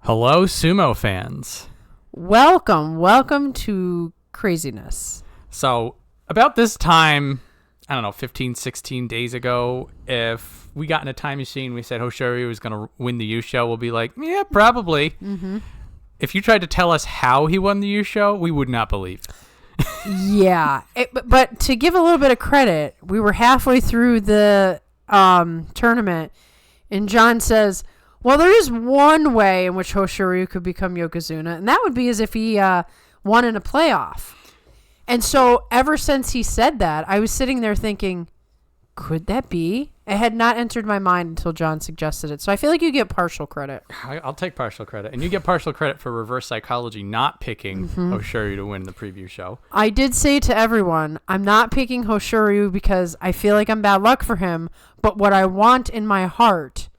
Hello, sumo fans. Welcome to craziness. So, about this time, I don't know, 15, 16 days ago, if we got in a time machine, we said Hoshoryu was going to win the Yusho, we'll be like, yeah, probably. Mm-hmm. If you tried to tell us how he won the Yusho, we would not believe. Yeah. But to give a little bit of credit, we were halfway through the tournament, and John says, well, there is one way in which Hoshoryu could become Yokozuna, and that would be as if he won in a playoff. And so ever since he said that, I was sitting there thinking, could that be? It had not entered my mind until John suggested it. So I feel like you get partial credit. I'll take partial credit. And you get partial credit for reverse psychology not picking Hoshoryu to win the preview show. I did say to everyone, I'm not picking Hoshoryu because I feel like I'm bad luck for him. But what I want in my heart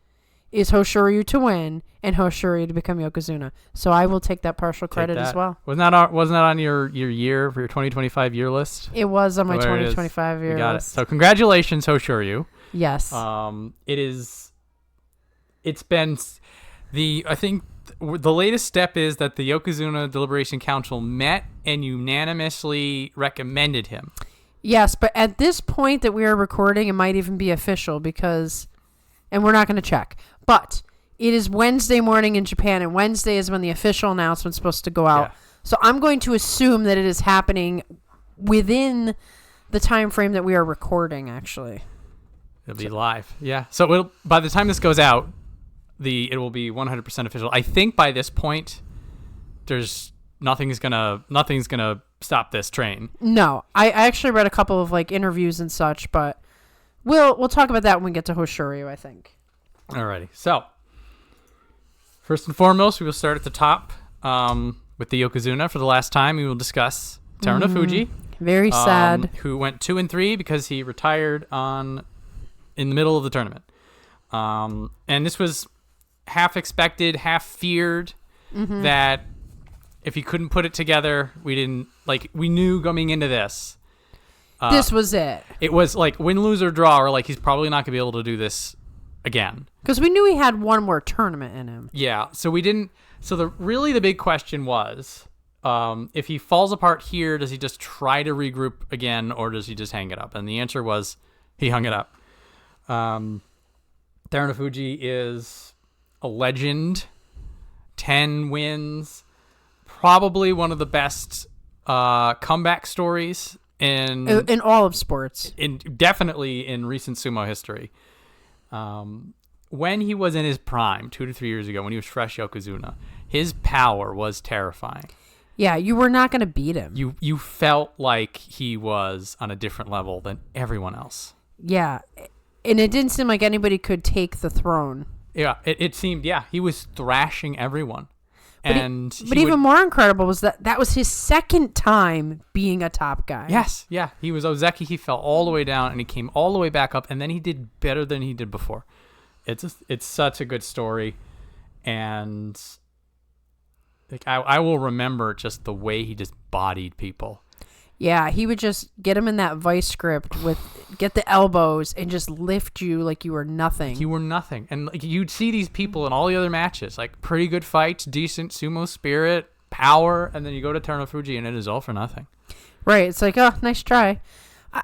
is Hoshoryu to win and Hoshoryu to become Yokozuna. So I will take that partial credit as well. Wasn't that on your year for your 2025 year list? It was on my 2025 year list. Got it. So congratulations, Hoshoryu. Yes. It's been I think the latest step is that the Yokozuna Deliberation Council met and unanimously recommended him. Yes, but at this point that we are recording, it might even be official because, and we're not going to check, but it is Wednesday morning in Japan, and Wednesday is when the official announcement's supposed to go out. Yeah. So I'm going to assume that it is happening within the time frame that we are recording, actually. It'll be live. Yeah. So by the time this goes out, it will be 100% official. I think by this point, there's nothing's gonna stop this train. No, I actually read a couple of interviews and such, but we'll talk about that when we get to Hoshoryu, I think. Alrighty. So first and foremost, we will start at the top with the Yokozuna. For the last time, we will discuss Terunofuji. Very sad. Who went 2-3 because he retired in the middle of the tournament. And this was half expected, half feared that if he couldn't put it together, we knew coming into this. This was it. It was win, lose, or draw, or he's probably not going to be able to do this again. Because we knew he had one more tournament in him. Yeah, so we didn't. So the big question was, if he falls apart here, does he just try to regroup again, or does he just hang it up? And the answer was he hung it up. Terunofuji is a legend. 10 wins. Probably one of the best comeback stories in all of sports. Definitely in recent sumo history. When he was in his prime, 2 to 3 years ago, when he was fresh Yokozuna, his power was terrifying. Yeah, you were not going to beat him. You felt like he was on a different level than everyone else. Yeah, and it didn't seem like anybody could take the throne. Yeah, it seemed, he was thrashing everyone. But even more incredible was that was his second time being a top guy. Yes, yeah. He was Ozeki. He fell all the way down, and he came all the way back up, and then he did better than he did before. It's such a good story, and I will remember just the way he just bodied people. Yeah, he would just get him in that vice grip get the elbows and just lift you like you were nothing. You were nothing. And you'd see these people in all the other matches, pretty good fights, decent sumo spirit, power, and then you go to Terunofuji and it is all for nothing. Right. It's oh, nice try.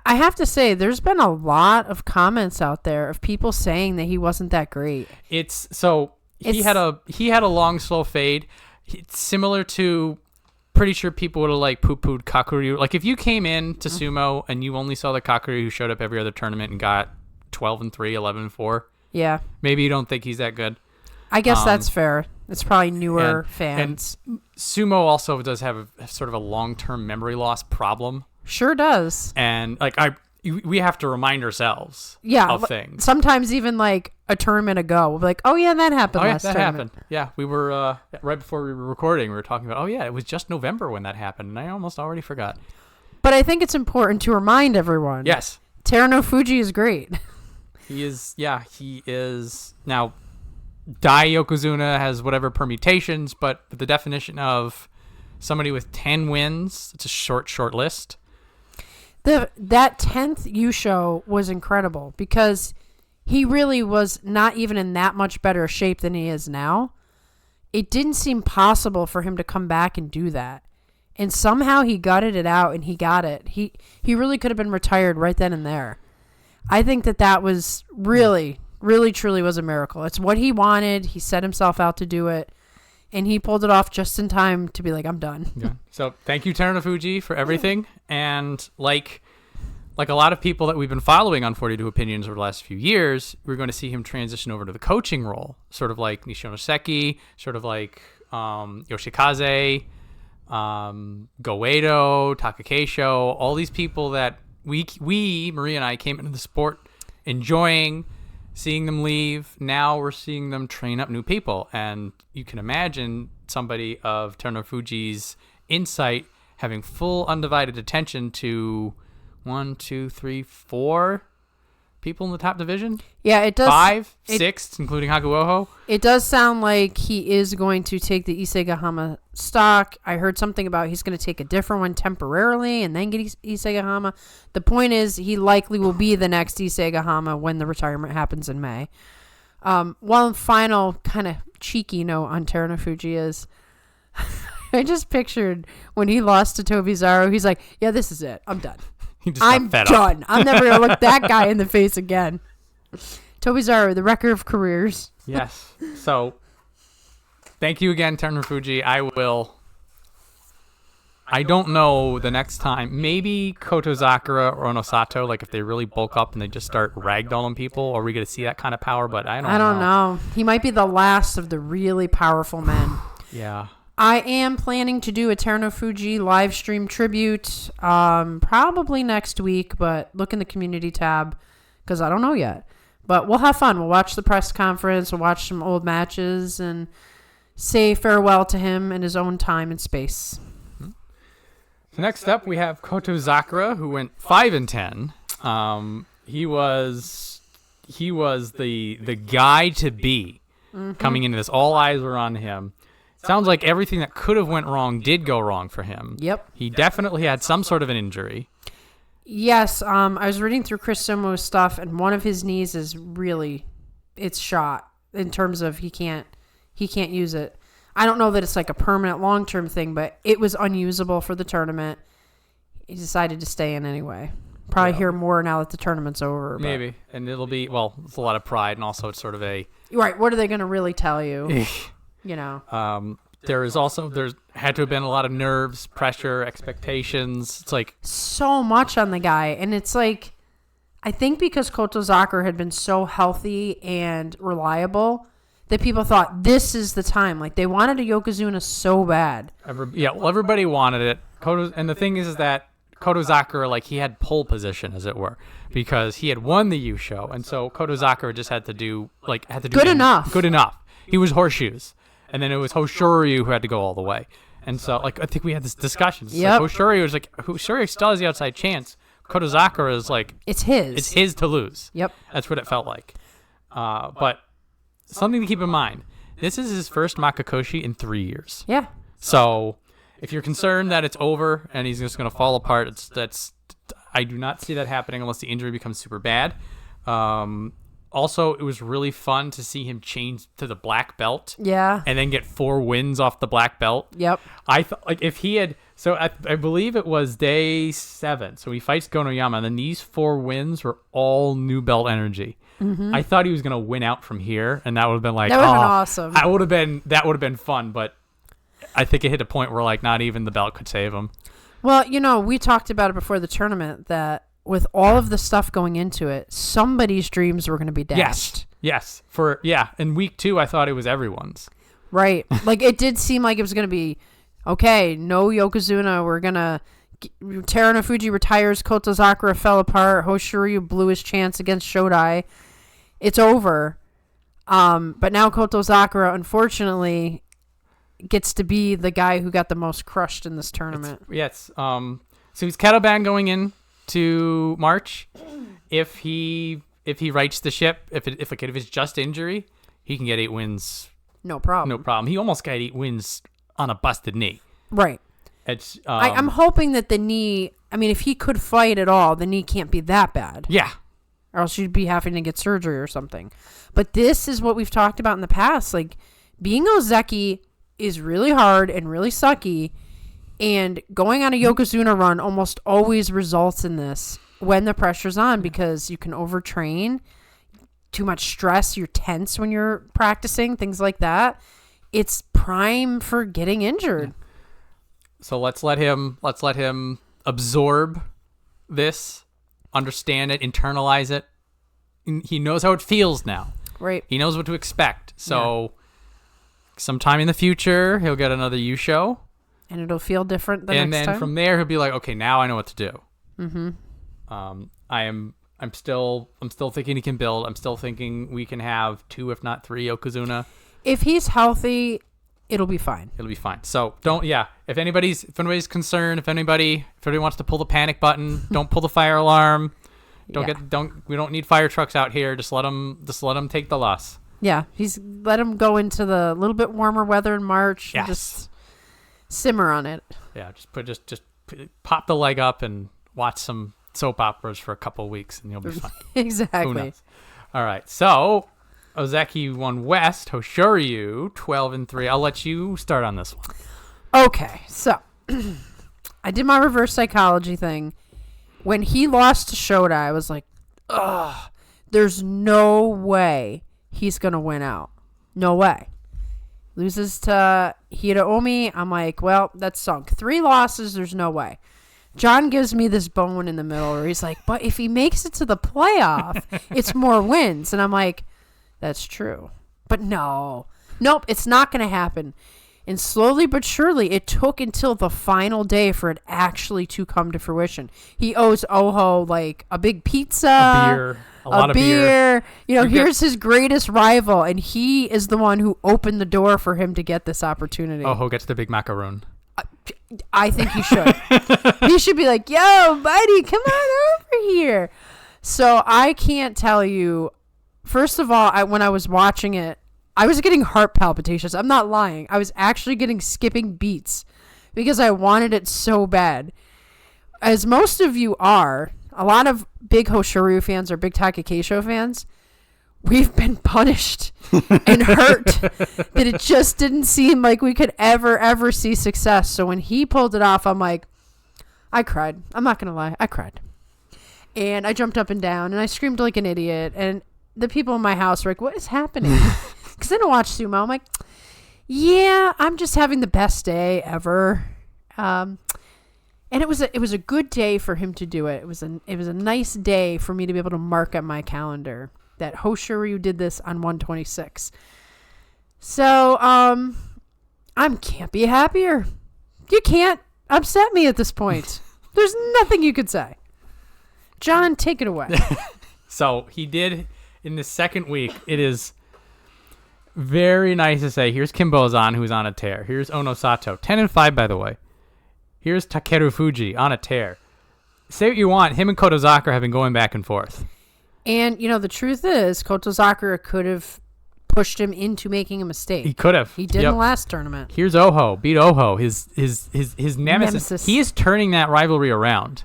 I have to say, there's been a lot of comments out there of people saying that he wasn't that great. He had a long, slow fade. It's similar to... Pretty sure people would have poo-pooed Kakuryu. If you came in to sumo and you only saw the Kakuryu who showed up every other tournament and got 12-3, 11-4. Yeah. Maybe you don't think he's that good. I guess that's fair. It's probably newer fans. And sumo also does have a sort of a long-term memory loss problem. Sure does. And we have to remind ourselves of things. Sometimes even a tournament ago, we'll be like, oh yeah, that happened last tournament. Happened. Yeah, we were, right before we were recording, we were talking about, it was just November when that happened, and I almost already forgot. But I think it's important to remind everyone. Yes. Terunofuji is great. He is. Now, Dai Yokozuna has whatever permutations, but the definition of somebody with 10 wins, it's a short list. That 10th Yusho was incredible because he really was not even in that much better shape than he is now. it didn't seem possible for him to come back and do that. And somehow he gutted it out and he got it. He really could have been retired right then and there. I think that was really, really, truly was a miracle. It's what he wanted. He set himself out to do it. And he pulled it off just in time to be like, I'm done. Yeah. So thank you, Terunofuji, for everything. And like a lot of people that we've been following on 42 Opinions over the last few years, we're going to see him transition over to the coaching role, sort of like Nishinoseki, sort of like Yoshikaze, Goedo, Takanosho, all these people that we, Maria and I, came into the sport enjoying, seeing them leave. Now we're seeing them train up new people. And you can imagine somebody of Terunofuji's insight having full undivided attention to 1, 2, 3, 4 people in the top division. Yeah, it does. 5, 6, including Hakuoho. It does sound like he is going to take the Isegahama stock. I heard something about he's going to take a different one temporarily and then get Isegahama. The point is he likely will be the next Isegahama when the retirement happens in May. One final kind of cheeky note on Terunofuji is I just pictured when he lost to Tobizaru, he's like, yeah, this is it. I'm done. I'm done. I'm never going to look that guy in the face again. Tobizaru, the wrecker of careers. Yes. So, thank you again, Terunofuji. I don't know the next time. Maybe Kotozakura or Onosato, like if they really bulk up and they just start ragdolling people, are we going to see that kind of power? But I don't know. He might be the last of the really powerful men. Yeah. I am planning to do a Terunofuji live stream tribute probably next week, but look in the community tab because I don't know yet. But we'll have fun. We'll watch the press conference. We'll watch some old matches and say farewell to him in his own time and space. So next up, we have Kotozakura, who went 5-10. He was the guy to be coming into this. All eyes were on him. Sounds like everything that could have went wrong did go wrong for him. Yep. He definitely had some sort of an injury. Yes. I was reading through Chris Sumo's stuff, and one of his knees is really, it's shot in terms of he can't use it. I don't know that it's like a permanent long-term thing, but it was unusable for the tournament. He decided to stay in anyway. Probably hear more now that the tournament's over. Maybe. And it'll be, well, it's a lot of pride, and also it's sort of a... Right. What are they going to really tell you? You know, there's had to have been a lot of nerves, pressure, expectations. It's like so much on the guy. And it's like, I think because Kotozakura had been so healthy and reliable that people thought this is the time. Like they wanted a Yokozuna so bad. Everybody wanted it. And the thing is that Kotozakura, like he had pole position, as it were, because he had won the Yusho. And so Kotozakura just had to do good enough. Good enough. He was horseshoes. And then it was Hoshoryu who had to go all the way. And so, like, I think we had this discussion. Yep. Like, Hoshoryu still has the outside chance. Kotozakura is like... It's his. It's his to lose. Yep. That's what it felt like. But something to keep in mind. This is his first Makakoshi in 3 years. Yeah. So, if you're concerned that it's over and he's just going to fall apart, I do not see that happening unless the injury becomes super bad. Also, it was really fun to see him change to the black belt. Yeah. And then get 4 wins off the black belt. Yep. I thought, like, if he had... So, I believe it was day 7. So, he fights Gonoyama, and then these 4 wins were all new belt energy. Mm-hmm. I thought he was going to win out from here, and that would have been like... That would have been awesome. That would have been fun, but I think it hit a point where, like, not even the belt could save him. Well, you know, we talked about it before the tournament that... With all of the stuff going into it, somebody's dreams were going to be dashed. Yes. In week 2, I thought it was everyone's. Right. Like, it did seem like it was going to be, okay, no Yokozuna. We're going to... Terunofuji retires. Kotozakura fell apart. Hoshoryu blew his chance against Shodai. It's over. But now Kotozakura, unfortunately, gets to be the guy who got the most crushed in this tournament. So he's Kettleband going in to March. If he rights the ship, if it's just injury, he can get 8 wins. No problem. He almost got 8 wins on a busted knee. Right. It's I'm hoping that the knee, I mean, if he could fight at all, the knee can't be that bad. Yeah. Or else you'd be having to get surgery or something. But this is what we've talked about in the past. Like, being Ozeki is really hard and really sucky, and going on a Yokozuna run almost always results in this when the pressure's on, because you can overtrain, too much stress, you're tense when you're practicing, things like that. It's prime for getting injured. So let's let him absorb this, understand it, internalize it. He knows how it feels now. Right. He knows what to expect. So sometime in the future, he'll get another U show. And it'll feel different the next time. And then from there, he'll be like, okay, now I know what to do. Mm-hmm. I'm still thinking he can build. I'm still thinking we can have 2, if not 3 Yokozuna. If he's healthy, it'll be fine. It'll be fine. So if anybody's concerned, if anybody wants to pull the panic button, don't pull the fire alarm. We don't need fire trucks out here. Just let them take the loss. Yeah, let him go into the little bit warmer weather in March. Yes. And just simmer on it. Yeah, just pop the leg up and watch some soap operas for a couple of weeks, and you'll be fine. Exactly. Who knows? All right, so Ozeki won West. Hoshoryu 12-3. I'll let you start on this one. Okay, so I did my reverse psychology thing. When he lost to Shodai, I was like, ugh, there's no way he's going to win out. No way. Loses to Hiraomi. I'm like, well, that's sunk. 3 losses, there's no way. John gives me this bone in the middle where he's like, but if he makes it to the playoff, it's more wins. And I'm like, that's true. But nope, it's not going to happen. And slowly but surely, it took until the final day for it actually to come to fruition. He owes Oho like a big pizza, a lot of beer. You know, here's his greatest rival, and he is the one who opened the door for him to get this opportunity. Oho gets the big macaroon. I think he should. He should be like, yo, buddy, come on over here. So I can't tell you. First of all, when I was watching it, I was getting heart palpitations. I'm not lying. I was actually getting skipping beats because I wanted it so bad. As most of you are, a lot of big Hoshoryu fans or big Takerufuji fans, we've been punished and hurt that it just didn't seem like we could ever see success. So when he pulled it off, I'm like, I cried. I'm not going to lie. I cried. And I jumped up and down and I screamed like an idiot. And the people in my house were like, what is happening? Because I don't watch sumo. I'm like, yeah, I'm just having the best day ever. And it was a good day for him to do it. It was a nice day for me to be able to mark on my calendar that Hoshoryu did this on 126. So I can't be happier. You can't upset me at this point. There's nothing you could say. John, take it away. So he did in the second week. It is very nice to say, here's Kinbozan, who's on a tear. Here's Onosato, 10-5, by the way. Here's Takerufuji on a tear. Say what you want. Him and Kotozakura have been going back and forth. And, you know, the truth is, Kotozakura could have pushed him into making a mistake. He could have. He did in the last tournament. Here's Oho. Beat Oho. His nemesis. He is turning that rivalry around.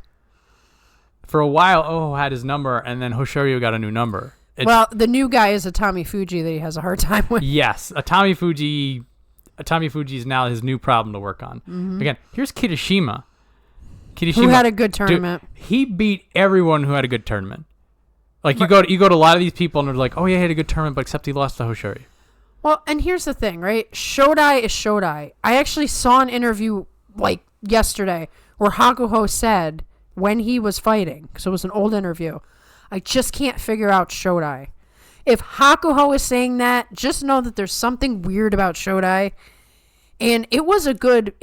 For a while, Oho had his number, and then Hoshoryu got a new number. Well, the new guy is Atamifuji that he has a hard time with. Yes, Atamifuji is now his new problem to work on. Mm-hmm. Again, here's Kirishima. Who had a good tournament. Dude, he beat everyone who had a good tournament. Like, you go to a lot of these people, and they're like, oh, yeah, he had a good tournament, but except he lost to Hoshoryu. Well, and here's the thing, right? Shodai is Shodai. I actually saw an interview, like, yesterday where Hakuho said when he was fighting, so it was an old interview, I just can't figure out Shodai. If Hakuho is saying that, just know that there's something weird about Shodai. And it was a good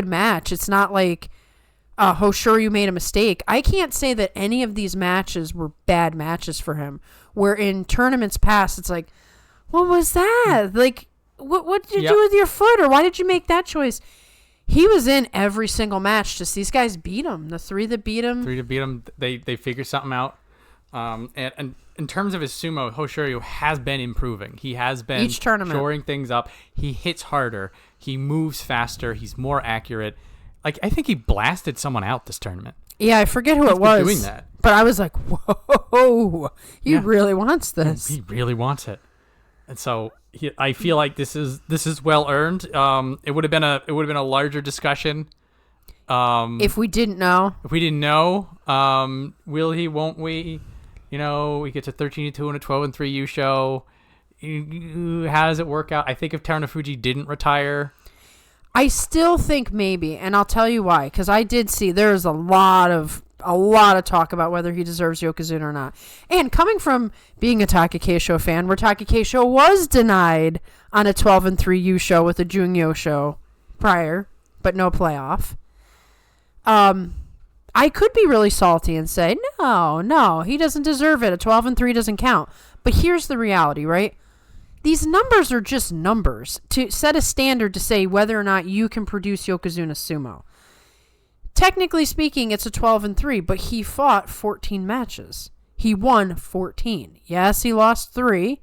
match. It's not like Hoshoryu made a mistake. I can't say that any of these matches were bad matches for him. Where in tournaments past, it's like, what was that? Like, what did you do with your foot? Or why did you make that choice? He was in every single match. Just these guys beat him. The 3 that beat him. They figure something out. And in terms of his sumo, Hoshoryu has been improving. He has been each tournament shoring things up. He hits harder. He moves faster. He's more accurate. Like, I think he blasted someone out this tournament. Yeah, I forget who it was. Doing that. But I was like, whoa, he really wants this. He really wants it. And so I feel like this is well earned. It would have been a larger discussion. If we didn't know. If we didn't know, will he? Won't we? We get to 13-2 in a 12-3 U show. How does it work out? I think if Terunofuji didn't retire, I still think maybe, and I'll tell you why. Because I did see there's a lot of talk about whether he deserves Yokozuna or not. And coming from being a Takerufuji fan, where Takerufuji was denied on a 12-3 U show with a Juryo show prior, but no playoff. I could be really salty and say, no, he doesn't deserve it. A 12-3 doesn't count. But here's the reality, right? These numbers are just numbers to set a standard to say whether or not you can produce Yokozuna sumo. Technically speaking, it's a 12-3, but he fought 14 matches. He won 14. Yes, he lost 3,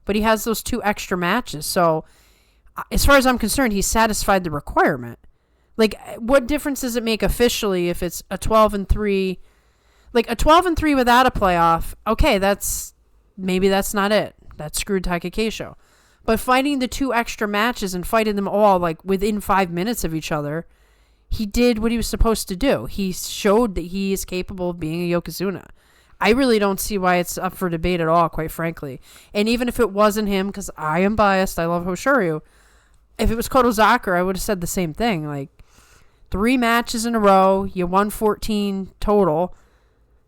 but he has those 2 extra matches. So as far as I'm concerned, he satisfied the requirement. Like, what difference does it make officially if it's a 12-3? Like, a 12-3 without a playoff, okay, maybe that's not it. That screwed Takerufuji. But fighting the 2 extra matches and fighting them all, like, within 5 minutes of each other, he did what he was supposed to do. He showed that he is capable of being a Yokozuna. I really don't see why it's up for debate at all, quite frankly. And even if it wasn't him, because I am biased, I love Hoshoryu, if it was Kotozakura, I would have said the same thing. Like, 3 matches in a row, you won 14 total.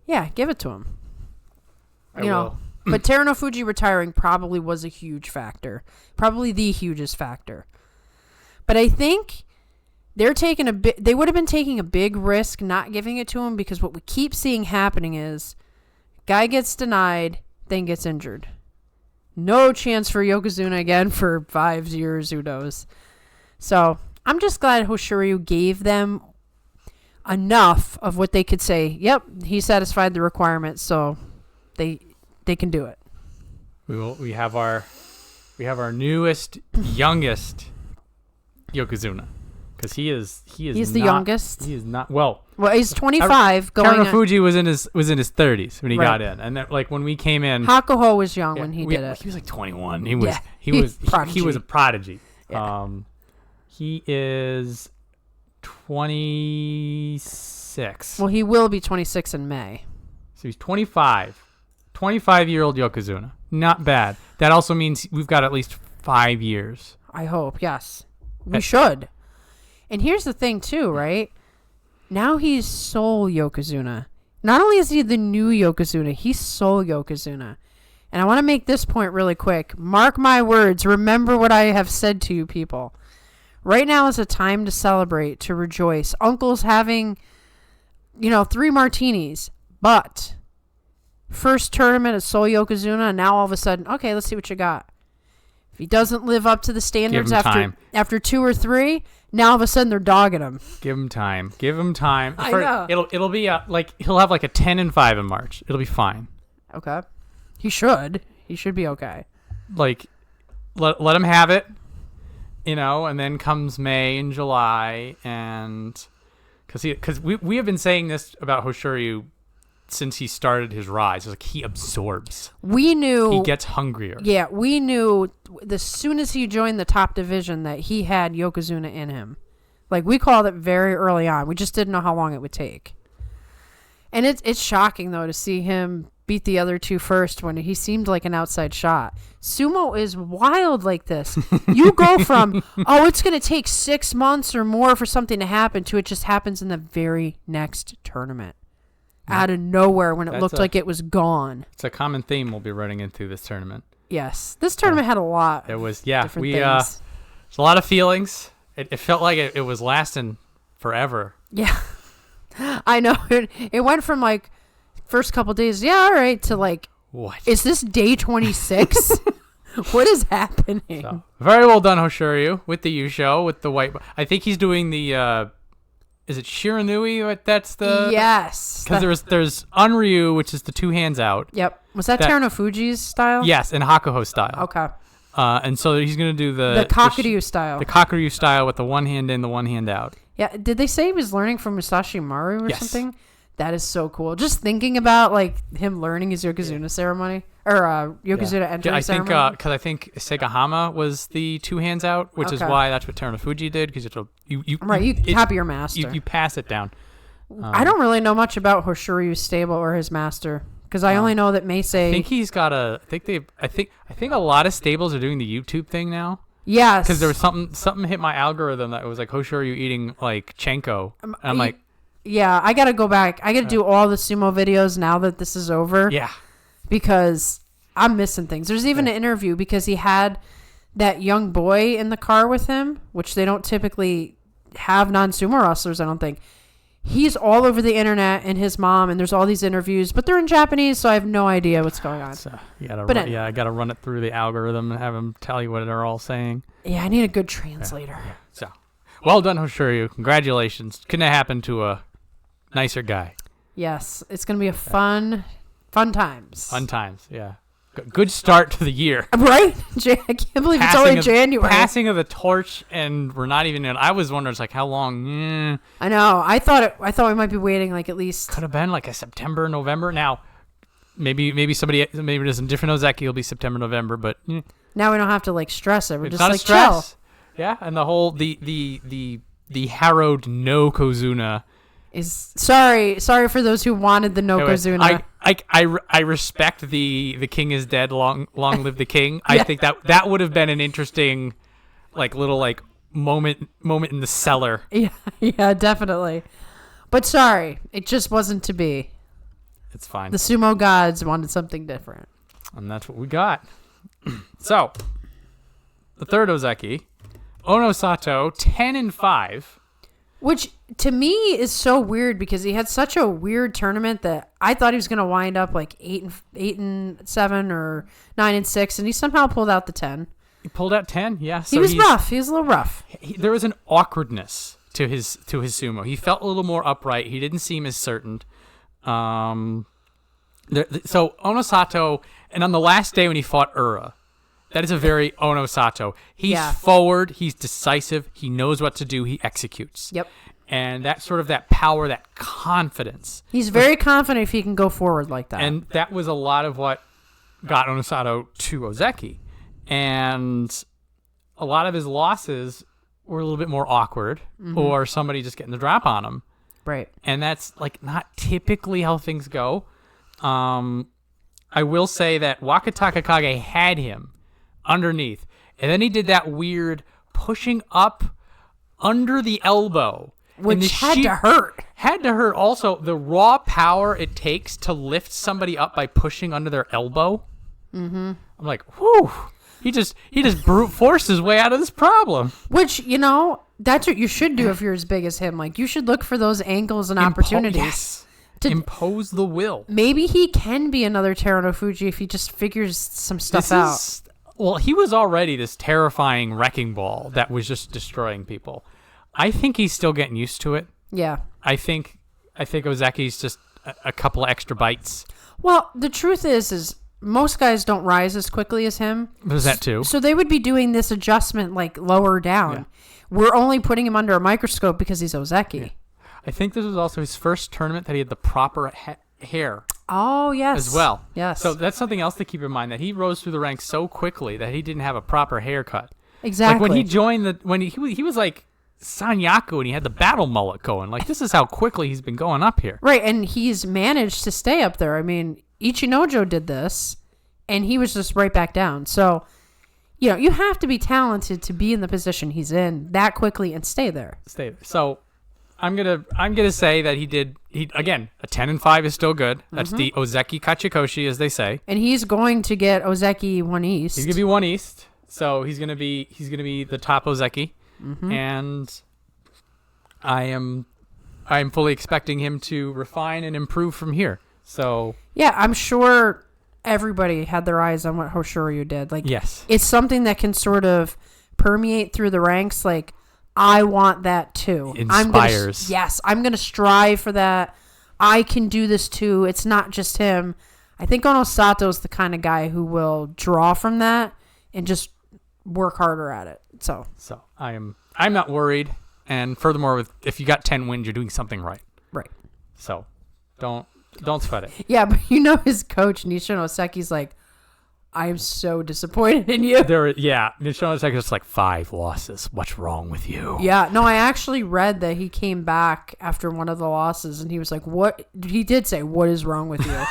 Yeah, give it to him. I will. But Terunofuji retiring probably was a huge factor. Probably the hugest factor. But I think they would have been taking a big risk not giving it to him, because what we keep seeing happening is guy gets denied, then gets injured. No chance for Yokozuna again for 5 years, who knows. So I'm just glad Hoshoryu gave them enough of what they could say, yep, he satisfied the requirements, so they can do it. We have our newest, youngest Yokozuna, because he's the youngest. He is not well. He's 25. Terunofuji was in his 30s when he got in, and when we came in, Hakuho was young when he did it. He was like 21. He was a prodigy. Yeah. He is 26. Well, he will be 26 in May. So he's 25. 25-year-old Yokozuna. Not bad. That also means we've got at least 5 years. I hope, yes. We should. And here's the thing, too, right? Now he's Soul Yokozuna. Not only is he the new Yokozuna, he's Soul Yokozuna. And I want to make this point really quick. Mark my words. Remember what I have said to you people. Right now is a time to celebrate, to rejoice. Uncle's having, 3 martinis. But first tournament of Soul Yokozuna, and now all of a sudden, okay, let's see what you got. If he doesn't live up to the standards after 2 or 3, now all of a sudden they're dogging him. Give him time. I know. It'll be he'll have like a 10-5 in March. It'll be fine. Okay. He should be okay. Like, let him have it, and then comes May and July, and because we have been saying this about Hoshoryu since he started his rise. It's like he absorbs. We knew he gets hungrier. Yeah, we knew as soon as he joined the top division that he had Yokozuna in him. Like, we called it very early on. We just didn't know how long it would take. And it's shocking, though, to see him beat the other 2 first when he seemed like an outside shot. Sumo is wild like this. You go from, it's going to take 6 months or more for something to happen, to it just happens in the very next tournament. Out of nowhere when it looked like it was gone. It's a common theme we'll be running into this tournament. Yes. This tournament had a lot. It was, things. There's a lot of feelings. It felt like it was lasting forever. Yeah. I know. It went from like first couple days, yeah, all right, to like, what? Is this day 26? What is happening? So, very well done, Hoshoryu, with the U show, with the white. I think he's doing the, is it Shiranui? That's the... Yes. Because there's Unryu, which is the 2 hands out. Yep. Was that Terunofuji's style? Yes, and Hakuho style. Okay. And so he's going to do the Kakuryu style. The Kakuryu style with the 1 hand in, the 1 hand out. Yeah. Did they say he was learning from Musashi Maru or something? That is so cool. Just thinking about like him learning his Yokozuna ceremony or Yokozuna entry ceremony. Because I think Sekigahama was the 2 hands out, which is why that's what Terunofuji did. Because you copy your master. You pass it down. I don't really know much about Hoshoryu's stable or his master because I only know that Meisei. I think he's got a. I think a lot of stables are doing the YouTube thing now. Yes. Because there was something hit my algorithm that it was like Hoshoryu eating like Chenko. And I'm like. Yeah, I got to go back. I got to do all the sumo videos now that this is over. Yeah. Because I'm missing things. There's even an interview because he had that young boy in the car with him, which they don't typically have non-sumo wrestlers, I don't think. He's all over the internet and his mom, and there's all these interviews, but they're in Japanese, so I have no idea what's going on. So I got to run it through the algorithm and have him tell you what they're all saying. Yeah, I need a good translator. Yeah. So, well done, Hoshoryu. Congratulations. Couldn't have happened to a nicer guy. Yes, it's going to be a fun times. Fun times, yeah. Good start to the year. Right? I can't believe it's only January. Passing of the torch, and we're not even in. I was wondering, it's like, how long? I know. I thought we might be waiting like at least. Could have been like a September, November. Now, maybe there's a different Ozeki. It'll be September, November, but now we don't have to like stress it. We're it's just not like a stress. chill. Yeah, and the whole the harrowed no Kozuna. Is sorry for those who wanted the Nokozuna. I respect the king is dead, long live the king. I think that would have been an interesting little moment in the cellar. Yeah, definitely. But sorry, it just wasn't to be. It's fine. The sumo gods wanted something different. And that's what we got. So, the third Ozeki, Onosato, 10-5. Which, to me, is so weird because he had such a weird tournament that I thought he was going to wind up like 8-7 or 9-6, and he somehow pulled out the 10. He pulled out 10, yeah. So he was rough. He was a little rough. There was an awkwardness to his sumo. He felt a little more upright. He didn't seem as certain. So Onosato, and on the last day when he fought Ura, that is a very Onosato. He's forward. He's decisive. He knows what to do. He executes. Yep. And that sort of that power, that confidence. He's very confident if he can go forward like that. And that was a lot of what got Onosato to Ozeki. And a lot of his losses were a little bit more awkward or somebody just getting the drop on him. Right. And that's not typically how things go. I will say that Wakatakage had him underneath, and then he did that weird pushing up under the elbow, which had to hurt. Also, the raw power it takes to lift somebody up by pushing under their elbow. I'm like, whew. He just brute forced his way out of this problem. Which, that's what you should do if you're as big as him. Like, you should look for those angles and opportunities. Yes. To impose the will. Maybe he can be another Terunofuji if he just figures some stuff out. Well, he was already this terrifying wrecking ball that was just destroying people. I think he's still getting used to it. Yeah. I think Ozeki's just a couple of extra bites. Well, the truth is most guys don't rise as quickly as him. There's that too. So they would be doing this adjustment lower down. Yeah. We're only putting him under a microscope because he's Ozeki. Yeah. I think this was also his first tournament that he had the proper hair. Oh, yes. As well. Yes. So that's something else to keep in mind, that he rose through the ranks so quickly that he didn't have a proper haircut. Exactly. Like when he joined he was like Sanyaku and he had the battle mullet going. Like, this is how quickly he's been going up here. Right, and he's managed to stay up there. I mean, Ichinojo did this, and he was just right back down. So, you have to be talented to be in the position he's in that quickly and stay there. So, I'm gonna say that he again, a 10-5 is still good. That's the Ozeki Kachikoshi, as they say. And he's going to get Ozeki 1 East. He's gonna be 1 East, so he's gonna be the top Ozeki, and I am fully expecting him to refine and improve from here. So yeah, I'm sure everybody had their eyes on what Hoshoryu did. Yes, it's something that can sort of permeate through the ranks. I want that too. Inspires. I'm going to strive for that. I can do this too. It's not just him. I think Onosato is the kind of guy who will draw from that and just work harder at it. So I'm not worried. And furthermore, if you got 10 wins, you're doing something right. Right. So Don't sweat it. Yeah, but his coach, Nishinomisaki's like, I'm so disappointed in you. Nishinomisaki's just like 5 losses. What's wrong with you? Yeah, no, I actually read that he came back after one of the losses, and he was like, "What?" He did say, "What is wrong with you?"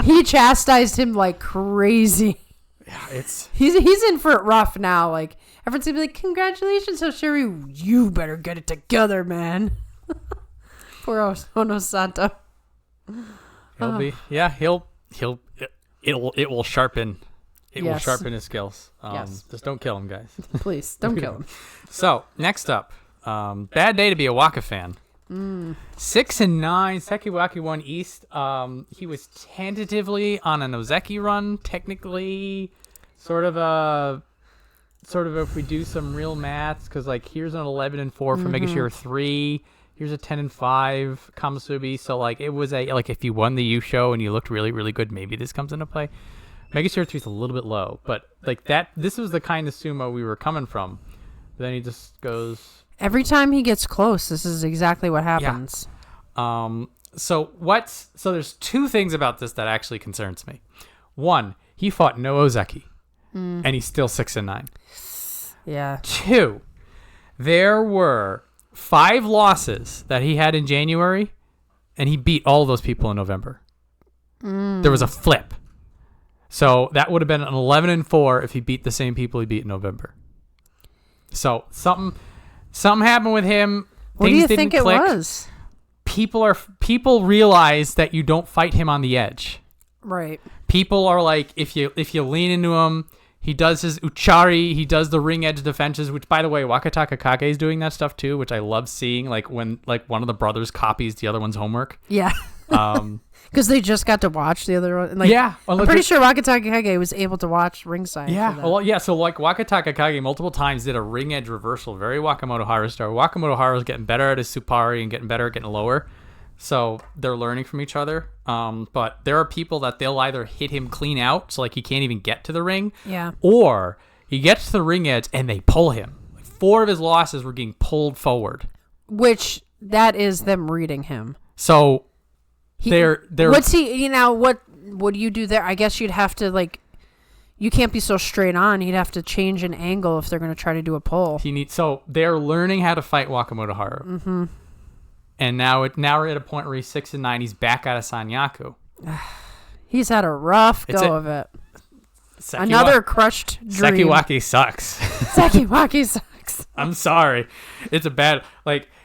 He chastised him like crazy. Yeah, he's in for it rough now. Like everyone's gonna be like, "Congratulations, Hoshoryu. You better get it together, man." Poor Onosato. It will sharpen. It will Yes. sharpen his skills. Yes. Just don't kill him, guys. Please don't kill him. So next up, bad day to be a Waka fan. 6-9, Sekiwaki won East. He was tentatively on an Ozeki run, technically, sort of if we do some real maths, because like here's an 11-4 for Megashira 3. Here's a 10-5 Kamasubi. So like it was if you won the Yusho and you looked really, really good, maybe this comes into play. Megashira 3 is a little bit low, but like that, this was the kind of sumo we were coming from. Then he just goes. Every time he gets close, this is exactly what happens. Yeah. So there's 2 things about this that actually concerns me. 1, he fought no Ozeki, and he's still 6-9. Yeah. 2, there were 5 losses that he had in January, and he beat all those people in November. There was a flip. So that would have been an 11-4 if he beat the same people he beat in November. So something happened with him. What Things do you didn't think click. it was? People realize that you don't fight him on the edge. Right. People are like, if you lean into him, he does his uchari, he does the ring edge defenses, which by the way, Wakatakage is doing that stuff too, which I love seeing. Like when one of the brothers copies the other one's homework. Yeah. Because they just got to watch the other one. Like, yeah. I'm pretty sure Wakatakage was able to watch ringside. Yeah. Well, yeah. So like Wakatakage multiple times did a ring edge reversal, very Wakamotoharu style. Wakamotoharu is getting better at his supari and getting better at getting lower. So they're learning from each other. But there are people that they'll either hit him clean out, so like he can't even get to the ring. Yeah. Or he gets to the ring edge and they pull him. Like 4 of his losses were getting pulled forward. Which that is them reading him. So they're what's he? What do you do there? I guess you'd have to like. You can't be so straight on. He'd have to change an angle if they're going to try to do a pull. So they're learning how to fight Wakamotoharu. Mm-hmm. And now we're at a point where he's 6-9. He's back out of Sanyaku. He's had a rough go of it. Another crushed dream. Sekiwaki sucks. Sekiwaki sucks. I'm sorry. It's a bad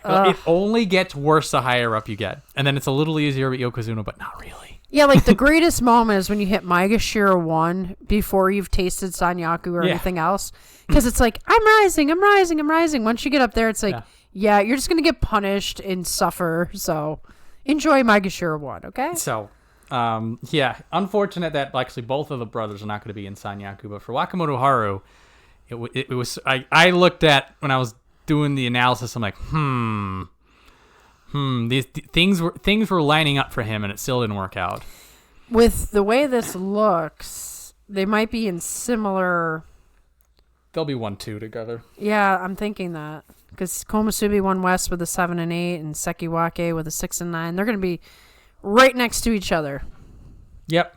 it only gets worse the higher up you get. And then it's a little easier with Yokozuna, but not really. Yeah, like the greatest moment is when you hit Maegashira 1 before you've tasted Sanyaku or anything else. Because it's like, I'm rising. Once you get up there, it's like, yeah you're just going to get punished and suffer. So enjoy Maegashira 1, okay? So, unfortunate that actually both of the brothers are not going to be in Sanyaku. But for Wakamotoharu, it was, I looked at, when I was doing the analysis, I'm like, these things were lining up for him, and it still didn't work out. With the way this looks, they might be in similar. They'll be 1-2 together. Yeah, I'm thinking that because Komasubi won West with a 7-8, and Sekiwake with a 6-9. They're going to be right next to each other. Yep.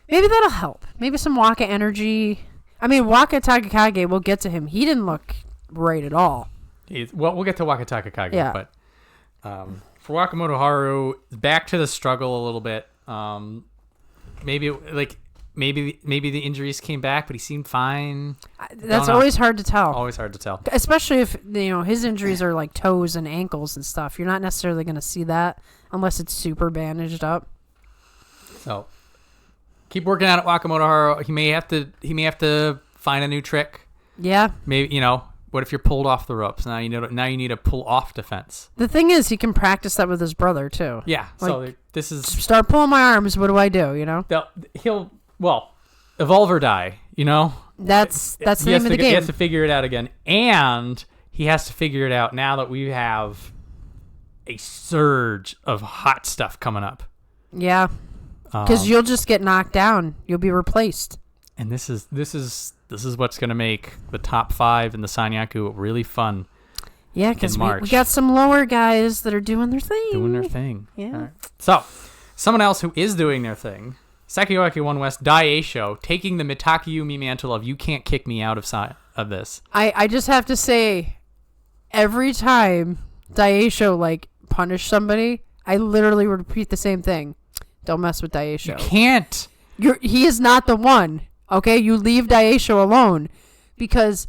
Maybe that'll help. Maybe some Waka energy. I mean, Wakatakage, we'll get to him. He didn't look right at all. We'll get to Wakatakage, but for Wakamotoharu, back to the struggle a little bit. Maybe the injuries came back, but he seemed fine. That's always hard to tell. Always hard to tell. Especially if his injuries are like toes and ankles and stuff. You're not necessarily going to see that unless it's super bandaged up. So keep working on it, Wakamotoharu. He may have to find a new trick. Yeah. Maybe what if you're pulled off the ropes? Now you need a pull off defense. The thing is, he can practice that with his brother too. Yeah. So this is start pulling my arms. What do I do? He'll evolve or die. That's the name of the game. He has to figure it out again, and he has to figure it out now that we have a surge of hot stuff coming up. Yeah. Because you'll just get knocked down. You'll be replaced. And this is what's going to make the top 5 in the Sanyaku really fun. Yeah, because in we March. got some lower guys that are doing their thing. Yeah. All right. So, someone else who is doing their thing, Sekiyoaki 1 West, Daieisho, taking the Mitakayumi mantle of you can't kick me out of this. I just have to say, every time Daieisho, like, punished somebody, I literally would repeat the same thing. Don't mess with Daieisho. You can't. He is not the one, okay? You leave Daieisho alone. Because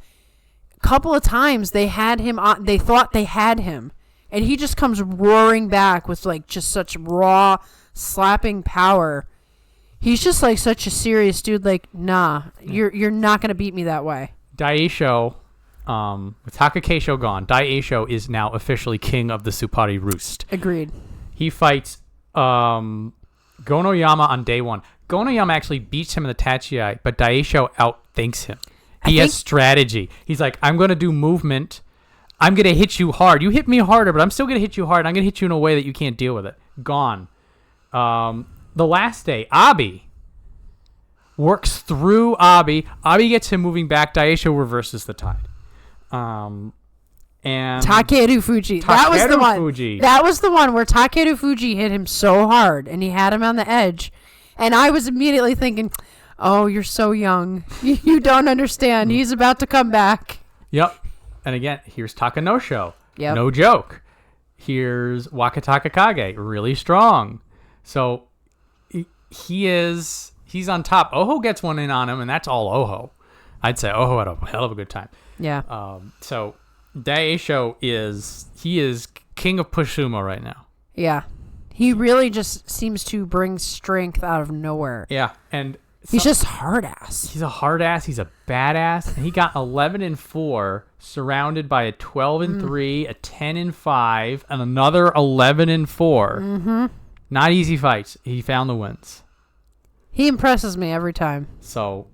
a couple of times they had him on, they thought they had him. And he just comes roaring back with, like, just such raw, slapping power. He's just like such a serious dude. Like, nah, you're not gonna beat me that way. Daieisho, with Takakeisho gone, Daieisho is now officially king of the Supari Roost. Agreed. He fights Gonoyama on day 1. Gonoyama actually beats him in the Tachiai, but Daieisho outthinks him. He has strategy. He's like, I'm gonna do movement. I'm gonna hit you hard. You hit me harder, but I'm still gonna hit you hard. I'm gonna hit you in a way that you can't deal with it. Gone. The last day, Abi works through Abi. Abi gets him moving back. Daieisho reverses the tide. And Takerufuji. That was the one. Takerufuji. That was the one where Takerufuji hit him so hard, and he had him on the edge. And I was immediately thinking, "Oh, you're so young. You don't understand. He's about to come back." Yep. And again, here's Takanosho. Yep. No joke. Here's Wakatakage. Really strong. So he's on top. Oho gets one in on him, and that's all Oho. I'd say Oho had a hell of a good time. Yeah. So Daieisho is king of push sumo right now. Yeah. He really just seems to bring strength out of nowhere. Yeah, and he's just hard ass. He's a hard ass. He's a badass. And he got 11-4, surrounded by a 12-3, a 10-5, and another 11-4. Mm-hmm. Not easy fights. He found the wins. He impresses me every time. So,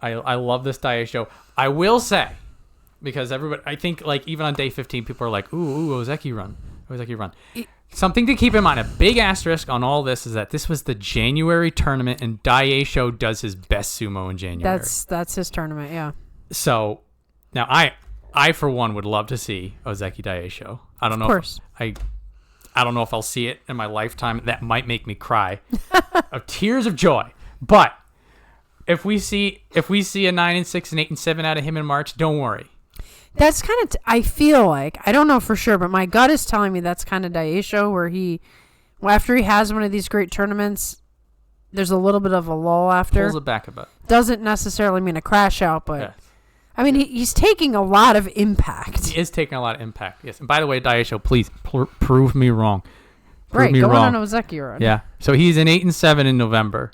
I love this Daieisho. I will say, because everybody, I think, like, even on day 15, people are like, ooh, Ozeki run. Something to keep in mind, a big asterisk on all this is that this was the January tournament, and Daieisho does his best sumo in January. That's his tournament, yeah. So, now I for one would love to see Ozeki Daieisho. I don't know. Of course. I don't know if I'll see it in my lifetime. That might make me cry of tears of joy. But if we see a 9-6 and 8-7 out of him in March, don't worry. That's kind of, I feel like, I don't know for sure, but my gut is telling me that's kind of Daieisho, where after he has one of these great tournaments, there's a little bit of a lull after. Pulls it back a bit. Doesn't necessarily mean a crash out, but, yes. I mean, he's taking a lot of impact. He is taking a lot of impact, yes. And by the way, Daieisho, please prove me wrong. Right, go on an Ozeki run. Yeah, so he's an 8-7 in November.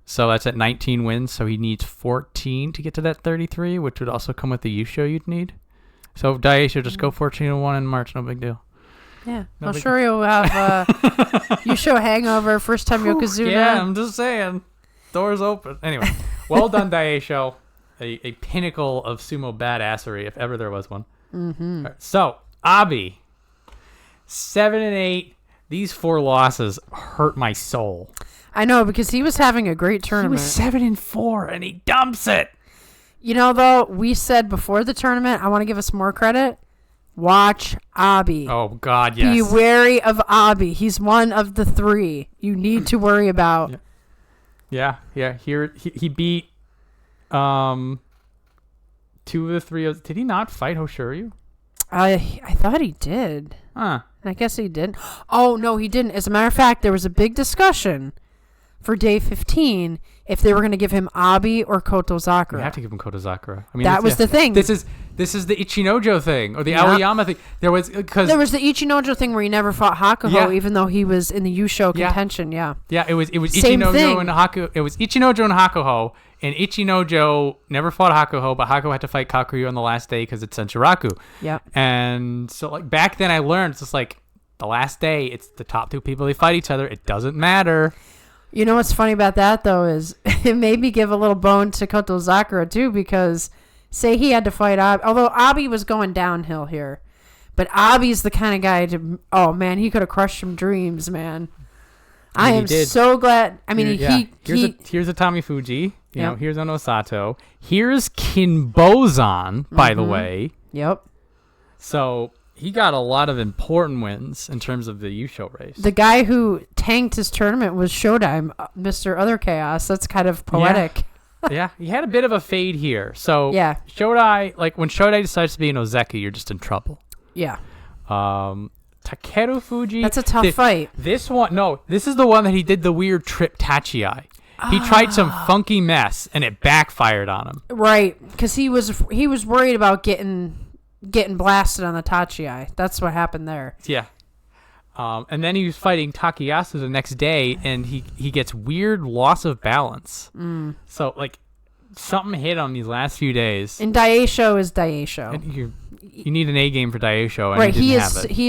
So that's at 19 wins, so he needs 14 to get to that 33, which would also come with the Yusho you'd need. So Daieisho, just go 14-1 in March, no big deal. Yeah, I'm sure you'll have Yusho hangover first time Yokozuna. Yeah, I'm just saying, doors open. Anyway, well done, Daieisho, a pinnacle of sumo badassery if ever there was one. Mm-hmm. Right, so Abi, 7-8. These 4 losses hurt my soul. I know, because he was having a great tournament. He was 7-4, and he dumps it. You know, though, we said before the tournament, I want to give us more credit. Watch Abi. Oh, God, yes. Be wary of Abi. He's one of the 3 you need to worry about. Yeah. Here he beat 2 of the 3. Did he not fight Hoshoryu? I thought he did. Huh. I guess he did. Oh, no, he didn't. As a matter of fact, there was a big discussion for day 15 if they were going to give him Abi or Kotozakura. You have to give him Kotozakura. I mean, that was the thing. This is the Ichinojo thing, or the Aoyama thing. There was the Ichinojo thing where he never fought Hakuho, even though he was in the Yusho contention. Yeah. It was Same Ichinojo thing. and Haku. It was Ichinojo and Hakuho, and Ichinojo never fought Hakuho, but Hakuho had to fight Kakuryu on the last day because it's Senshiraku. Yeah. And so, like, back then, I learned it's just like the last day. It's the top 2 people. They fight each other. It doesn't matter. You know what's funny about that, though, is it made me give a little bone to Kotozakura, too, because say he had to fight Abi, although Abi was going downhill here, but Abi's the kind of guy he could have crushed some dreams, man. I am so glad. I mean, here's Atamifuji. You know, here's Onosato. Here's Kinbozan, by the way. Yep. So he got a lot of important wins in terms of the Yusho race. The guy who tanked his tournament was Shodai, Mr. Other Chaos. That's kind of poetic. Yeah, he had a bit of a fade here. So yeah. Shodai, like when Shodai decides to be an Ozeki, you're just in trouble. Yeah. Takerufuji. That's a tough fight. This is the one that he did the weird trip Tachiai. He tried some funky mess and it backfired on him. Right, because he was worried about getting blasted on the Tachiai. That's what happened there. Yeah. And then he was fighting Takayasu the next day, and he gets weird loss of balance. So, like, something hit on these last few days. And Daieisho is Daieisho. And you need an A game for Daieisho, and right, he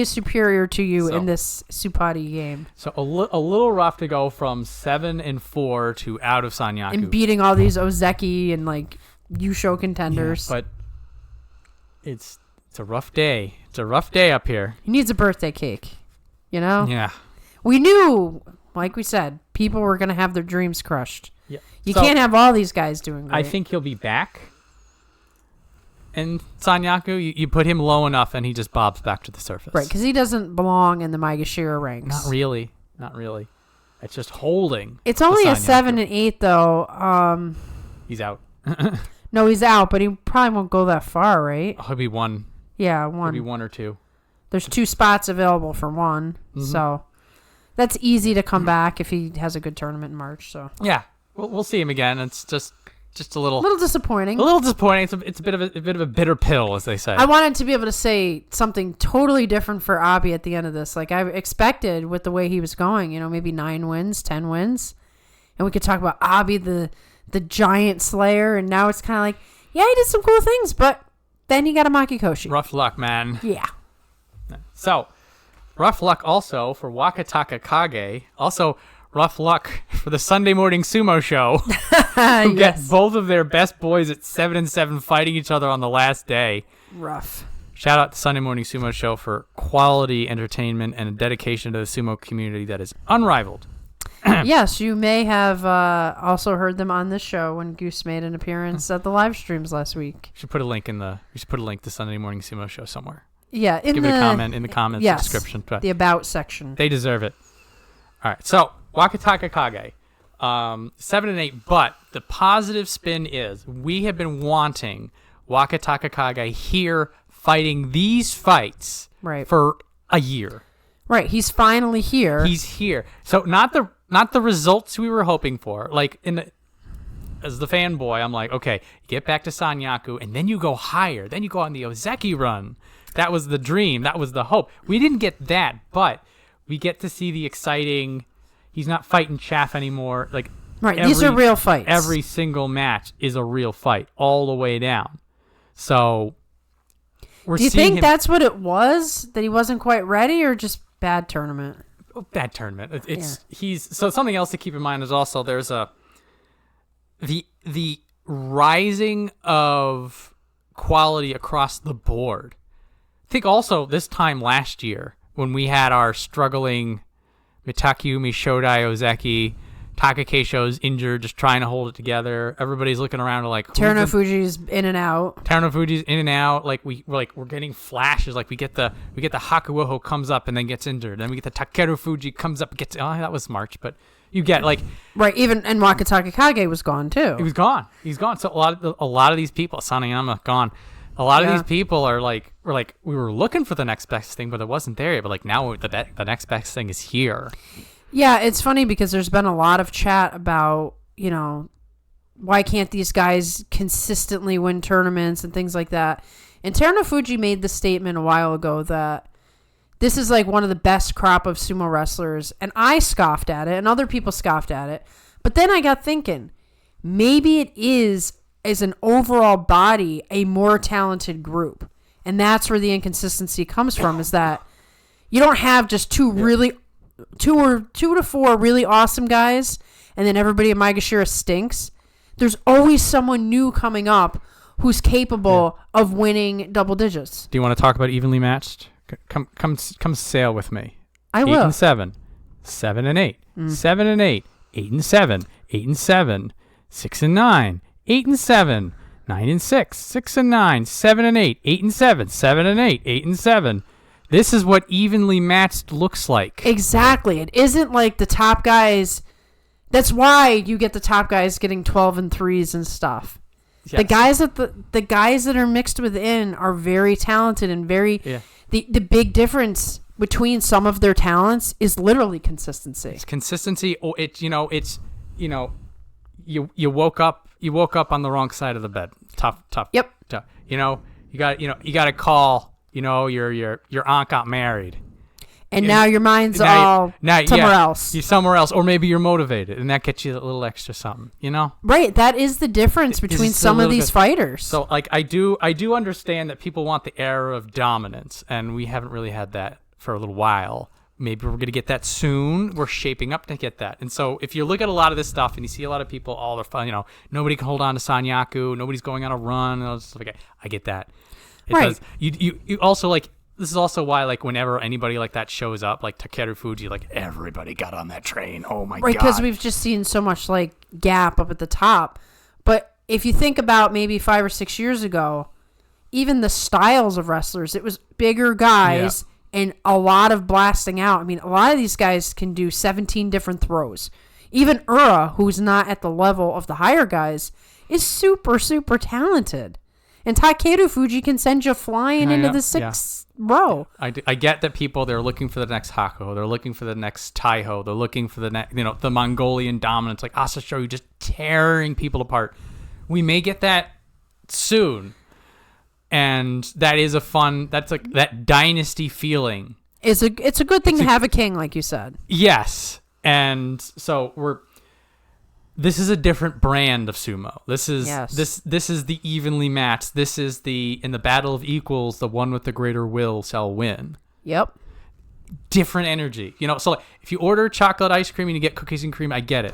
is superior to you in this Supati game. So a little rough to go from 7-4 to out of Sanyaku. And beating all these Ozeki and, like, Yusho contenders. Yeah, but it's a rough day. It's a rough day up here. He needs a birthday cake. You know? Yeah. We knew, like we said, people were going to have their dreams crushed. Yeah. You can't have all these guys doing great. I think he'll be back. And Sanyaku, you put him low enough and he just bobs back to the surface. Right, because he doesn't belong in the Maegashira ranks. Not really. It's just holding. It's only a 7 and 8, though. He's out. No, he's out, but he probably won't go that far, right? He'll be one. Yeah, one. Maybe 1 or 2. There's 2 spots available for one, so that's easy to come back if he has a good tournament in March. So yeah, we'll see him again. It's just a little disappointing. A little disappointing. It's a bit of a bitter pill, as they say. I wanted to be able to say something totally different for Abi at the end of this. Like I expected with the way he was going, maybe 9 wins, 10 wins, and we could talk about Abi the giant slayer. And now it's kind of like, yeah, he did some cool things, but then he got a Makikoshi. Rough luck, man. Yeah. So, rough luck also for Wakatakage. Also, rough luck for the Sunday Morning Sumo Show, who get both of their best boys at 7-7 fighting each other on the last day. Rough. Shout out to Sunday Morning Sumo Show for quality entertainment and a dedication to the sumo community that is unrivaled. Yes, you may have also heard them on this show when Goose made an appearance at the live streams last week. We should put a link to Sunday Morning Sumo Show somewhere. Yeah, give it a comment in the comments description. The about section. They deserve it. All right, so Wakatakage, 7 and 8. But the positive spin is we have been wanting Wakatakage here fighting these fights for a year. Right, he's finally here. He's here. So not the results we were hoping for. Like as the fanboy, I'm like, okay, get back to Sanyaku, and then you go higher. Then you go on the Ozeki run. That was the dream. That was the hope. We didn't get that, but we get to see the exciting. He's not fighting chaff anymore. Like these are real fights. Every single match is a real fight, all the way down. So, do you think that's what it was? That he wasn't quite ready, or just bad tournament? Bad tournament. So something else to keep in mind is also there's the rising of quality across the board. I think also this time last year when we had our struggling Mitakyumi, Shodai, Ozeki, Takakeisho's injured, just trying to hold it together. Everybody's looking around like Terunofuji's in and out. Terunofuji's in and out. Like we're getting flashes. Like we get the Hakuoho comes up and then gets injured. Then we get the Takerufuji comes up and gets. Oh, that was March, but you get like even and Wakatakage was gone too. He was gone. He's gone. So a lot of these people, Sanayama gone. A lot of these people are like, we were looking for the next best thing, but it wasn't there yet. But like now the next best thing is here. Yeah, it's funny because there's been a lot of chat about, why can't these guys consistently win tournaments and things like that. And Terunofuji made the statement a while ago that this is like one of the best crop of sumo wrestlers. And I scoffed at it and other people scoffed at it. But then I got thinking, maybe it is, as an overall body, a more talented group. And that's where the inconsistency comes from, is that you don't have just two to four really awesome guys, and then everybody in Maegashira stinks. There's always someone new coming up who's capable of winning double digits. Do you want to talk about evenly matched? Come sail with me. I 8 will. and 7, 7 and 8, 7 and 8, 8 and 7, 8 and 7, 6 and 9, 8 and 7, 9 and 6, 6 and 9, 7 and 8, 8 and 7, 7 and 8, 8 and 7, This is what evenly matched looks like. Exactly. It isn't like the top guys. That's why you get the top guys getting 12 and 3s and stuff. Yes. The guys that are mixed within are very talented and very. Yeah. The big difference between some of their talents is literally consistency. It's consistency. Or you woke up on the wrong side of the bed. Tough. Yep. Tough. You got to call. Your aunt got married. And now your mind's somewhere else. You're somewhere else. Or maybe you're motivated, and that gets you a little extra something, Right. That is the difference between some of these fighters. So, like, I do understand that people want the era of dominance, and we haven't really had that for a little while. Maybe we're going to get that soon. We're shaping up to get that. And so if you look at a lot of this stuff and you see a lot of people, all their fun, nobody can hold on to Sanyaku. Nobody's going on a run. And all this stuff. Okay, I get that. Right. You also, like, this is also why, like, whenever anybody like that shows up, like Takerufuji, like, everybody got on that train. Oh my God. Right, because we've just seen so much, like, gap up at the top. But if you think about maybe 5 or 6 years ago, even the styles of wrestlers, it was bigger guys and a lot of blasting out. I mean, a lot of these guys can do 17 different throws. Even Ura, who's not at the level of the higher guys, is super, super talented. And Takerufuji can send you flying into the sixth row. I get that they're looking for the next Hako. They're looking for the next Taiho. They're looking for the next, the Mongolian dominance, like Hoshoryu, just tearing people apart. We may get that soon. And that is that's like that dynasty feeling. It's a good thing to have a king, like you said. Yes. And so this is a different brand of sumo. This is this is the evenly matched. This is in the battle of equals, the one with the greater will shall win. Yep. Different energy. So like, if you order chocolate ice cream and you get cookies and cream, I get it.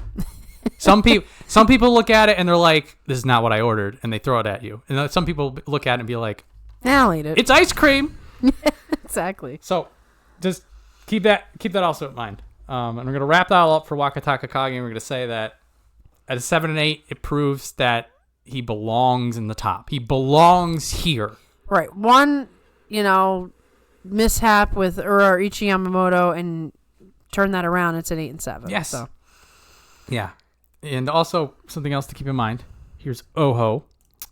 Some people look at it and they're like, "This is not what I ordered," and they throw it at you. And some people look at it and be like, "I'll eat it. It's ice cream." Exactly. So just keep that also in mind. And we're gonna wrap that all up for Wakatakage, and we're gonna say that at a 7 and 8, it proves that he belongs in the top. He belongs here. Right. One, mishap with Ura or Ichiyamamoto and turn that around. It's an 8 and 7. Yes. So. Yeah. And also something else to keep in mind. Here's Oho.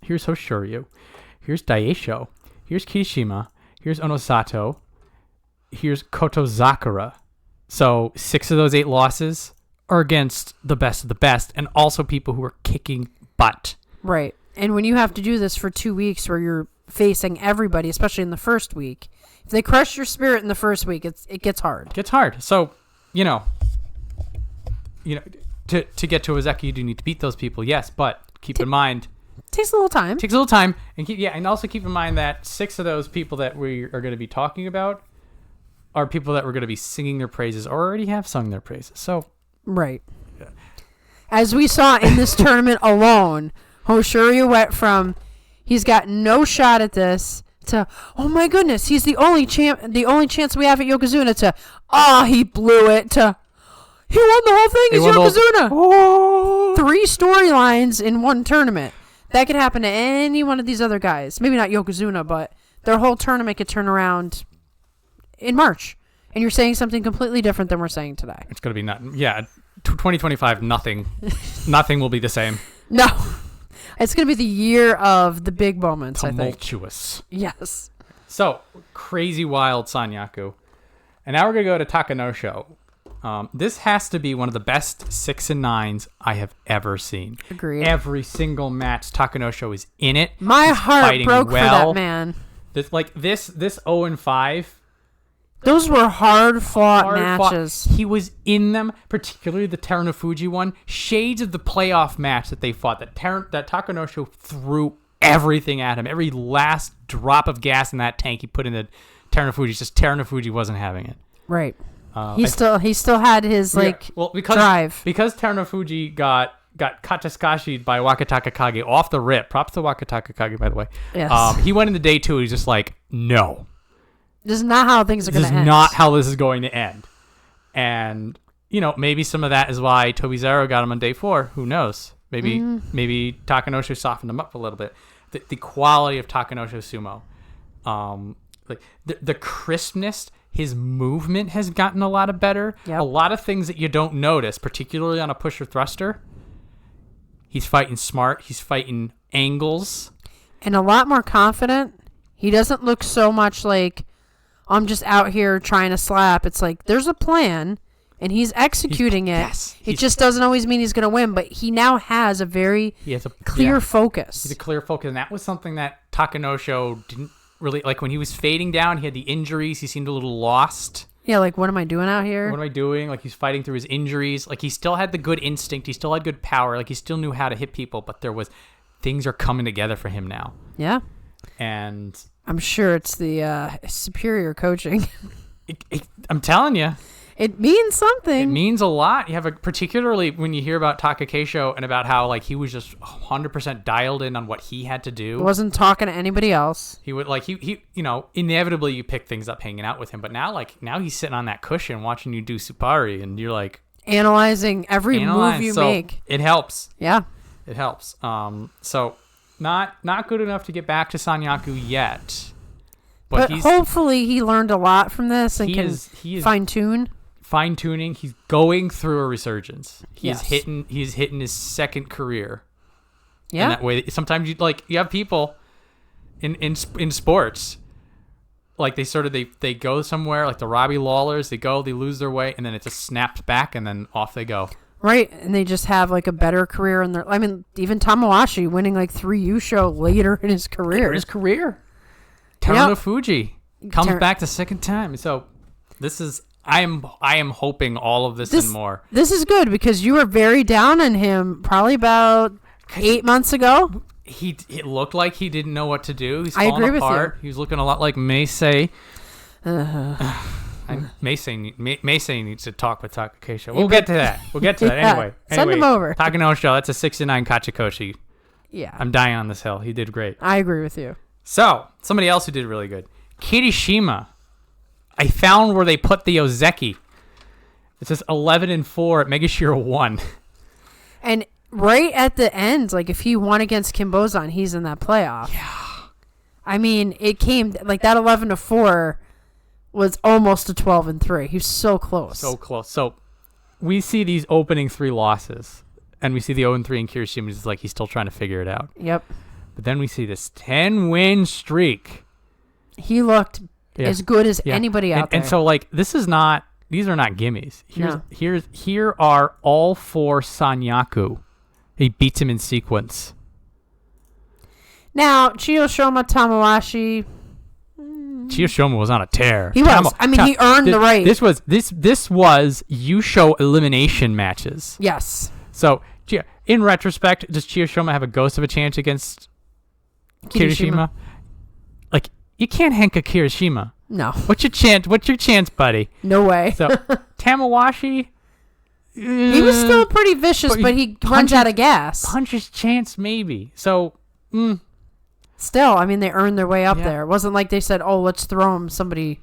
Here's Hoshoryu. Here's Daieisho. Here's Kirishima. Here's Onosato. Here's Kotozakura. So 6 of those 8 losses are against the best of the best, and also people who are kicking butt. Right. And when you have to do this for 2 weeks where you're facing everybody, especially in the first week, if they crush your spirit in the first week, it gets hard. It gets hard. So, to get to Ozeki, you do need to beat those people, yes, but keep in mind... Takes a little time. And also keep in mind that 6 of those people that we are going to be talking about are people that we're going to be singing their praises or already have sung their praises. So... Right. Yeah. As we saw in this tournament alone, Hoshoryu went from he's got no shot at this to oh my goodness, he's the only chance we have at Yokozuna to he blew it to he won the whole thing. He's Yokozuna. 3 storylines in one tournament. That could happen to any one of these other guys. Maybe not Yokozuna, but their whole tournament could turn around in March. And you're saying something completely different than we're saying today. It's going to be 2025, nothing will be the same. No. It's going to be the year of the big moments, Tumultuous. I think. Yes. So, crazy wild Sanyaku. And now we're going to go to Takanosho. This has to be one of the best 6 and 9s I have ever seen. Agreed. Every single match, Takanosho is in it. My heart broke for that man. This 0 and 5. Those were hard-fought matches. He was in them, particularly the Terunofuji one. Shades of the playoff match that they fought. That Takanosho threw everything at him. Every last drop of gas in that tank he put in the Terunofuji. Just Terunofuji wasn't having it. Right. He still had his drive. Because Terunofuji got Kataskashi'd by Wakatakage off the rip. Props to Wakatakage, by the way. Yes. He went into day 2. He's just like, no. This is not how things are going to end. This is not how this is going to end. And, maybe some of that is why Tobizaru got him on day 4. Who knows? Maybe Takanosho softened him up a little bit. The quality of Takanosho sumo. like the crispness. His movement has gotten a lot better. Yep. A lot of things that you don't notice, particularly on a pusher thruster. He's fighting smart. He's fighting angles. And a lot more confident. He doesn't look so much like, I'm just out here trying to slap. It's like, there's a plan, and he's executing it. Yes. It just doesn't always mean he's going to win, but he now has a very clear focus. He's a clear focus, and that was something that Takanosho didn't really, like when he was fading down, he had the injuries. He seemed a little lost. Yeah, like, what am I doing out here? What am I doing? Like, he's fighting through his injuries. Like, he still had the good instinct. He still had good power. Like, he still knew how to hit people, but things are coming together for him now. Yeah. And I'm sure it's the superior coaching. I'm telling you. It means something. It means a lot. You have particularly when you hear about Takakeisho and about how like he was just 100% dialed in on what he had to do. Wasn't talking to anybody else. He would he inevitably you pick things up hanging out with him, but now he's sitting on that cushion watching you do Supari, and you're like analyzing every move you make. It helps. Yeah. It helps. So not good enough to get back to Sanyaku yet. But hopefully he learned a lot from this and can fine-tune. Fine-tuning. He's going through a resurgence. He's hitting his second career. Yeah. In that way, sometimes you have people in sports, like they go somewhere, like the Robbie Lawlers, they lose their way, and then it just snaps back, and then off they go. Right, and they just have like a better career in their. I mean, even Tamawashi winning like 3 Yusho later in his career. Terunofuji comes back the second time. So this is. I am hoping all of this and more. This is good because you were very down on him probably about 8 months ago. It looked like he didn't know what to do. He's I falling agree apart. with you. He was looking a lot like Meisei. Meisei needs to talk with Takakeisho. We'll get to that. Anyway. Send him over. Takanosho, that's a 69 Kachikoshi. Yeah. I'm dying on this hill. He did great. I agree with you. So, somebody else who did really good. Kirishima. I found where they put the Ozeki. It says 11-4 at Megashira 1. And right at the end, like if he won against Kinbozan, he's in that playoff. Yeah. I mean, it came like that 11-4 was almost a 12-3. He was so close. So close. So we see these opening 3 losses, and we see the 0-3 in Kirishima. It's like he's still trying to figure it out. Yep. But then we see this 10-win streak. He looked as good as anybody out there. And so, like, these are not gimmies. Here are all 4 Sanyaku. He beats him in sequence. Now, Chiyoshima Tamawashi. Chiyoshima was on a tear. He was. He earned the right. This was Yusho elimination matches. Yes. So, in retrospect, does Chiyoshima have a ghost of a chance against Kirishima? Like, you can't hank a Kirishima. No. What's your chance, buddy? No way. So, Tamawashi... he was still pretty vicious, but he runs out of gas. Puncher's chance, maybe. So... Still, I mean, they earned their way up there. It wasn't like they said, oh, let's throw him somebody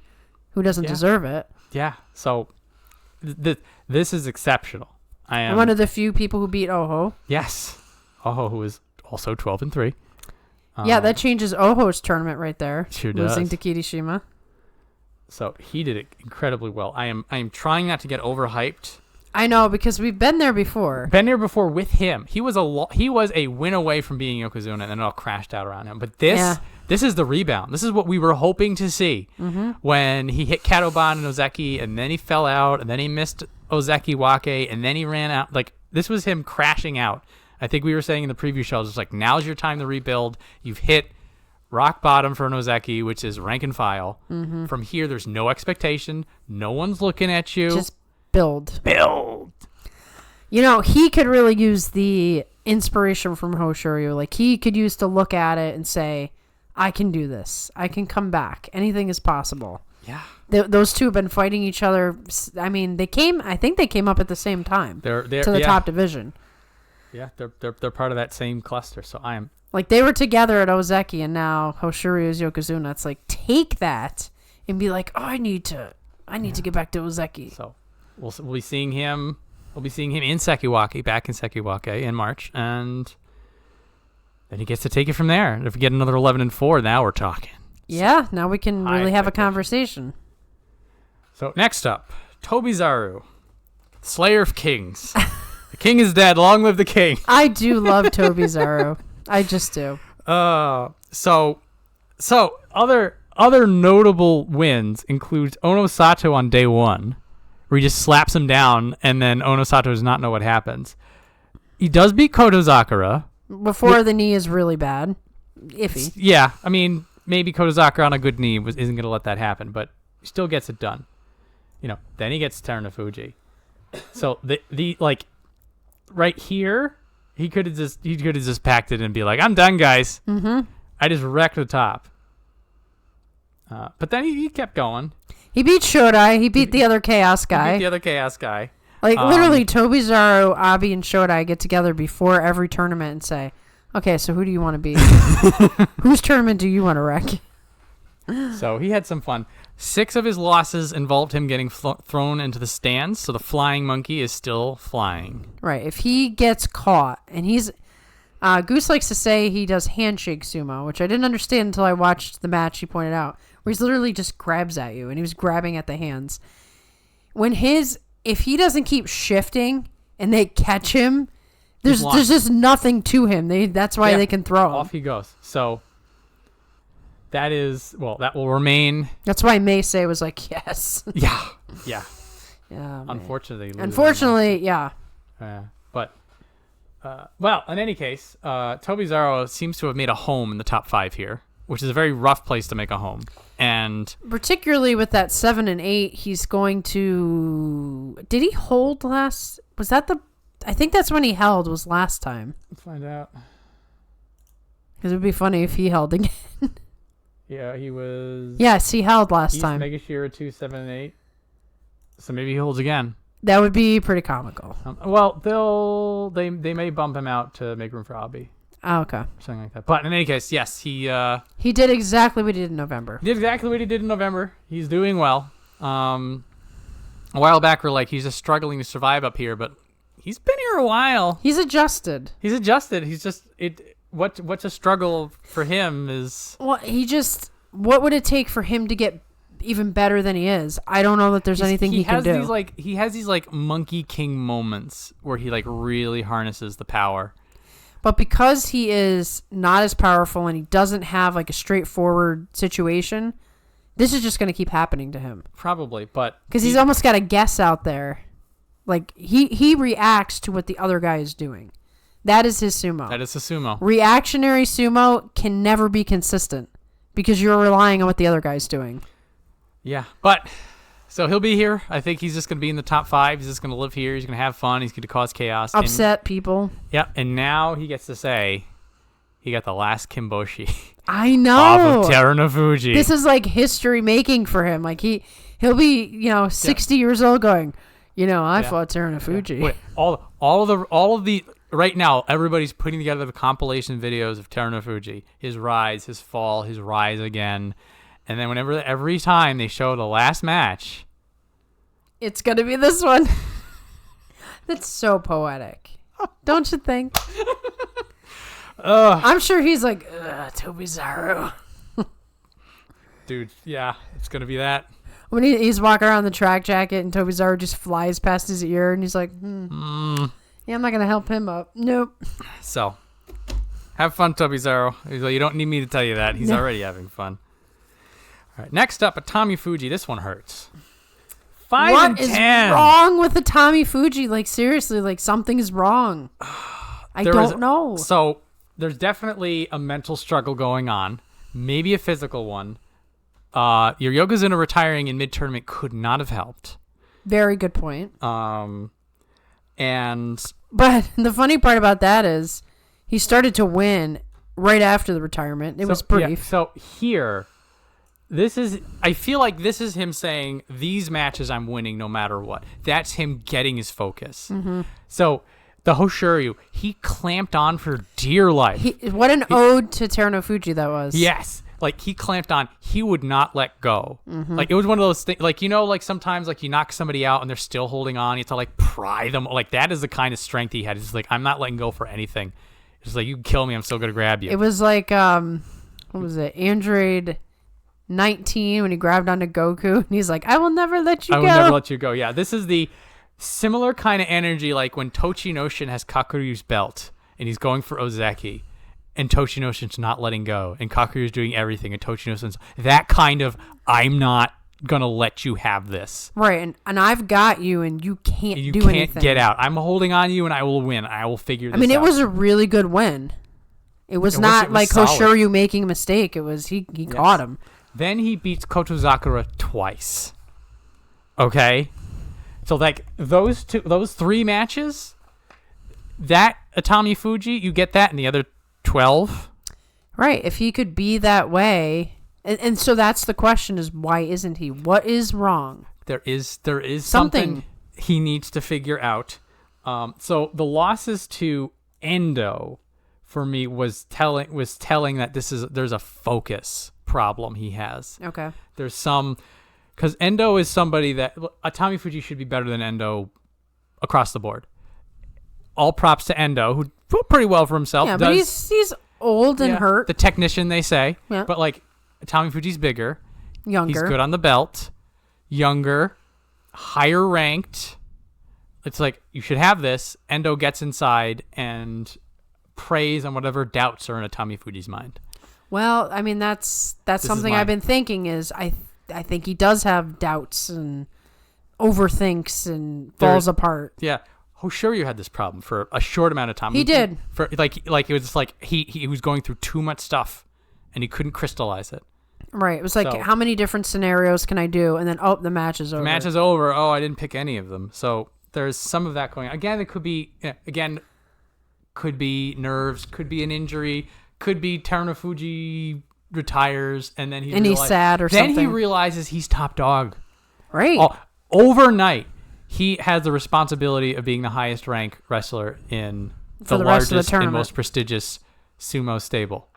who doesn't deserve it. Yeah. So, this is exceptional. I am one of the few people who beat Oho. Yes. Oho, who is also 12-3. Yeah, that changes Oho's tournament right there. Sure does. Losing to Kirishima. So, he did it incredibly well. I am trying not to get overhyped. I know, because we've been there before. With him. He was a win away from being Yokozuna, and then it all crashed out around him. But this is the rebound. This is what we were hoping to see when he hit Katoban and Ozeki, and then he fell out, and then he missed Ozeki Wake, and then he ran out. Like, this was him crashing out. I think we were saying in the preview show, just like, now's your time to rebuild. You've hit rock bottom for an Ozeki, which is rank and file. From here, there's no expectation. No one's looking at you. Just build. You know, he could really use the inspiration from Hoshoryu. Like, he could use to look at it and say, I can do this. I can come back. Anything is possible. Yeah. Those two have been fighting each other. I mean, I think they came up at the same time they're to the top division. Yeah, they're part of that same cluster. So I am... Like, they were together at Ozeki, and now Hoshoryu is Yokozuna. It's like, take that and be like, oh, I need to get back to Ozeki. So... We'll be seeing him. We'll be seeing him in Sekiwake, back in Sekiwake in March, and then he gets to take it from there. And if we get another 11-4, now we're talking. Yeah, now we can high really have a expectation. conversation. So next up, Tobizaru, Slayer of Kings. The king is dead. Long live the king. I do love Tobizaru. I just do. So other notable wins include Onosato on day 1, where he just slaps him down, and then Onosato does not know what happens. He does beat Kotozakura. Before the knee is really bad. Iffy. Yeah, I mean, maybe Kotozakura on a good knee isn't going to let that happen, but he still gets it done. Then he gets Terunofuji. So the like right here, he could have just packed it and be like, "I'm done, guys. Mm-hmm. I just wrecked the top." But then he kept going. He beat Shodai. He beat the other Chaos guy. He beat the other Chaos guy. Like, literally, Tobizaru, Abi, and Shodai get together before every tournament and say, okay, so who do you want to beat? Whose tournament do you want to wreck? So he had some fun. 6 of his losses involved him getting thrown into the stands, so the flying monkey is still flying. Right. If he gets caught, and he's... Goose likes to say he does handshake sumo, which I didn't understand until I watched the match he pointed out, where he's literally just grabs at you, and he was grabbing at the hands. If he doesn't keep shifting and they catch him, there's just nothing to him. That's why they can throw him. Off he goes. So that will remain. That's why Meisei was like, yes. Yeah. Yeah. Unfortunately, yeah. But in any case, Tobizaru seems to have made a home in the top 5 here, which is a very rough place to make a home. And particularly with that 7 and 8, he's going to... Did he hold last? Was that the... I think that's when he held was last time. Let's find out. Because it would be funny if he held again. Yeah, he was... Yes, he held last time. Megashira 2, 7, and 8. So maybe he holds again. That would be pretty comical. They may bump him out to make room for Abi. Oh, okay. Something like that. But in any case, yes, he did exactly what he did in November. He's doing well. A while back, we're like, he's just struggling to survive up here, but he's been here a while. He's adjusted. He's just what's a struggle for him is... Well, what would it take for him to get even better than he is? I don't know that there's anything he can do. He has these like Monkey King moments where he like really harnesses the power. But because he is not as powerful and he doesn't have like a straightforward situation, this is just going to keep happening to him. Probably, but... Because he's almost got a guess out there. Like, he reacts to what the other guy is doing. That is his sumo. That is the sumo. Reactionary sumo can never be consistent because you're relying on what the other guy's doing. Yeah, but... So he'll be here. I think he's just going to be in the top 5. He's just going to live here. He's going to have fun. He's going to cause chaos. Upset people. Yep, and now he gets to say he got the last Kimboshi. I know. Off of Terunofuji. This is like history making for him. Like he'll be, 60 years old going, I fought Terunofuji. Wait, all of the right now everybody's putting together the compilation videos of Terunofuji. His rise, his fall, his rise again. And then every time they show the last match, it's going to be this one. That's so poetic. Don't you think? I'm sure he's like, Tobizaru. Dude, yeah, it's going to be that. When he's walking around the track jacket and Tobizaru just flies past his ear and he's like, Yeah, I'm not going to help him up. Nope. So, have fun, Tobizaru. He's like, you don't need me to tell you that. He's already having fun. All right, next up, Atamifuji. This one hurts. 5 and 10. What is wrong with Atamifuji? Like, seriously, like, something is wrong. I don't know. So, there's definitely a mental struggle going on. Maybe a physical one. Your Yokozuna retiring in mid-tournament could not have helped. Very good point. But the funny part about that is he started to win right after the retirement. It was brief. Yeah, so, here... I feel like this is him saying, these matches I'm winning no matter what. That's him getting his focus. Mm-hmm. So, the Hoshoryu, he clamped on for dear life. What an ode to Terunofuji that was. Yes. Like, he clamped on. He would not let go. Mm-hmm. Like, it was one of those things, like, like sometimes, like, you knock somebody out and they're still holding on. You have to, like, pry them. Like, that is the kind of strength he had. It's like, I'm not letting go for anything. It's like, you can kill me, I'm still going to grab you. It was like, what was it? Android 19 when he grabbed onto Goku and he's like, I will never let you go. I will never let you go. Yeah, this is the similar kind of energy like when Tochinoshin has Kakuryu's belt and he's going for Ozeki and Tochinoshin's not letting go and Kakuryu's doing everything and Tochinoshin's that kind of, I'm not gonna let you have this. Right, and I've got you and you can't do anything. You can't get out. I'm holding on you and I will win. I will figure this out. I mean, it was a really good win. It was not like Hoshoryu making a mistake. It was he caught him. Then he beats Kotozakura twice. Okay? So like those 3 matches, that Atamifuji, you get that in the other 12. Right. If he could be that way, and so that's the question: is why isn't he? What is wrong? There is something he needs to figure out. So the losses to Endo, for me, was telling that there's a focus problem he has. Okay. There's some, because Endo is somebody that Atamifuji should be better than Endo across the board. All props to Endo, who put pretty well for himself. Yeah, but he's old and hurt. The technician, they say. Yeah. But like Atamifuji's bigger, younger. He's good on the belt, younger, higher ranked. It's like you should have this. Endo gets inside and preys on whatever doubts are in Atamifuji's mind. Well, I mean that's something I've been thinking is I think he does have doubts and overthinks and falls apart. Yeah. Hoshoryu had this problem for a short amount of time. He did. For like it was just like he was going through too much stuff and he couldn't crystallize it. Right. It was like, how many different scenarios can I do? And then, the match is over. The match is over. Oh, I didn't pick any of them. So there's some of that going on. Again, it could be, could be nerves, could be an injury, could be Terunofuji retires, and then he's sad or something. Then he realizes he's top dog. Right. Overnight, he has the responsibility of being the highest ranked wrestler in the largest and most prestigious sumo stable.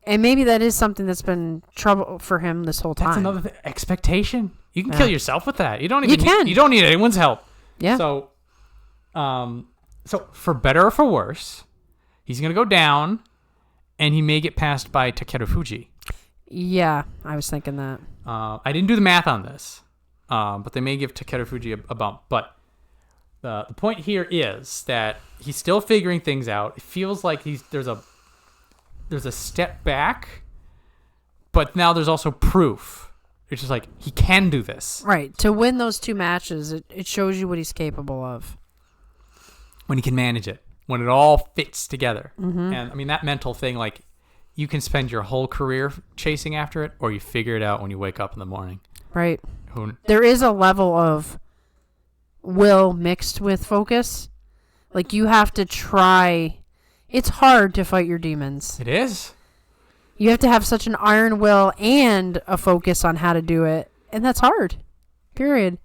And maybe that is something that's been trouble for him this whole time. That's another expectation. You can kill yourself with that. You don't need anyone's help. Yeah. So for better or for worse, he's gonna go down, and he may get passed by Takerufuji. Yeah, I was thinking that. I didn't do the math on this, but they may give Takerufuji a bump. But the point here is that he's still figuring things out. It feels like there's a step back, but now there's also proof. It's just like he can do this. Right. To win those 2 matches, it shows you what he's capable of. When he can manage it. When it all fits together. Mm-hmm. And I mean, that mental thing, like you can spend your whole career chasing after it, or you figure it out when you wake up in the morning. Right. There is a level of will mixed with focus. Like you have to try. It's hard to fight your demons. It is. You have to have such an iron will and a focus on how to do it. And that's hard. Period.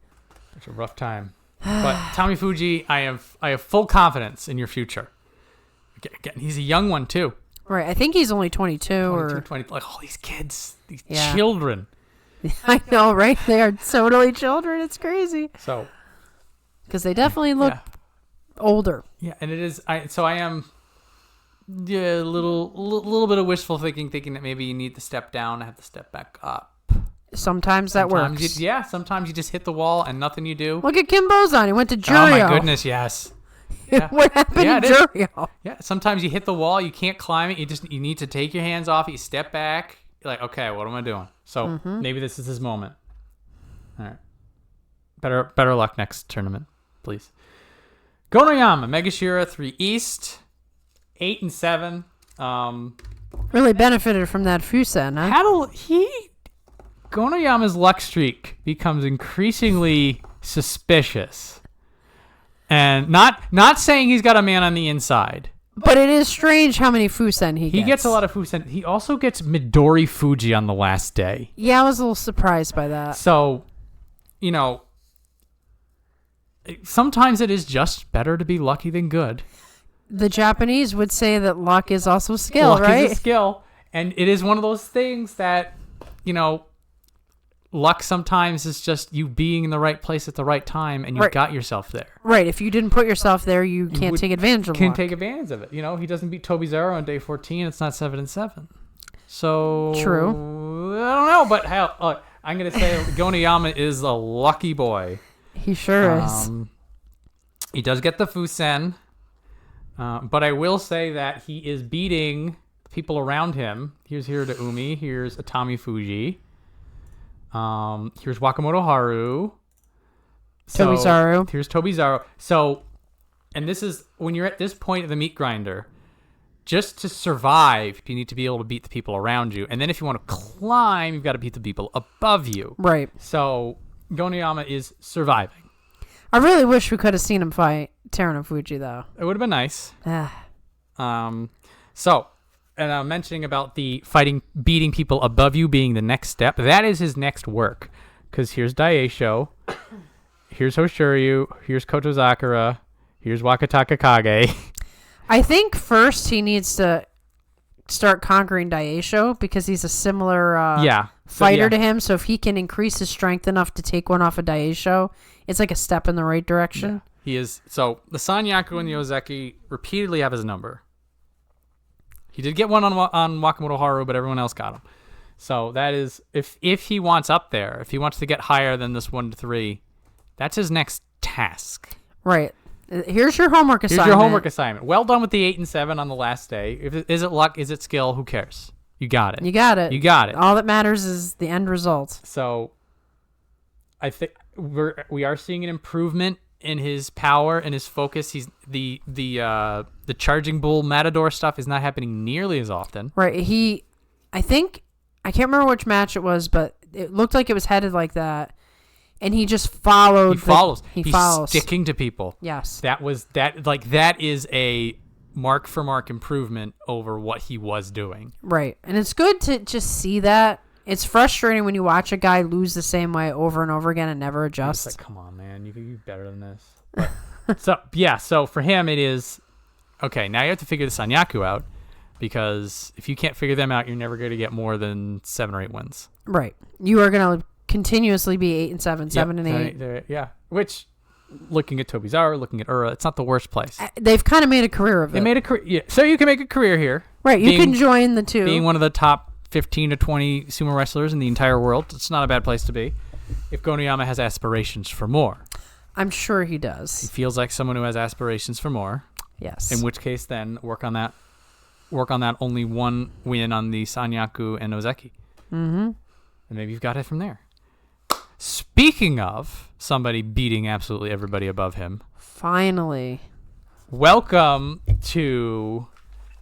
It's a rough time. But Atamifuji, I have full confidence in your future. Again, he's a young one too. Right. I think he's only 22 20, like all these kids, these children. I know, right? They are totally children. It's crazy. So, because they definitely look older. Yeah, and it is. I am. Yeah, a little bit of wishful thinking that maybe you need to step down and have to step back up. Sometimes that works. Sometimes you just hit the wall and nothing you do. Look at Kinbozan. He went to Juryo. Oh my goodness, yes. Yeah. What happened in Juryo? Yeah, sometimes you hit the wall, you can't climb it. You need to take your hands off it. You step back. You're like, okay, what am I doing? So maybe this is his moment. All right. Better luck next tournament, please. Gonoyama, Megashira 3 East. 8 and 7. Really benefited from that Fusen, huh? Gonoyama's luck streak becomes increasingly suspicious. And not saying he's got a man on the inside. But it is strange how many Fusen he gets. He gets a lot of Fusen. He also gets Midori Fuji on the last day. Yeah, I was a little surprised by that. So, sometimes it is just better to be lucky than good. The Japanese would say that luck is also skill, right? Luck is a skill. And it is one of those things that, luck sometimes is just you being in the right place at the right time and you got yourself there. Right. If you didn't put yourself there, you take advantage of luck. Can't take advantage of it. He doesn't beat Tobizaru on day 14. It's not 7 and 7. So True. I don't know, but hell, I'm gonna say Gonoyama is a lucky boy. He sure is. He does get the Fusen, but I will say that he is beating people around him. Here's Umi. Here's Atamifuji. Here's Wakamotoharu. Tobizaru. Here's Tobizaru. So, and this is when you're at this point of the meat grinder. Just to survive, you need to be able to beat the people around you. And then if you want to climb, you've got to beat the people above you. Right. So Gonoyama is surviving. I really wish we could have seen him fight Terunofuji, though. It would have been nice. Ah. So, and I'm mentioning about the beating people above you being the next step. That is his next work. Because here's Daieisho. Here's Hoshoryu. Here's Kotozakura. Here's Wakatakage. I think first he needs to start conquering Daieisho because he's a similar fighter to him. So if he can increase his strength enough to take one off of Daieisho, it's like a step in the right direction. Yeah. He is. So the Sanyaku and the Ozeki repeatedly have his number. He did get one on Wakamotoharu, but everyone else got him. So that is, if he wants up there, if he wants to get higher than this 1 to 3, that's his next task. Right. Here's your homework assignment. Well done with the 8 and 7 on the last day. Is it luck? Is it skill? Who cares? You got it. You got it. You got it. All that matters is the end result. So I think we are seeing an improvement in his power and his focus. He's the charging bull matador stuff is not happening nearly as often. Right. I think I can't remember which match it was, but it looked like it was headed like that. And he just followed. He's sticking to people. Yes. That is a mark for mark improvement over what he was doing. Right. And it's good to just see that. It's frustrating when you watch a guy lose the same way over and over again and never adjust. It's like, come on, man, you can be better than this. But, so for him it is, okay, now you have to figure the Sanyaku out, because if you can't figure them out, you're never going to get more than 7 or 8 wins. Right. You are going to continuously be 8 and 7, 7 and 8. Yeah. Which, looking at Tobizaru, looking at Ura, it's not the worst place. They've kind of made a career of it. They made a career. Yeah. So you can make a career here. Right. You can join the two. Being one of the top 15 to 20 sumo wrestlers in the entire world, it's not a bad place to be. If Gonoyama has aspirations for more. I'm sure he does. He feels like someone who has aspirations for more. Yes. In which case, then work on that only 1 win on the Sanyaku and Ozeki. Mm-hmm. And maybe you've got it from there. Speaking of somebody beating absolutely everybody above him. Finally. Welcome to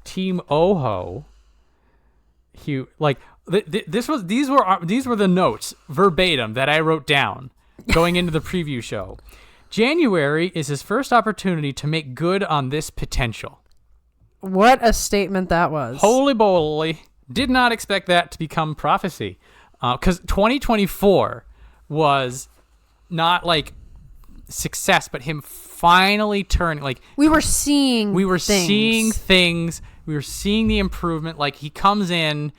Team Oho. These were the notes verbatim that I wrote down going into the preview show. January is his first opportunity to make good on this potential. What a statement that was. Holy moly. Did not expect that to become prophecy. Because 2024 was not like success, but him finally turning. Like we were seeing things. We were seeing the improvement. Like he comes in,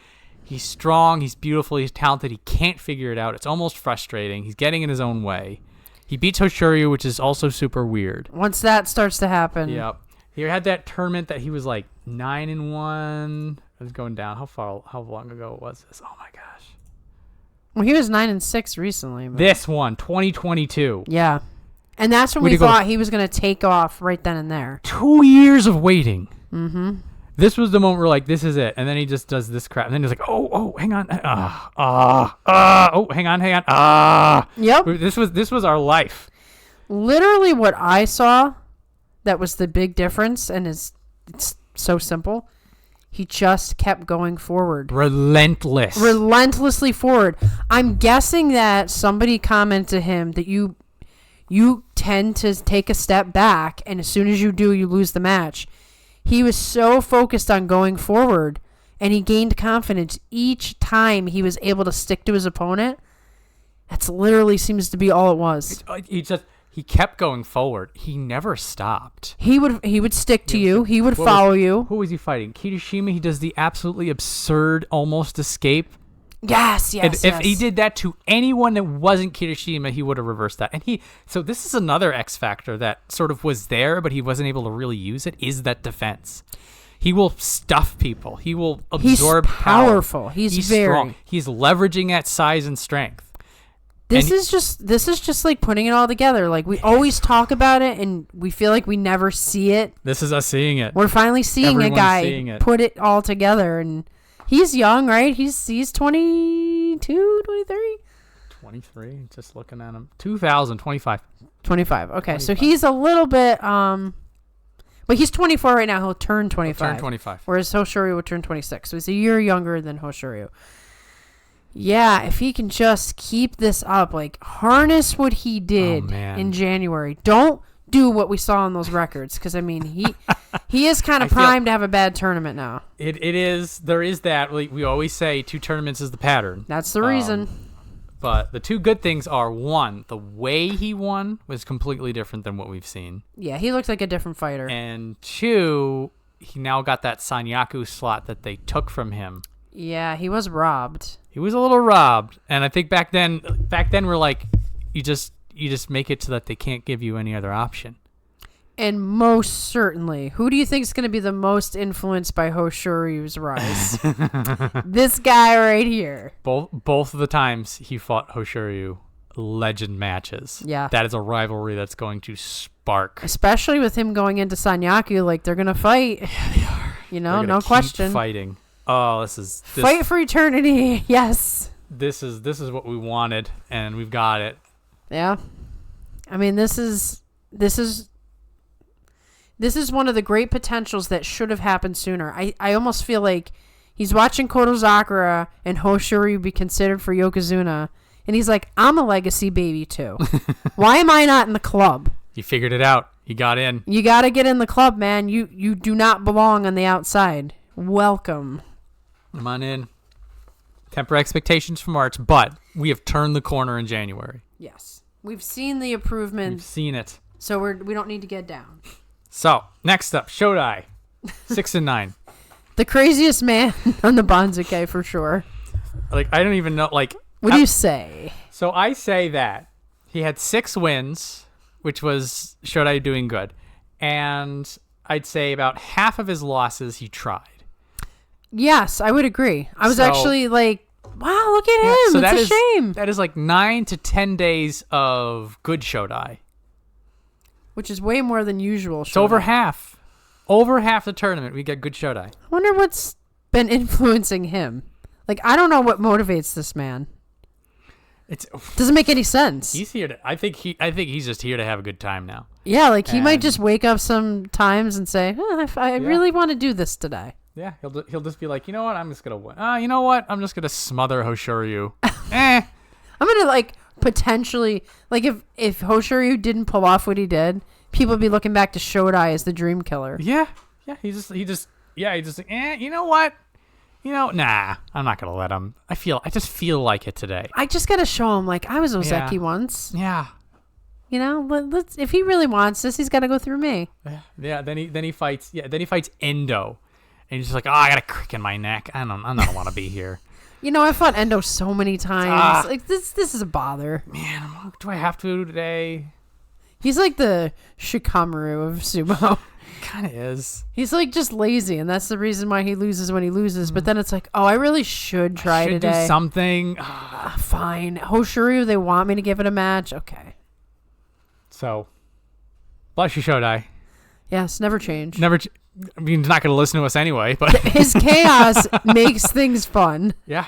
he's strong, he's beautiful, he's talented. He can't figure it out. It's almost frustrating. He's getting in his own way. He beats Hoshoryu, which is also super weird. Once that starts to happen. Yep. He had that tournament that he was like 9-1. It was going down. How long ago was this? Oh my gosh. Well, he was 9-6 recently. But... This one, 2022. Yeah. And that's when we thought he was going to take off right then and there. 2 years of waiting. Mm-hmm. This was the moment we're like, this is it. And then he just does this crap. And then he's like, oh, hang on. Hang on. Yep. This was our life. Literally what I saw that was the big difference, and it's so simple. He just kept going forward. Relentlessly forward. I'm guessing that somebody commented to him that you tend to take a step back, and as soon as you do, you lose the match. He was so focused on going forward, and he gained confidence each time he was able to stick to his opponent. That's literally seems to be all it was. He kept going forward. He never stopped. He would stick to you. He would follow you. Who was he fighting? Kirishima. He does the absolutely absurd almost escape. Yes. If he did that to anyone that wasn't Kirishima, he would have reversed that. And so this is another X factor that sort of was there, but he wasn't able to really use it, is that defense. He will stuff people. He will absorb He's powerful. power. He's very strong. He's leveraging that size and strength. This is just like putting it all together. Like we always talk about it and we feel like we never see it. This is us seeing it. We're finally seeing a guy put it all together, and he's young, right? He's 22, 23? 23, just looking at him. 2025. 25. Okay, 25. So he's a little bit but he's 24 right now. He'll turn 25. He'll turn 25. Whereas Hoshoryu will turn 26. So he's a year younger than Hoshoryu. Yeah, if he can just keep this up, like harness what he did in January. Don't do what we saw on those records, because I mean he is kind of primed to have a bad tournament now. It is. There is that. We always say 2 tournaments is the pattern. That's the reason. But the 2 good things are, 1, the way he won was completely different than what we've seen. Yeah, he looked like a different fighter. And 2, he now got that Sanyaku slot that they took from him. Yeah, he was robbed. He was a little robbed, and I think back then we're like, you just make it so that they can't give you any other option. And most certainly, who do you think is going to be the most influenced by Hoshoryu's rise? This guy right here. Both of the times he fought Hoshoryu, legend matches. Yeah, that is a rivalry that's going to spark. Especially with him going into Sanyaku, like they're going to fight. Yeah, they are. You know, no question. Fighting. Oh, this fight for eternity. Yes. This is what we wanted, and we've got it. Yeah. I mean, this is one of the great potentials that should have happened sooner. I almost feel like he's watching Kotozakura and Hoshoryu be considered for Yokozuna, and he's like, I'm a legacy baby too. Why am I not in the club? He figured it out. He got in. You got to get in the club, man. You do not belong on the outside. Welcome. Come on in. Temper expectations for March, but we have turned the corner in January. Yes. We've seen the improvement. We've seen it. So we don't need to get down. So, next up, Shodai. 6-9. The craziest man on the Banzuke for sure. Like, I don't even know, like... What do you say? So, I say that he had 6 wins, which was Shodai doing good. And I'd say about half of his losses he tried. Yes, I would agree. I was actually like, wow, look at him. So it's a shame. That is like 9 to 10 days of good Shodai. Which is way more than usual. It's over half. Over half the tournament, we get good Shodai. I wonder what's been influencing him. Like, I don't know what motivates this man. It doesn't make any sense. He's here to. I think he's just here to have a good time now. Yeah, like he might just wake up sometimes and say, I really want to do this today. Yeah, he'll just be like, you know what? I'm just gonna win. You know what? I'm just gonna smother Hoshoryu. I'm gonna like potentially like if Hoshoryu didn't pull off what he did, people would be looking back to Shodai as the dream killer. Yeah. He just you know what? Nah, I'm not gonna let him. I just feel like it today. I just gotta show him like I was Ozeki once. Yeah. You know, let's if he really wants this, he's got to go through me. Yeah. Then he fights. Yeah. Then he fights Endo. And he's just like, I got a crick in my neck. I don't want to be here. You know, I fought Endo so many times. Like this is a bother. Man, do I have to today? He's like the Shikamaru of sumo. Kind of is. He's like just lazy, and that's the reason why he loses when he loses. But then it's like, I really should try today. Do something. Fine. Hoshoryu, they want me to give it a match. Okay. So, bless you, Shodai. Yes, never change. I mean, he's not going to listen to us anyway, but his chaos makes things fun. Yeah.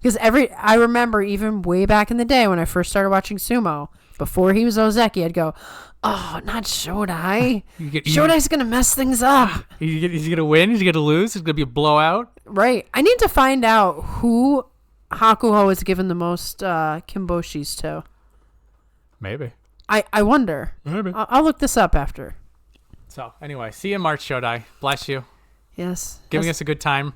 Because I remember even way back in the day when I first started watching sumo, before he was Ozeki, I'd go, oh, not Shodai. Shodai's going to mess things up. He's going to win. He's going to lose. It's going to be a blowout. Right. I need to find out who Hakuho has given the most kimboshis to. Maybe. I wonder. Maybe. I'll look this up after. So, anyway, see you in March, Shodai. Bless you. Yes. Giving us a good time.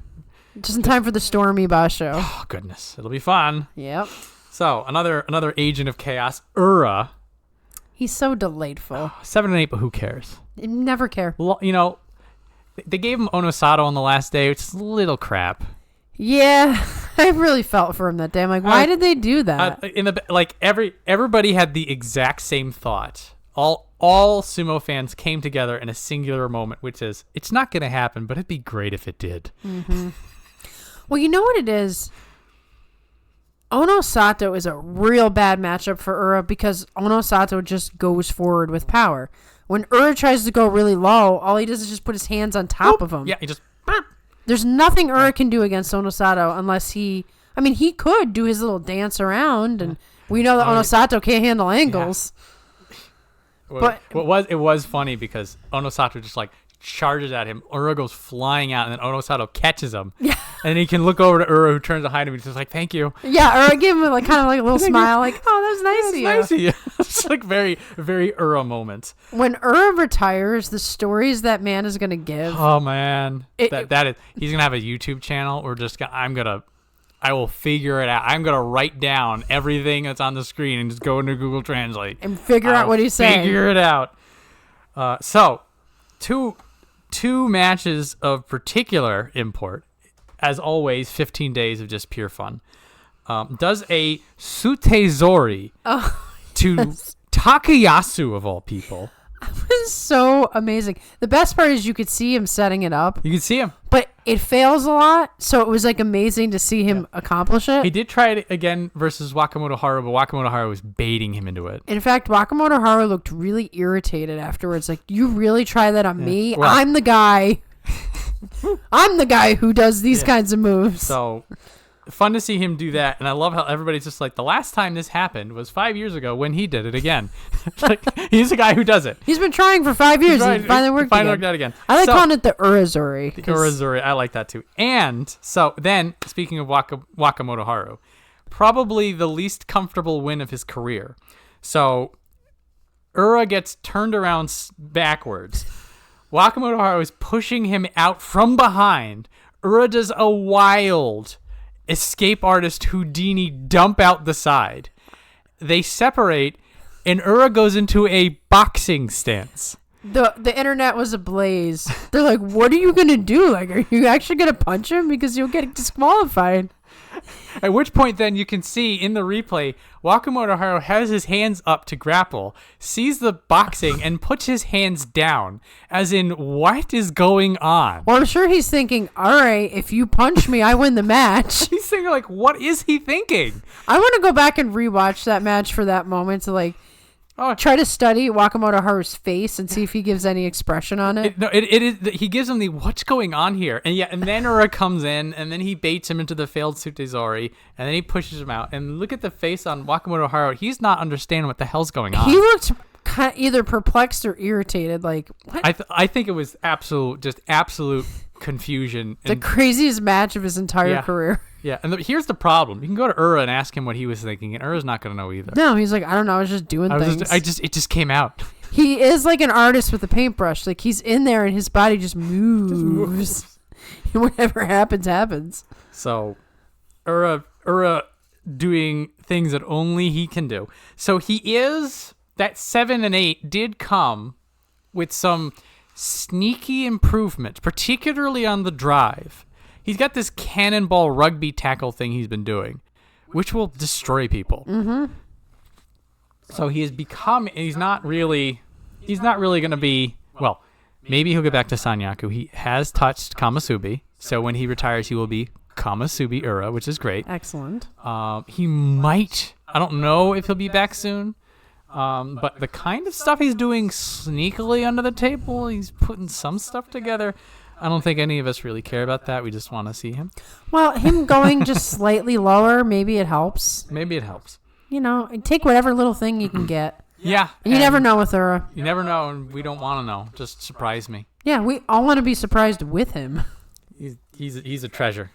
Just in time for the Stormy Basho. Oh, goodness. It'll be fun. Yep. So, another agent of chaos, Ura. He's so delightful. 7 and 8, but who cares? Never care. You know, they gave him Onosato on the last day, which is a little crap. Yeah, I really felt for him that day. I'm like, why did they do that? Everybody had the exact same thought all sumo fans came together in a singular moment, which is, it's not going to happen, but it'd be great if it did. Mm-hmm. Well, you know what it is? Onosato is a real bad matchup for Ura because Onosato just goes forward with power. When Ura tries to go really low, all he does is just put his hands on top of him. Yeah, he just... There's nothing Ura can do against Onosato unless he... I mean, he could do his little dance around, and we know that Onosato can't handle angles. Yeah. But it was funny because Onosato just like charges at him. Ura goes flying out, and then Onosato catches him. Yeah. And he can look over to Ura, who turns behind him, and he's just like, "Thank you." Yeah, Ura gave him like kind of like a little smile, like, "Oh, that's nice of you." Nice of you. It's like very, very Ura moments. When Ura retires, the stories that man is gonna give. Oh man, that is. He's gonna have a YouTube channel. I will figure it out. I'm going to write down everything that's on the screen and just go into Google Translate. And figure out what he's saying. Figure it out. So, two matches of particular import. As always, 15 days of just pure fun. Does a Sutezori to Takayasu, of all people. It was so amazing. The best part is you could see him setting it up. You could see him. But it fails a lot, so it was like amazing to see him accomplish it. He did try it again versus Wakamotoharu, but Wakamotoharu was baiting him into it. In fact, Wakamotoharu looked really irritated afterwards. Like, you really try that on me? Well, I'm the guy. I'm the guy who does these kinds of moves. So... fun to see him do that, and I love how everybody's just like, the last time this happened was 5 years ago when he did it again. Like, he's the guy who does it. He's been trying for 5 years. He finally worked out again. I like calling it the Urazuri. The Urazuri, I like that too. And so then, speaking of Wakamotoharu, probably the least comfortable win of his career. So Ura gets turned around backwards. Wakamotoharu is pushing him out from behind. Ura does a wild escape artist Houdini dump out the side. They separate, and Ura goes into a boxing stance. The internet was ablaze. They're like, "What are you gonna do? Like, are you actually gonna punch him because you'll get disqualified?" At which point, then you can see in the replay, Wakamotoharu has his hands up to grapple, sees the boxing, and puts his hands down, as in, what is going on? Well, I'm sure he's thinking, all right, if you punch me, I win the match. He's thinking, like, what is he thinking? I want to go back and rewatch that match for that moment to, like, try to study Wakamotoharu's face and see if he gives any expression on it. It is. He gives him the what's going on here, and then Ura comes in, and then he baits him into the failed Sutezori, and then he pushes him out. And look at the face on Wakamotoharu. He's not understanding what the hell's going on. He looked kind of either perplexed or irritated. Like, what? I think it was absolute confusion. The craziest match of his entire career. Yeah, and here's the problem. You can go to Ura and ask him what he was thinking, and Ura's not going to know either. No, he's like, I don't know, I was just doing things. It just came out. He is like an artist with a paintbrush. Like, he's in there, and his body just moves. Whatever happens. So, Ura doing things that only he can do. So that 7 and 8 did come with some sneaky improvements, particularly on the drive. He's got this cannonball rugby tackle thing he's been doing, which will destroy people. Mm-hmm. So he's not really going to be, well, maybe he'll get back to Sanyaku. He has touched Kamasubi, so when he retires, he will be Kamasubi Ura, which is great. Excellent. He might, I don't know if he'll be back soon, but the kind of stuff he's doing sneakily under the table, he's putting some stuff together. I don't think any of us really care about that. We just want to see him. Well, him going just slightly lower, maybe it helps. Maybe it helps. You know, take whatever little thing you can get. Yeah. And you never know with Ura. You never know, and we don't want to know. Just surprise me. Yeah, we all want to be surprised with him. He's a treasure.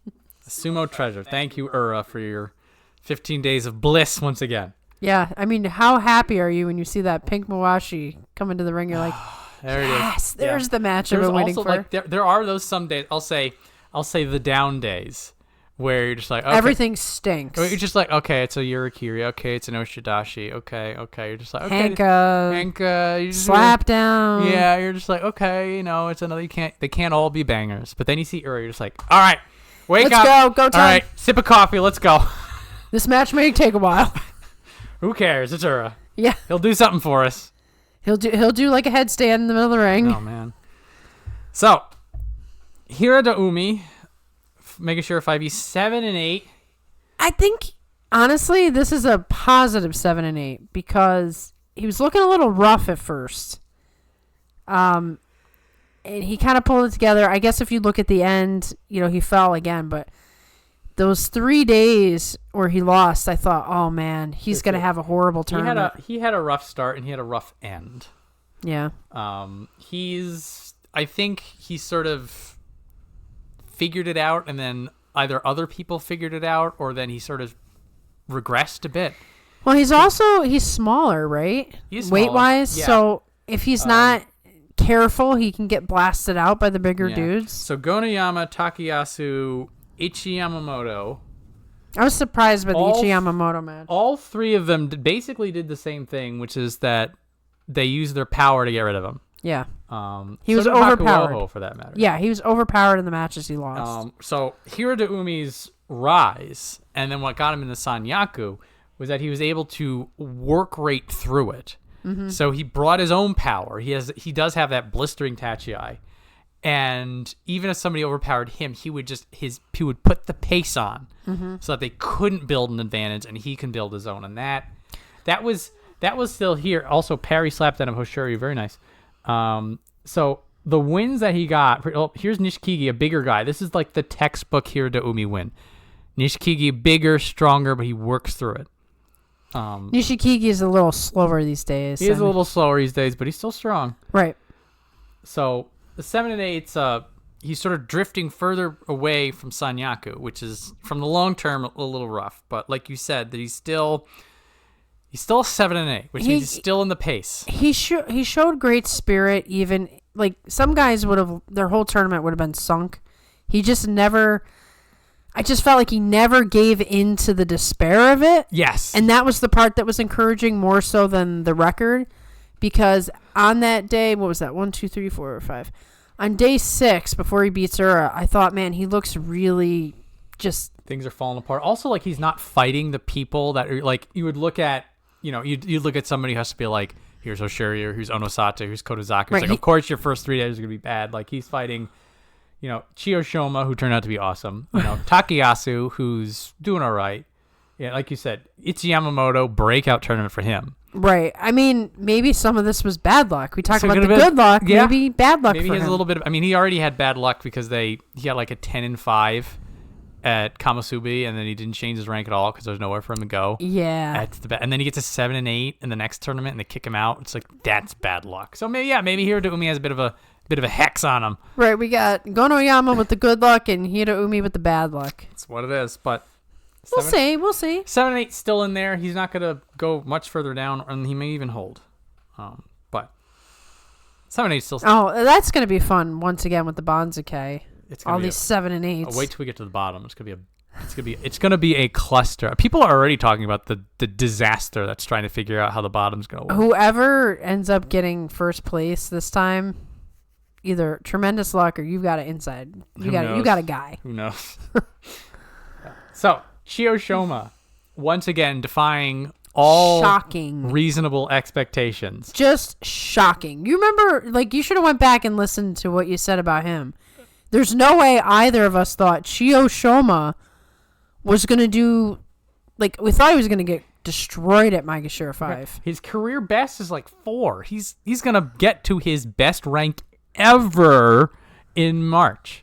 A sumo treasure. Thank you, Ura, for your 15 days of bliss once again. Yeah, I mean, how happy are you when you see that pink Mawashi come into the ring? You're like, there it is. Yes, there's the match I've been waiting for. Like, there are those some days, I'll say the down days, where you're just like, okay. Everything stinks. You're just like, okay, it's a Yurikiri. Okay, it's an Oshidashi. Okay. You're just like, okay. Hanka. Slap down. Yeah, you're just like, okay, it's another, they can't all be bangers. But then you see Ura, you're just like, all right, wake up. Let's go time. All right, sip of coffee, let's go. This match may take a while. Who cares? It's Ura. Yeah. He'll do something for us. He'll do like a headstand in the middle of the ring. Oh man. So Hiradoumi, Megashira 5e 7 and 8. I think honestly this is a positive 7 and 8 because he was looking a little rough at first. And he kind of pulled it together. I guess if you look at the end, he fell again, but those 3 days where he lost, I thought, oh man, he's going to have a horrible tournament. He had a rough start and he had a rough end. Yeah. I think he sort of figured it out, and then either other people figured it out, or then he sort of regressed a bit. Well, he's smaller, right? He's smaller. Weight-wise, yeah. So if he's not careful, he can get blasted out by the bigger dudes. So Gonoyama, Takayasu, Ichiyamamoto. I was surprised by the Ichiyamamoto match. All three of them basically did the same thing, which is that they used their power to get rid of him. Yeah. He was overpowered. Hakuoho, for that matter. Yeah, he was overpowered in the matches he lost. So Hiradeumi's rise, and then what got him in the Sanyaku, was that he was able to work right through it. Mm-hmm. So he brought his own power. He does have that blistering Tachiai. And even if somebody overpowered him, he would put the pace on so that they couldn't build an advantage, and he can build his own. And that was still here. Also, parry slapped at him, Hoshoryu, very nice. So the wins that he got, here's Nishikigi, a bigger guy. This is like the textbook Hiradoumi win. Nishikigi, bigger, stronger, but he works through it. Nishikigi is a little slower these days. He is a little slower these days, but he's still strong. Right. So the 7 and 8's, he's sort of drifting further away from Sanyaku, which is from the long term a little rough. But like you said, that he's still 7 and 8, which means he's still in the pace. He showed great spirit. Even like some guys their whole tournament would have been sunk. He just never. I just felt like he never gave in to the despair of it. Yes. And that was the part that was encouraging more so than the record. Because on that day, what was that? 1, 2, 3, 4, or 5. On day 6, before he beats Ura, I thought, man, he looks really just... Things are falling apart. Also, like, he's not fighting the people that are, like, you would look at, you'd look at somebody who has to be like, here's Hoshoryu, here's Onosato, here's Kotozakura. Right, It's like, of course your first 3 days are going to be bad. Like, he's fighting... Chiyoshoma, who turned out to be awesome. Takayasu, who's doing all right. Yeah, like you said, Ichiyamamoto, breakout tournament for him. Right. I mean, maybe some of this was bad luck. We talked about the bit, good luck. Yeah. Maybe bad luck maybe for he has him. a little bit of... I mean, he already had bad luck because he had like a 10 and 5 at Kamasubi, and then he didn't change his rank at all because there's nowhere for him to go. Yeah. And then he gets a 7 and 8 in the next tournament, and they kick him out. It's like, that's bad luck. So maybe Hiradoumi has a bit of a hex on him. Right, we got Gonoyama with the good luck and Hiradoumi with the bad luck. That's what it is, but... We'll see. 7 and 8 still in there. He's not going to go much further down, and he may even hold. But 7 and 8 still... Oh, that's going to be fun once again with the Banzuke. All these 7 and 8s. Wait till we get to the bottom. It's going to be a cluster. People are already talking about the disaster that's trying to figure out how the bottom's going to work. Whoever ends up getting first place this time, either tremendous luck or you've got it inside. You got a guy. Who knows? So, Chiyoshoma, once again, defying all shocking reasonable expectations. Just shocking. You remember, like, you should have went back and listened to what you said about him. There's no way either of us thought Chiyoshoma was going to do, like, we thought he was going to get destroyed at Megashira 5. His career best is like 4. He's going to get to his best rank ever in March.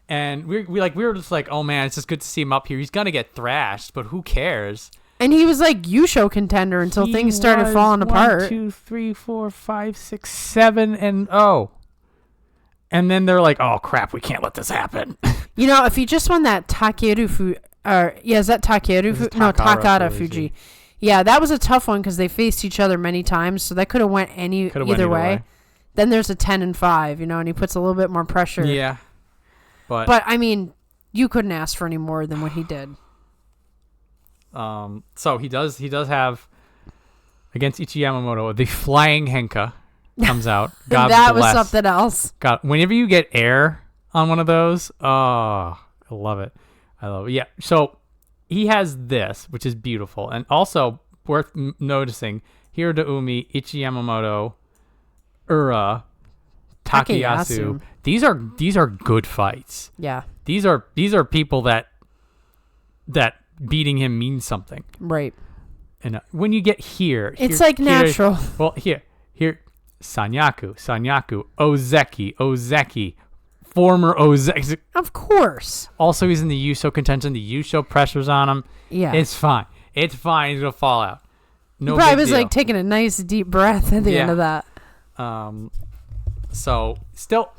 And we were just like, oh man, it's just good to see him up here. He's gonna get thrashed, but who cares? And he was like Yusho contender until things started falling apart. 1, 2, 3, 4, 5, 6, 7, and 0. And then they're like, oh crap, we can't let this happen. If he just won that Takerufuji, is that Takerufuji? No, Takanosho. Yeah, that was a tough one because they faced each other many times, so that could have went either way. Then there's a 10 and 5, and he puts a little bit more pressure. Yeah. But I mean, you couldn't ask for any more than what he did. So he does have against Ichiyamamoto, the flying Henka comes out. God that bless. was something else. God, whenever you get air on one of those, I love it. Yeah. So he has this, which is beautiful, and also worth noticing. Hiradoumi, Ichiyamamoto, Ura, Takayasu. These are good fights. Yeah. These are people that beating him means something. Right. And when you get here, it's like natural. Here, Sanyaku, Ozeki, former Ozeki. Of course. Also, he's in the Yusho contention. The Yusho pressures on him. Yeah. It's fine. He's gonna fall out. No, he probably was deal. like taking a nice deep breath at the end of that. So still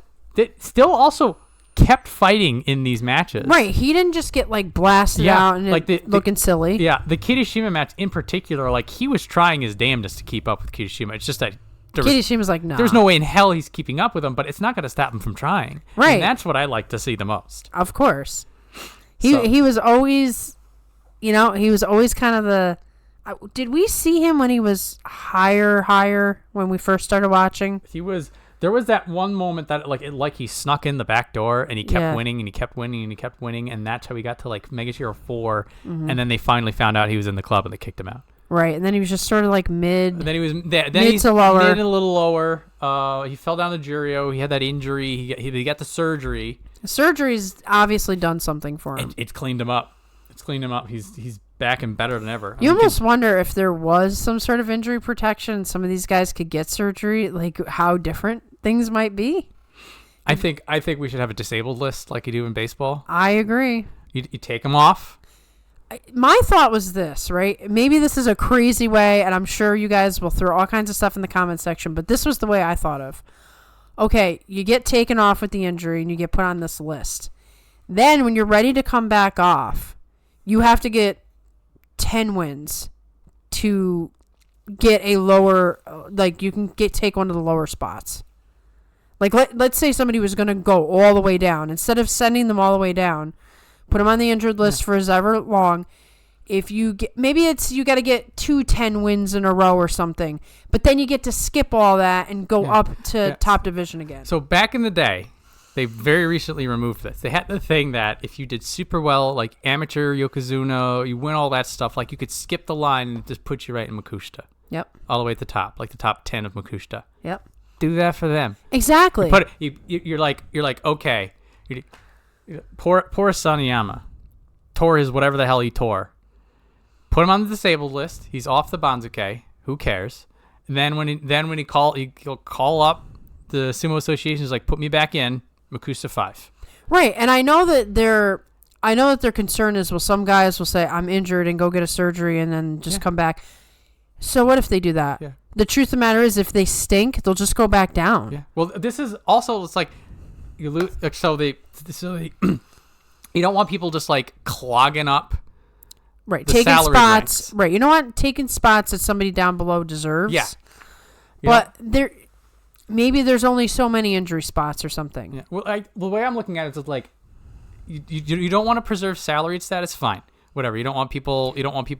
also kept fighting in these matches. Right. He didn't just get like blasted out and like looking silly. Yeah. The Kirishima match in particular, like he was trying his damnedest to keep up with Kirishima. It's just that Kirishima's like, no. There's no way in hell he's keeping up with him, but it's not going to stop him from trying. Right. And that's what I like to see the most. Of course. He was always, he was always kind of the. Did we see him when he was higher when we first started watching? There was that one moment that like he snuck in the back door and he kept winning and he kept winning and he kept winning, and that's how he got to like Mega Hero 4, and then they finally found out he was in the club and they kicked him out. Right, and then he was just sort of like mid. And then he was mid to lower, mid and a little lower. He fell down to Juryo. He had that injury. He got the surgery. The surgery's obviously done something for him. It's cleaned him up. He's back and better than ever. You almost wonder if there was some sort of injury protection. Some of these guys could get surgery. Like how different things might be. I think we should have a disabled list like you do in baseball. I agree. You take them off. My thought was this, right? Maybe this is a crazy way, and I'm sure you guys will throw all kinds of stuff in the comment section, but this was the way I thought of. Okay, you get taken off with the injury, and you get put on this list. Then, when you're ready to come back off, you have to get 10 wins to get a lower, like, you can take one of the lower spots. Like, let's say somebody was going to go all the way down. Instead of sending them all the way down, put them on the injured list for as ever long. If you get, maybe you got to get 10 wins in a row or something, but then you get to skip all that and go up to top division again. So back in the day, they very recently removed this. They had the thing that if you did super well, like amateur Yokozuna, you win all that stuff, like you could skip the line and just put you right in Makushita. Yep. All the way at the top, like the top 10 of Makushita. Yep. Do that for them. Exactly. You're like okay. Poor Sanayama tore his whatever the hell he tore. Put him on the disabled list. He's off the Banzuke. Who cares? And then when he'll call up the sumo association. Is like, put me back in Makusa 5. Right, and I know that their concern is, well, some guys will say I'm injured and go get a surgery and then just come back. So what if they do that? Yeah. The truth of the matter is, if they stink, they'll just go back down. Yeah. Well, this is also, it's like you lose. So they you don't want people just like clogging up. Right, taking spots. Ranks. Right, you don't want taking spots that somebody down below deserves. Yeah. But maybe there's only so many injury spots or something. Yeah. Well, the way I'm looking at it is like, you don't want to preserve salaried status. Fine, whatever. You don't want people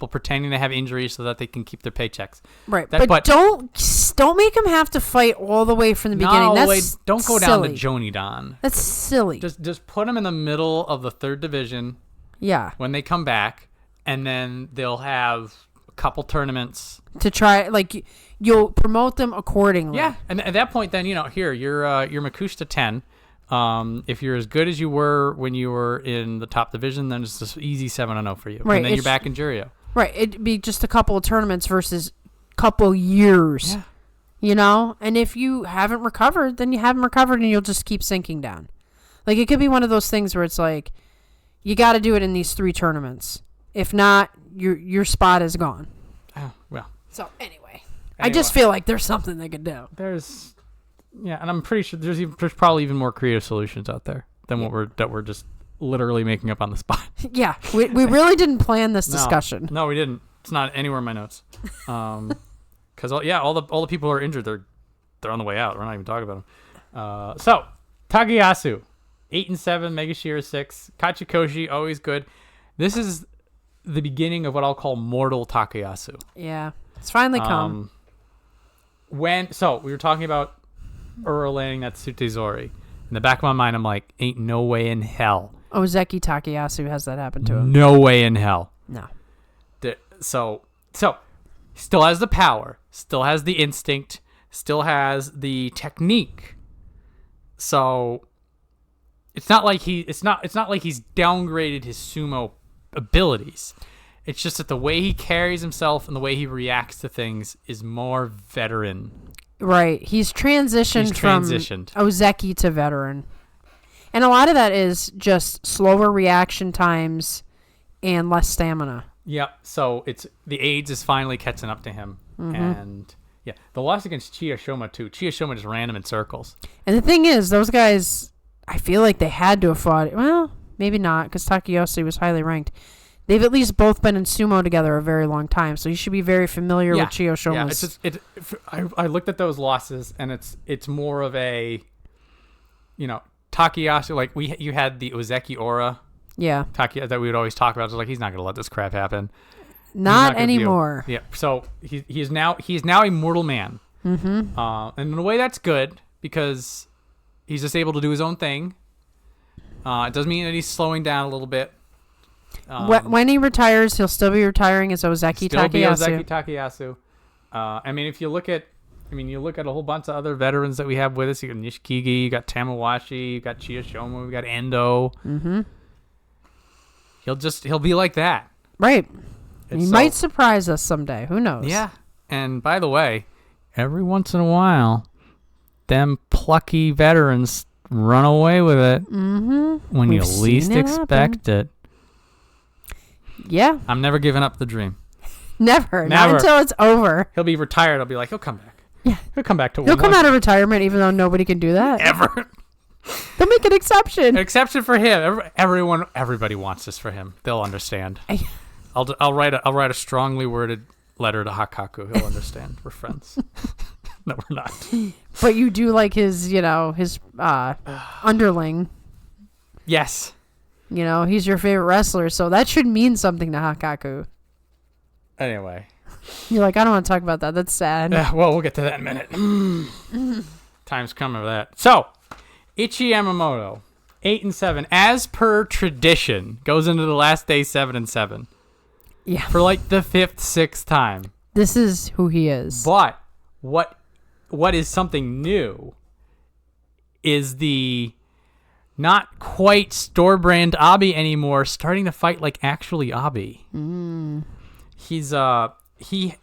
pretending to have injuries so that they can keep their paychecks. Right, but don't make them have to fight all the way from the beginning. Don't go down to Jonidan. That's silly. Just put them in the middle of the 3rd division. Yeah. When they come back. And then they'll have a couple tournaments to try. Like you'll promote them accordingly. Yeah, and at that point, then here you're Makushita 10. If you're as good as you were when you were in the top division, then it's just easy 7-0 for you. Right, and then you're back in Juryo. Right, it'd be just a couple of tournaments versus couple years. Yeah. And if you haven't recovered, then you haven't recovered, and you'll just keep sinking down. Like it could be one of those things where it's like you got to do it in these 3 tournaments. If not, your spot is gone. Oh, well. So anyway, I just feel like there's something they could do. And I'm pretty sure there's probably even more creative solutions out there than what we're just literally making up on the spot. Yeah, we really didn't plan this discussion. No, we didn't. It's not anywhere in my notes. Because all the people who are injured, they're on the way out. We're not even talking about them. So Takayasu, 8-7, Megashira 6, Kachikoshi, always good. This is the beginning of what I'll call mortal Takayasu. Yeah, it's finally come. We were talking about Ura landing that Tsutezori. In the back of my mind, I'm like, ain't no way in hell. Ozeki Takayasu has that happen to him. No way in hell. No. So still has the power, still has the instinct, still has the technique. So it's not like he's downgraded his sumo abilities. It's just that the way he carries himself and the way he reacts to things is more veteran. Right. He's transitioned from Ozeki to veteran. And a lot of that is just slower reaction times and less stamina. Yep. So it's the AIDS is finally catching up to him. And yeah, the loss against Chiyashoma too. Chiyashoma just ran him in circles. And the thing is, those guys, I feel like they had to have fought. Well, maybe not, because Takayoshi was highly ranked. They've at least both been in sumo together a very long time, so you should be very familiar with Chiyoshoma's. Yeah, I looked at those losses, and it's more of a, Takayasu, like you had the Ozeki aura. Yeah. That we would always talk about. It's like, he's not going to let this crap happen. Not anymore. Yeah. So he is now a mortal man. Mm-hmm. And in a way that's good because he's just able to do his own thing. It doesn't mean that he's slowing down a little bit. When he retires, he'll still be retiring as Ozeki Takayasu. I mean, if you look at a whole bunch of other veterans that we have with us. You got Nishikigi, you got Tamawashi, you got Chiyashoma, we got Endo. Mm-hmm. He'll be like that. Right. He might surprise us someday. Who knows? Yeah. And by the way, every once in a while, them plucky veterans run away with it when you least expect it. Yeah. I'm never giving up the dream. Never. Not until it's over. He'll be retired. I'll be like, he'll come back. Yeah. He'll come back to He'll come out of retirement even though nobody can do that. Ever. They'll make an exception. An exception for him. Everybody wants this for him. They'll understand. I'll write a strongly worded letter to Hakaku. He'll understand. We're friends. No, we're not. But you do like his underling. Yes. He's your favorite wrestler, so that should mean something to Hakaku. Anyway. You're like, I don't want to talk about that. That's sad. Well, we'll get to that in a minute. Time's coming for that. So, Ichiyamamoto, 8-7, as per tradition, goes into the last day 7-7. Yeah. For like the 5th, 6th time. This is who he is. But what is something new is the not quite store brand Abi anymore starting to fight like actually Abi. He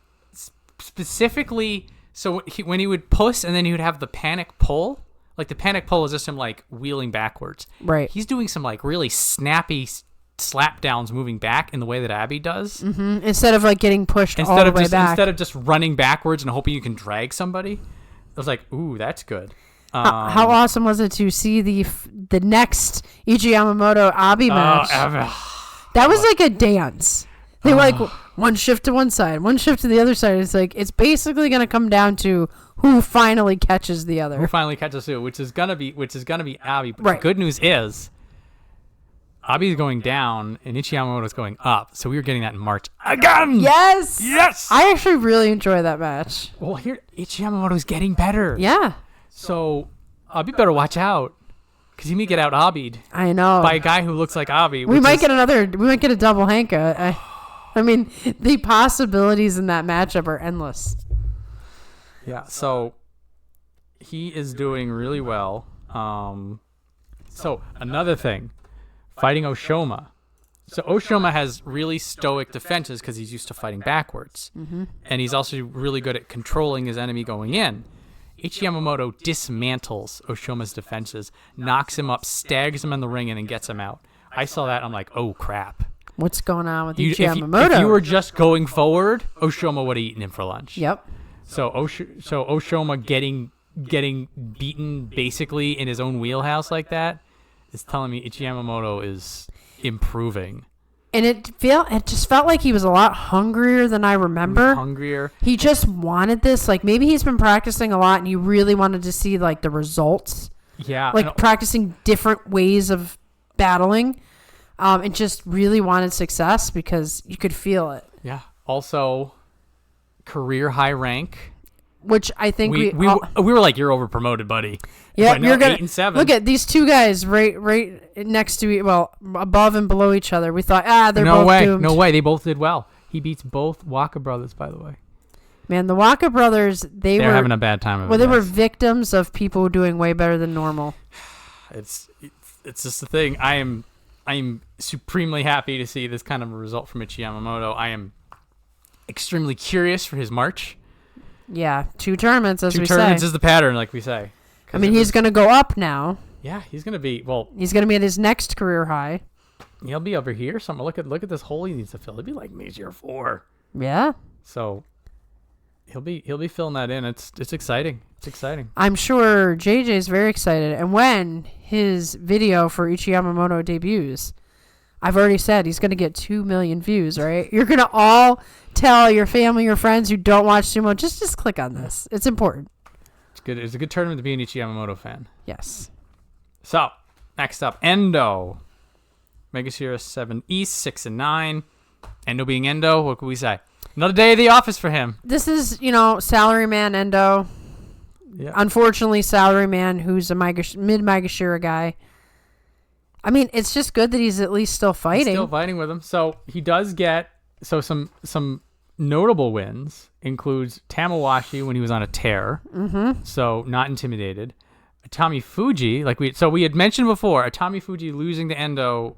specifically, when he would push and then he would have the panic pull, like the panic pull is just him like wheeling backwards. Right. He's doing some like really snappy slap downs moving back in the way that Abi does. Mm-hmm. Instead of like getting pushed all the way back. Instead of just running backwards and hoping you can drag somebody. I was like, ooh, that's good. How awesome was it to see the next Ichiyamamoto Abi match? That was like a dance. They were like one shift to one side, one shift to the other side. It's like it's basically going to come down to who finally catches the other. Who finally catches who, which is gonna be Abi. But right. The good news is Abi's going down and Ichiyamamoto's going up. So we were getting that in March again. Yes. I actually really enjoy that match. Well, here Ichiyamamoto's getting better. Yeah. So Abi better watch out because he may get out Abi'd. I know. By a guy who looks like Abi. We might get a double Hanka. I mean, the possibilities in that matchup are endless. Yeah. So he is doing really well. So another thing, fighting Oshoma. So Oshoma has really stoic defenses because he's used to fighting backwards. Mm-hmm. And he's also really good at controlling his enemy going in. Ichiyamamoto dismantles Oshoma's defenses, knocks him up, staggers him in the ring, and then gets him out. I saw that. I'm like, oh, crap. What's going on with Ichiyamamoto? If you were just going forward, Oshoma would have eaten him for lunch. Yep. So Oshoma getting beaten basically in his own wheelhouse like that is telling me Ichiyamamoto is improving. And it just felt like he was a lot hungrier than I remember. Hungrier. He just wanted this. Like maybe he's been practicing a lot and he really wanted to see like the results. Yeah. Like practicing different ways of battling. And just really wanted success because you could feel it. Yeah. Also, career high rank. Which I think we were like, you're over promoted, buddy. Yeah, you're 8-7. Look at these two guys right next to above and below each other. We thought, they're both doomed. No way, they both did well. He beats both Waka brothers, by the way. Man, the Waka brothers, they're having a bad time of it. Well, they were victims of people doing way better than normal. It's just the thing. I am supremely happy to see this kind of a result from Ichiyamamoto. I am extremely curious for his march. Yeah, 2 tournaments, as we say. 2 tournaments is the pattern, like we say. I mean, he's going to go up now. Yeah, he's going to be, he's going to be at his next career high. He'll be over here somewhere. Look at this hole he needs to fill. He'll be like Measure 4. Yeah. So he'll be filling that in. It's exciting. It's exciting. I'm sure JJ's very excited. And when his video for Ichiyamamoto debuts, I've already said he's going to get 2 million views, right? You're going to all tell your family, your friends who don't watch sumo, just click on this. It's important. It's good. It's a good tournament to be an Ichiyamamoto fan. Yes. So, next up, Endo. Megashira 7 East, 6 and 9. Endo being Endo, what can we say? Another day of the office for him. This is, salaryman Endo. Yeah. Unfortunately, salaryman who's a mid-Megashira guy. I mean, it's just good that he's at least still fighting. He's still fighting with him. So he does get some notable wins. Includes Tamawashi when he was on a tear. Mm-hmm. So not intimidated. Atamifuji, we had mentioned before, Atamifuji losing to Endo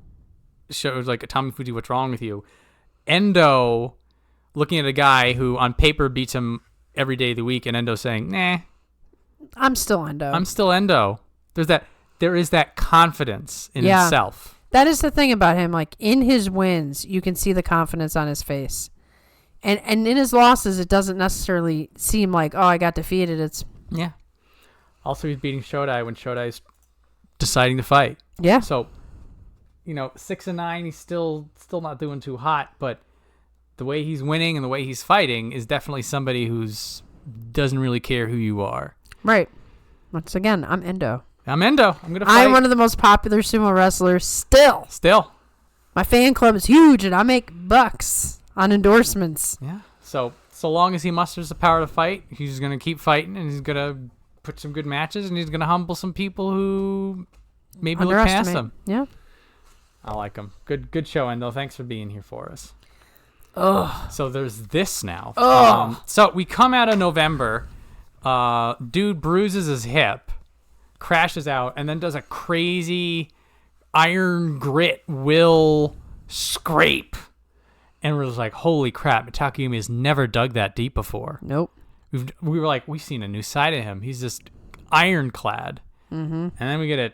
shows like Atamifuji, what's wrong with you? Endo looking at a guy who on paper beats him every day of the week, and Endo saying, "Nah, I'm still Endo. I'm still Endo." There is that confidence in himself. That is the thing about him. Like in his wins, you can see the confidence on his face, and in his losses, it doesn't necessarily seem like, oh, I got defeated. It's Also, he's beating Shodai when Shodai's deciding to fight. Yeah. So, 6 and 9, he's still not doing too hot, but the way he's winning and the way he's fighting is definitely somebody who's doesn't really care who you are. Right. Once again, I'm Endo. I'm Endo. I'm gonna fight. I'm one of the most popular sumo wrestlers still. My fan club is huge, and I make bucks on endorsements. Yeah. So long as he musters the power to fight, he's gonna keep fighting, and he's gonna put some good matches, and he's gonna humble some people who maybe look past him. Yeah. I like him. Good show, Endo. Thanks for being here for us. Ugh. So there's this now. Ugh. So we come out of November. Dude bruises his hip, crashes out, and then does a crazy iron grit will scrape. And we're just like, holy crap, Takayumi has never dug that deep before. Nope. We were like, we've seen a new side of him. He's just ironclad. Mm-hmm. And then we get a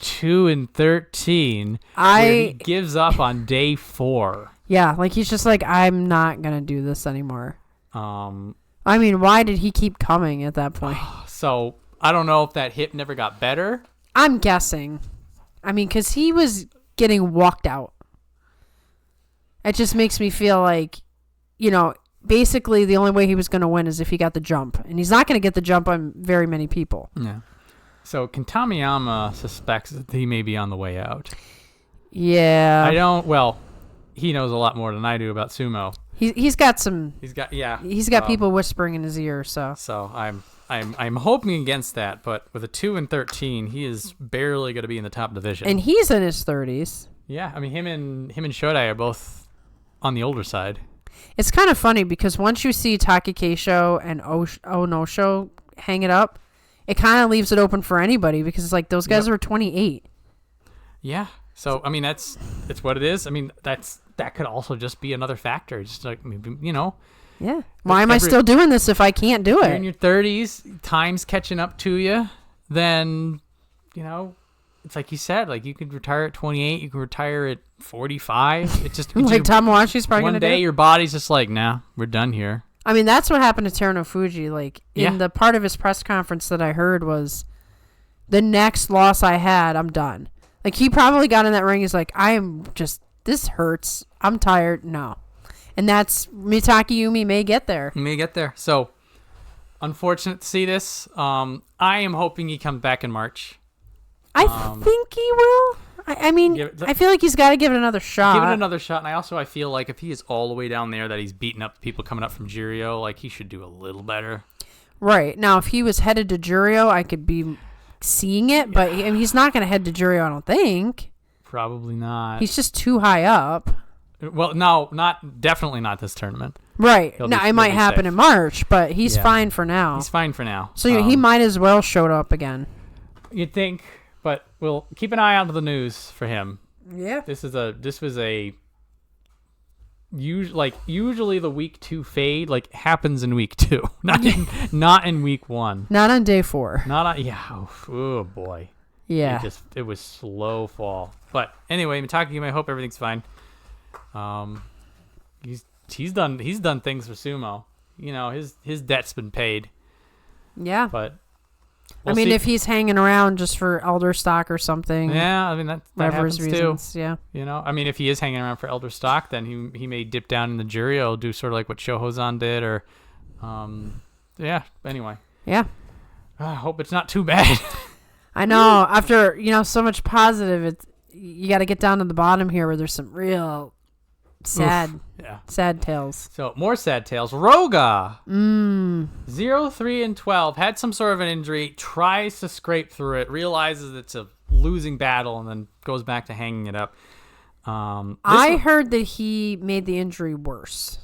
2 and 13 where he gives up on day 4. Yeah, like he's just like, I'm not going to do this anymore. I mean, why did he keep coming at that point? So, I don't know if that hip never got better. I'm guessing. I mean, because he was getting walked out. It just makes me feel like, basically the only way he was going to win is if he got the jump. And he's not going to get the jump on very many people. Yeah. So, Kantamiyama suspects that he may be on the way out. Yeah. He knows a lot more than I do about sumo. He's got some. He's got people whispering in his ear. So I'm hoping against that. But with a 2 and 13, he is barely going to be in the top division. And he's in his 30s. Yeah, I mean him and Shodai are both on the older side. It's kind of funny because once you see Takerufuji and Onosato hang it up, it kind of leaves it open for anybody because it's like those guys are 28. Yeah. So I mean it's what it is. I mean that could also just be another factor. Just like maybe Yeah. Why am I still doing this if I can't do it? You're in your 30s, time's catching up to you. Then it's like you said. Like you could retire at 28. You could retire at 45. It just like Tamawashi's probably one gonna day do? Your body's just like, nah, we're done here. I mean, that's what happened to Terunofuji. Like in the part of his press conference that I heard was, the next loss I had, I'm done. Like he probably got in that ring. He's like, this hurts. I'm tired. No. And that's Takayumi may get there. He may get there. So unfortunate to see this. I am hoping he comes back in March. I think he will. I mean, I feel like he's got to give it another shot. Give it another shot. And I feel like if he is all the way down there, that he's beating up people coming up from Juryo, like he should do a little better. Right. Now, if he was headed to Juryo, I could be seeing it, but he's not going to head to Juryo, I don't think. Probably not. He's just too high up. Well, no, definitely not this tournament. Right. Now it might happen safe. in March, but he's fine for now. He's fine for now. So he might as well showed up again. You'd think, but we'll keep an eye out on the news for him. Yeah. This was a usually the week 2 fade happens in week 2, not in week 1. Not on day 4. Not on oh boy. Yeah. It was slow fall. But anyway, Mitake, I hope everything's fine. He's done things for sumo. His debt's been paid. Yeah. But we'll see. If he's hanging around just for elder stock or something. Yeah, I mean that happens his reasons, too. Yeah. If he is hanging around for elder stock, then he may dip down in the Juryo, do sort of like what Shohozan did, or anyway. Yeah. I hope it's not too bad. I know. After so much positive, you got to get down to the bottom here where there's some real sad tales. So more sad tales. Roga 0-3-12 had some sort of an injury, tries to scrape through it, realizes it's a losing battle, and then goes back to hanging it up. I heard that he made the injury worse.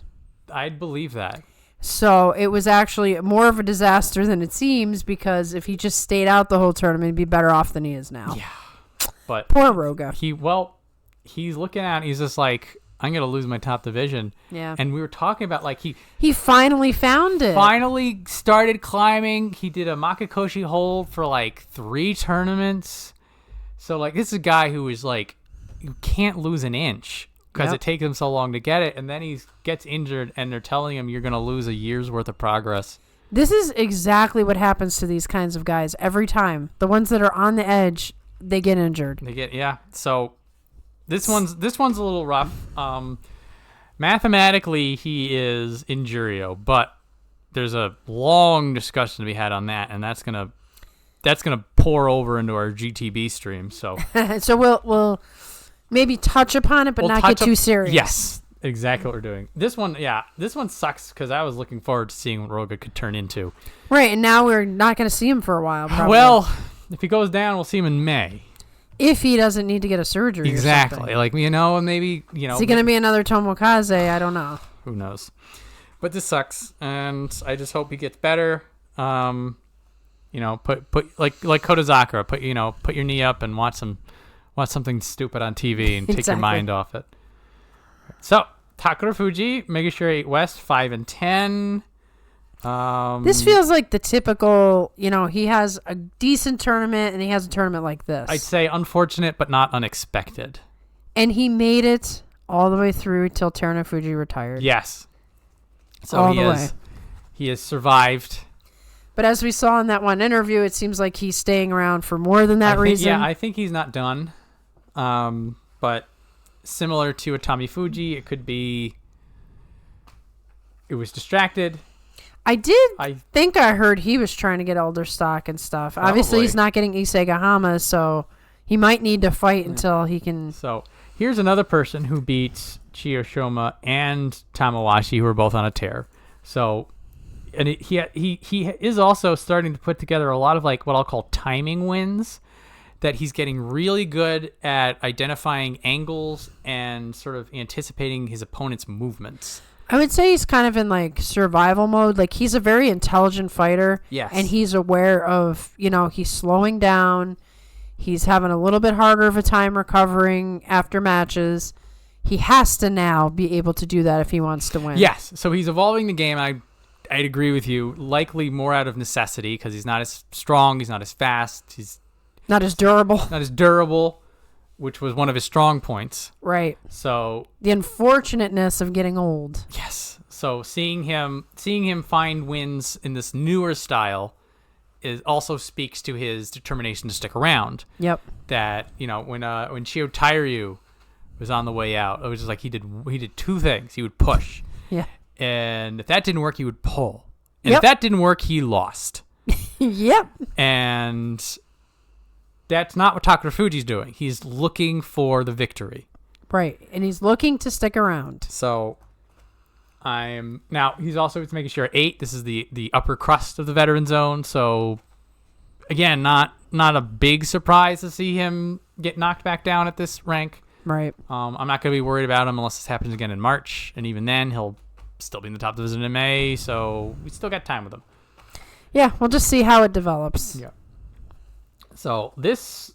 I'd believe that. So it was actually more of a disaster than it seems, because if he just stayed out the whole tournament, he'd be better off than he is now. Yeah. But poor Roga. He's looking at it, he's just like, I'm going to lose my top division. Yeah. And we were talking about he finally found it. Finally started climbing. He did a Makakoshi hold for 3 tournaments. So this is a guy who is you can't lose an inch because it takes him so long to get it. And then he gets injured and they're telling him you're going to lose a year's worth of progress. This is exactly what happens to these kinds of guys every time. The ones that are on the edge, they get injured. So this one's a little rough. Mathematically, he is in Juryo, but there's a long discussion to be had on that, and that's gonna pour over into our GTB stream. So so we'll maybe touch upon it, but not get too serious. Yes, exactly what we're doing. This one sucks because I was looking forward to seeing what Roga could turn into. Right, and now we're not going to see him for a while. Probably. Well, if he goes down, we'll see him in May. If he doesn't need to get a surgery. Exactly. Maybe, Is he going to be another Tomokaze? I don't know. Who knows? But this sucks, and I just hope he gets better. Put like Kotozakura, put your knee up and watch something stupid on TV and take your mind off it. So, Takerufuji, Mega Sure 8 West, 5-10. This feels like the typical, he has a decent tournament and he has a tournament like this. I'd say unfortunate, but not unexpected. And he made it all the way through till Terunofuji retired. Yes. So he has survived. But as we saw in that one interview, it seems like he's staying around for more than that reason. I think he's not done. But similar to Atamifuji, it could be it was distracted. I think I heard he was trying to get elder stock and stuff. Probably. Obviously, he's not getting Isegahama, so he might need to fight until he can. So here's another person who beats Chiyoshima and Tamawashi, who are both on a tear. So, and he is also starting to put together a lot of what I'll call timing wins. That he's getting really good at identifying angles and sort of anticipating his opponent's movements. I would say he's kind of in survival mode. He's a very intelligent fighter. Yes. And he's aware of, he's slowing down. He's having a little bit harder of a time recovering after matches. He has to now be able to do that if he wants to win. Yes. So he's evolving the game. I'd agree with you. Likely more out of necessity because he's not as strong. He's not as fast. He's not as durable. Not as durable. Which was one of his strong points. Right. So the unfortunateness of getting old. Yes. So seeing him find wins in this newer style also speaks to his determination to stick around. Yep. That, when Chiyo Tairyu was on the way out, it was just he did 2 things. He would push. Yeah. And if that didn't work, he would pull. And if that didn't work, he lost. Yep. And that's not what Takerufuji's doing. He's looking for the victory. Right. And he's looking to stick around. So he's also making sure 8, this is the upper crust of the veteran zone. So again, not a big surprise to see him get knocked back down at this rank. Right. I'm not going to be worried about him unless this happens again in March, and even then he'll still be in the top division in May, so we still got time with him. Yeah, we'll just see how it develops. Yeah. So this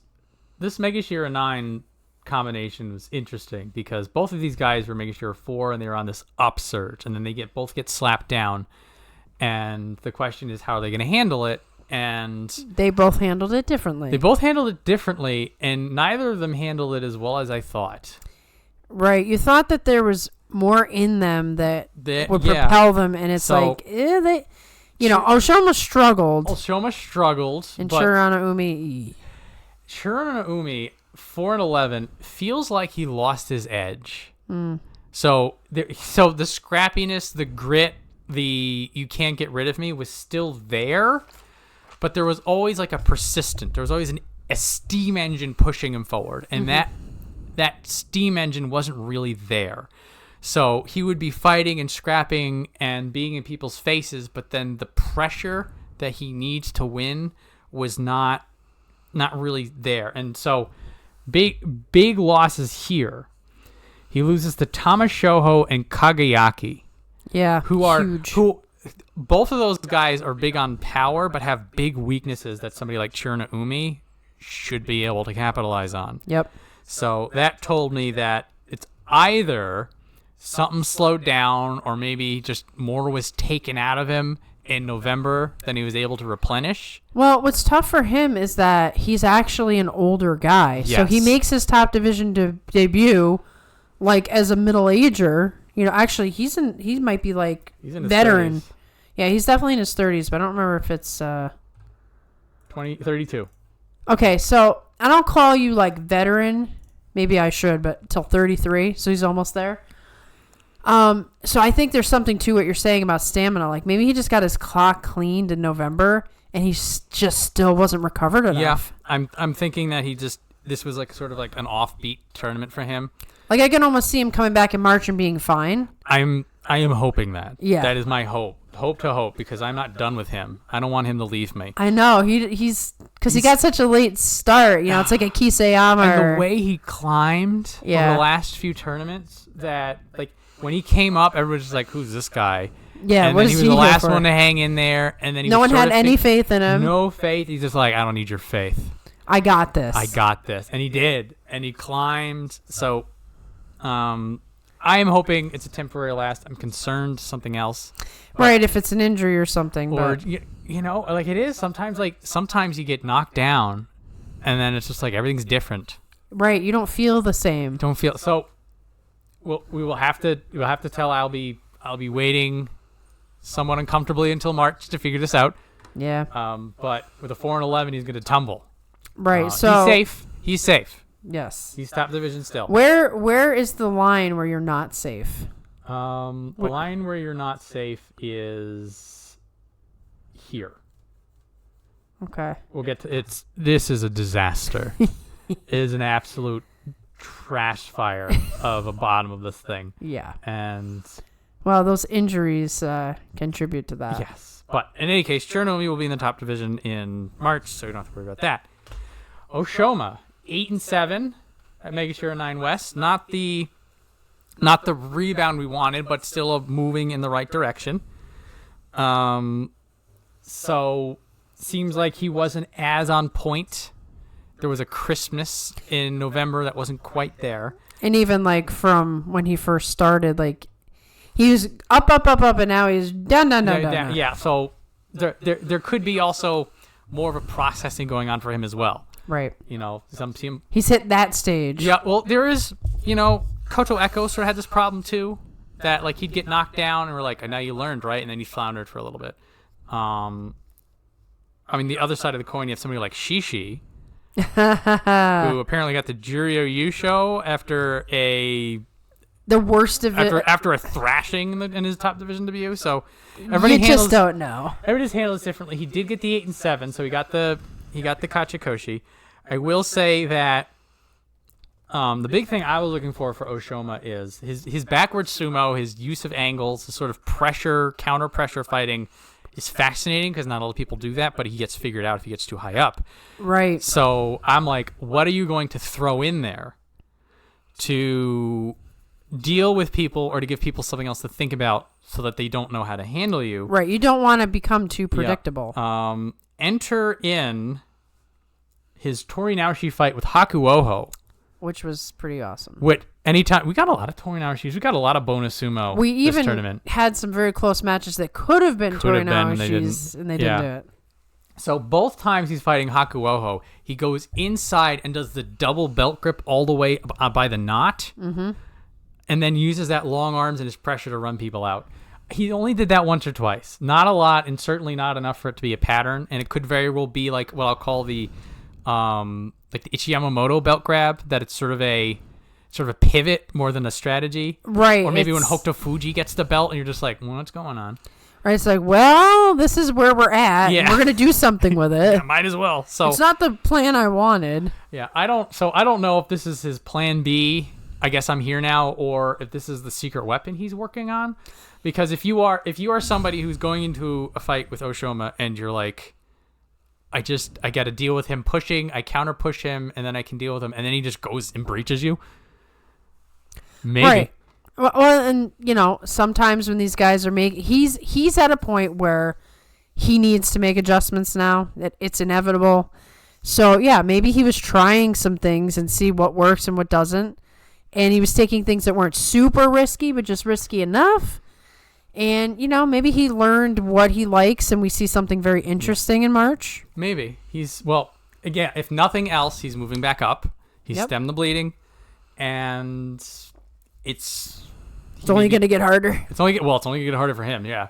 Megashira 9 combination was interesting because both of these guys were Megashira 4 and they were on this upsurge, and then they both get slapped down, and the question is how are they going to handle it? And they both handled it differently. And neither of them handled it as well as I thought. Right. You thought that there was more in them that would propel them, and it's they, Oshoma struggled. And Shiranoumi. 4-11 feels like he lost his edge. So the scrappiness, the grit, the you can't get rid of me was still there, but there was always like there was always a steam engine pushing him forward, and that steam engine wasn't really there. So he would be fighting and scrapping and being in people's faces, but then the pressure that he needs to win was not really there. And so big losses here. He loses to Tamashoho and Kagayaki. Yeah, huge. Both of those guys are big on power, but have big weaknesses that somebody like Chirinaumi should be able to capitalize on. Yep. So that told me that it's either something slowed down or maybe just more was taken out of him in November than he was able to replenish. Well, what's tough for him is that he's actually an older guy. Yes. So he makes his top division debut like as a middle-ager. Actually, he might be like veteran. 30s. Yeah, he's definitely in his 30s, but I don't remember if it's 32. Okay, so I don't call you like veteran. Maybe I should, but till 33, so he's almost there. So I think there's something to what you're saying about stamina. Like maybe he just got his clock cleaned in November and he just still wasn't recovered enough. Yeah, I'm thinking that this was like sort of like an offbeat tournament for him. Like I can almost see him coming back in March and being fine. I am hoping that. Yeah. That is my hope. Hope to hope, because I'm not done with him. I don't want him to leave me. I know. He's because he got such a late start. It's like a Kiseyama. And the way he climbed over the last few tournaments, that like when he came up, everybody was just like, "Who's this guy?" Yeah, and then he was the last one to hang in there, and then no one had any faith in him. No faith. He's just like, "I don't need your faith. I got this. And he did, and he climbed. So, I am hoping it's a temporary last. I'm concerned something else. Right, if it's an injury or something. Or, but. Like it is. Sometimes you get knocked down, and then it's just like everything's different. Right, you don't feel the same. So, we will have to tell I'll be waiting somewhat uncomfortably until March to figure this out. Yeah. But with a 4-11, he's going to tumble. Right, so. He's safe. Yes. He's top division still. Where is the line where you're not safe? The line where you're not safe is here. Okay. We'll get to this is a disaster. It is an absolute trash fire of a bottom of this thing. Yeah. And well, those injuries contribute to that. Yes. But in any case, Chernobyl will be in the top division in March, so you don't have to worry about that. Oshoma, 8-7 at Megashira 9 West. Not the rebound we wanted, but still moving in the right direction. So seems like he wasn't as on point. There was a crispness in November that wasn't quite there. And even like from when he first started, like he was up, and now he's down. Yeah, so there could be also more of a processing going on for him as well. Right. He's hit that stage. Yeah, well, there is, Koto Echo sort of had this problem too, that like he'd get knocked down and we're like, now you learned, right? And then he floundered for a little bit. The other side of the coin, you have somebody like Shishi, who apparently got the Juryo Yusho after the worst of it. After a thrashing in his top division debut. So everybody just don't know. Everybody just handles it differently. He did get the 8-7, so he got the Kachikoshi. I will say that the big thing I was looking for Oshoma is his backward sumo, his use of angles, the sort of counter pressure fighting is fascinating because not a lot of people do that, but he gets figured out if he gets too high up. Right. So I'm like, what are you going to throw in there to deal with people or to give people something else to think about so that they don't know how to handle you. Right. You don't want to become too predictable. Yeah. Enter in his Torinaoshi fight with Hakuoho. Which was pretty awesome. Anytime we got a lot of Torinaoshis. We got a lot of bonus sumo We this even tournament. had some very close matches that could have been Torinaoshis, and they didn't do it. So both times he's fighting Hakuoho, he goes inside and does the double belt grip all the way by the knot, and then uses that long arms and his pressure to run people out. He only did that once or twice. Not a lot, and certainly not enough for it to be a pattern. And it could very well be like what I'll call the Ichiyamamoto belt grab, that it's sort of a pivot more than a strategy. Right. Or maybe when Hokutofuji gets the belt and you're just like, what's going on? Right. It's like, well, this is where we're at. Yeah. And we're going to do something with it. Yeah, might as well. So it's not the plan I wanted. Yeah, I don't know if this is his plan B, I guess I'm here now, or if this is the secret weapon he's working on. Because if you are somebody who's going into a fight with Oshoma and you're like, I got to deal with him pushing, I counter push him, and then I can deal with him, and then he just goes and breaches you. Maybe. Right. Well, and sometimes when these guys are he's at a point where he needs to make adjustments now. That it's inevitable. So yeah, maybe he was trying some things and see what works and what doesn't, and he was taking things that weren't super risky, but just risky enough. And maybe he learned what he likes, and we see something very interesting in March. Maybe again, if nothing else, he's moving back up. He's stemmed the bleeding, and it's only going to get harder. It's only going to get harder for him. Yeah.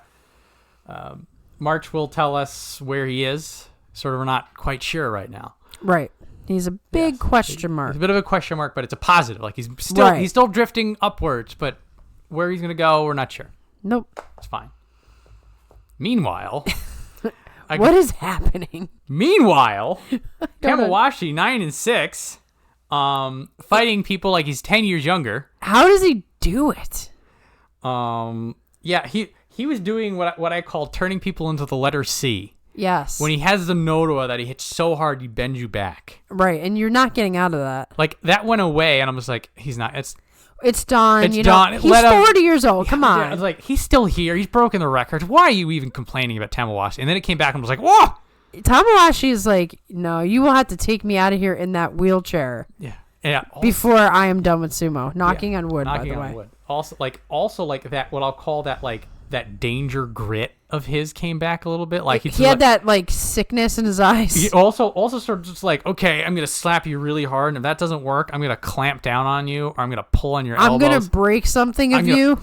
March will tell us where he is. Sort of, we're not quite sure right now. Right. He's a big question mark. It's a bit of a question mark, but it's a positive. Like he's still drifting upwards, but where he's going to go, we're not sure. Nope. It's fine. Meanwhile, what is happening? Meanwhile, Tamawashi 9-6, fighting people like he's 10 years younger. How does he do it? Yeah, he was doing what I call turning people into the letter C. Yes. When he has the Nodoa that he hits so hard he bends you back. Right, and you're not getting out of that. Like that went away, and I'm just like, he's not. It's done. It's done. He's 40 years old. Come on. I was like, he's still here. He's broken the records. Why are you even complaining about Tamawashi? And then it came back and was like, whoa. Tamawashi is like, no, you will have to take me out of here in that wheelchair. Yeah. Yeah. Before I am done with sumo. Knocking on wood, by the way. Wood. Also like that, what I'll call that, like that danger grit of his came back a little bit. Like he had that like sickness in his eyes. He also sort of just like, okay, I'm gonna slap you really hard, and if that doesn't work, I'm gonna clamp down on you, or I'm gonna pull on your elbows. I'm gonna break something of you.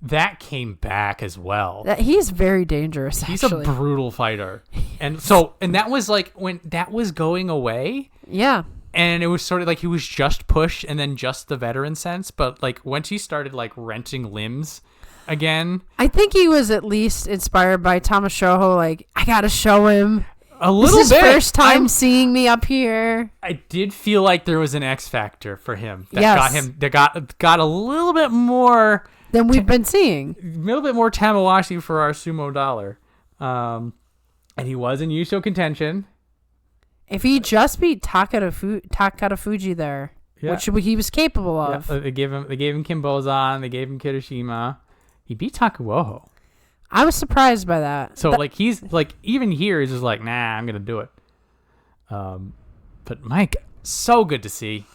That came back as well. He's very dangerous. He's actually a brutal fighter, and that was like when that was going away. Yeah. And it was sort of like he was just push and then just the veteran sense, but like once he started like wrenching limbs again, I think he was at least inspired by Tamashoho. Like, I gotta show him a little this is bit. His first time seeing me up here. I did feel like there was an X factor for him that got a little bit more than we've been seeing. A little bit more Tamawashi for our sumo dollar, and he was in Yusho contention. If he just beat Takerufuji there, which he was capable of. Yeah, they gave him Kinbozan, they gave him Kirishima. He beat Takuoho. I was surprised by that. So like he's like, even here he's just like, nah, I'm gonna do it. But Mike, so good to see.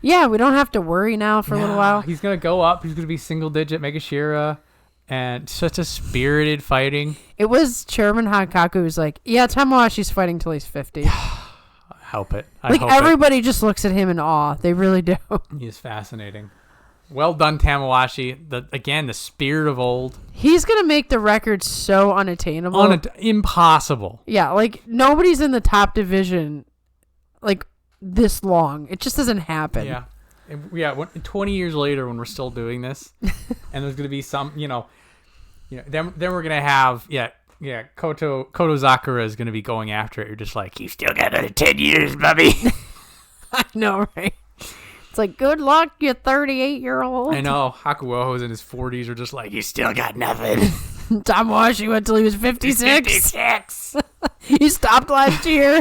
Yeah, we don't have to worry now for a little while. He's gonna go up. He's gonna be single digit Megashira, and such a spirited fighting. It was Chairman Hankaku who's like, yeah, Tamawashi's fighting till he's 50. Help it. Everybody just looks at him in awe. They really do. He is fascinating. Well done, Tamawashi. The spirit of old. He's going to make the record so unattainable. Impossible. Yeah, like nobody's in the top division like this long. It just doesn't happen. Yeah. Yeah, 20 years later when we're still doing this and there's going to be some, then we're going to have, Kotozakura is going to be going after it. You're just like, you still got another 10 years, Bubby. I know, right? It's like, good luck, you 38-year-old. I know. Hakuoho's in his 40s are just like, you still got nothing. Tamawashi went till he was 56. 56. He stopped last year.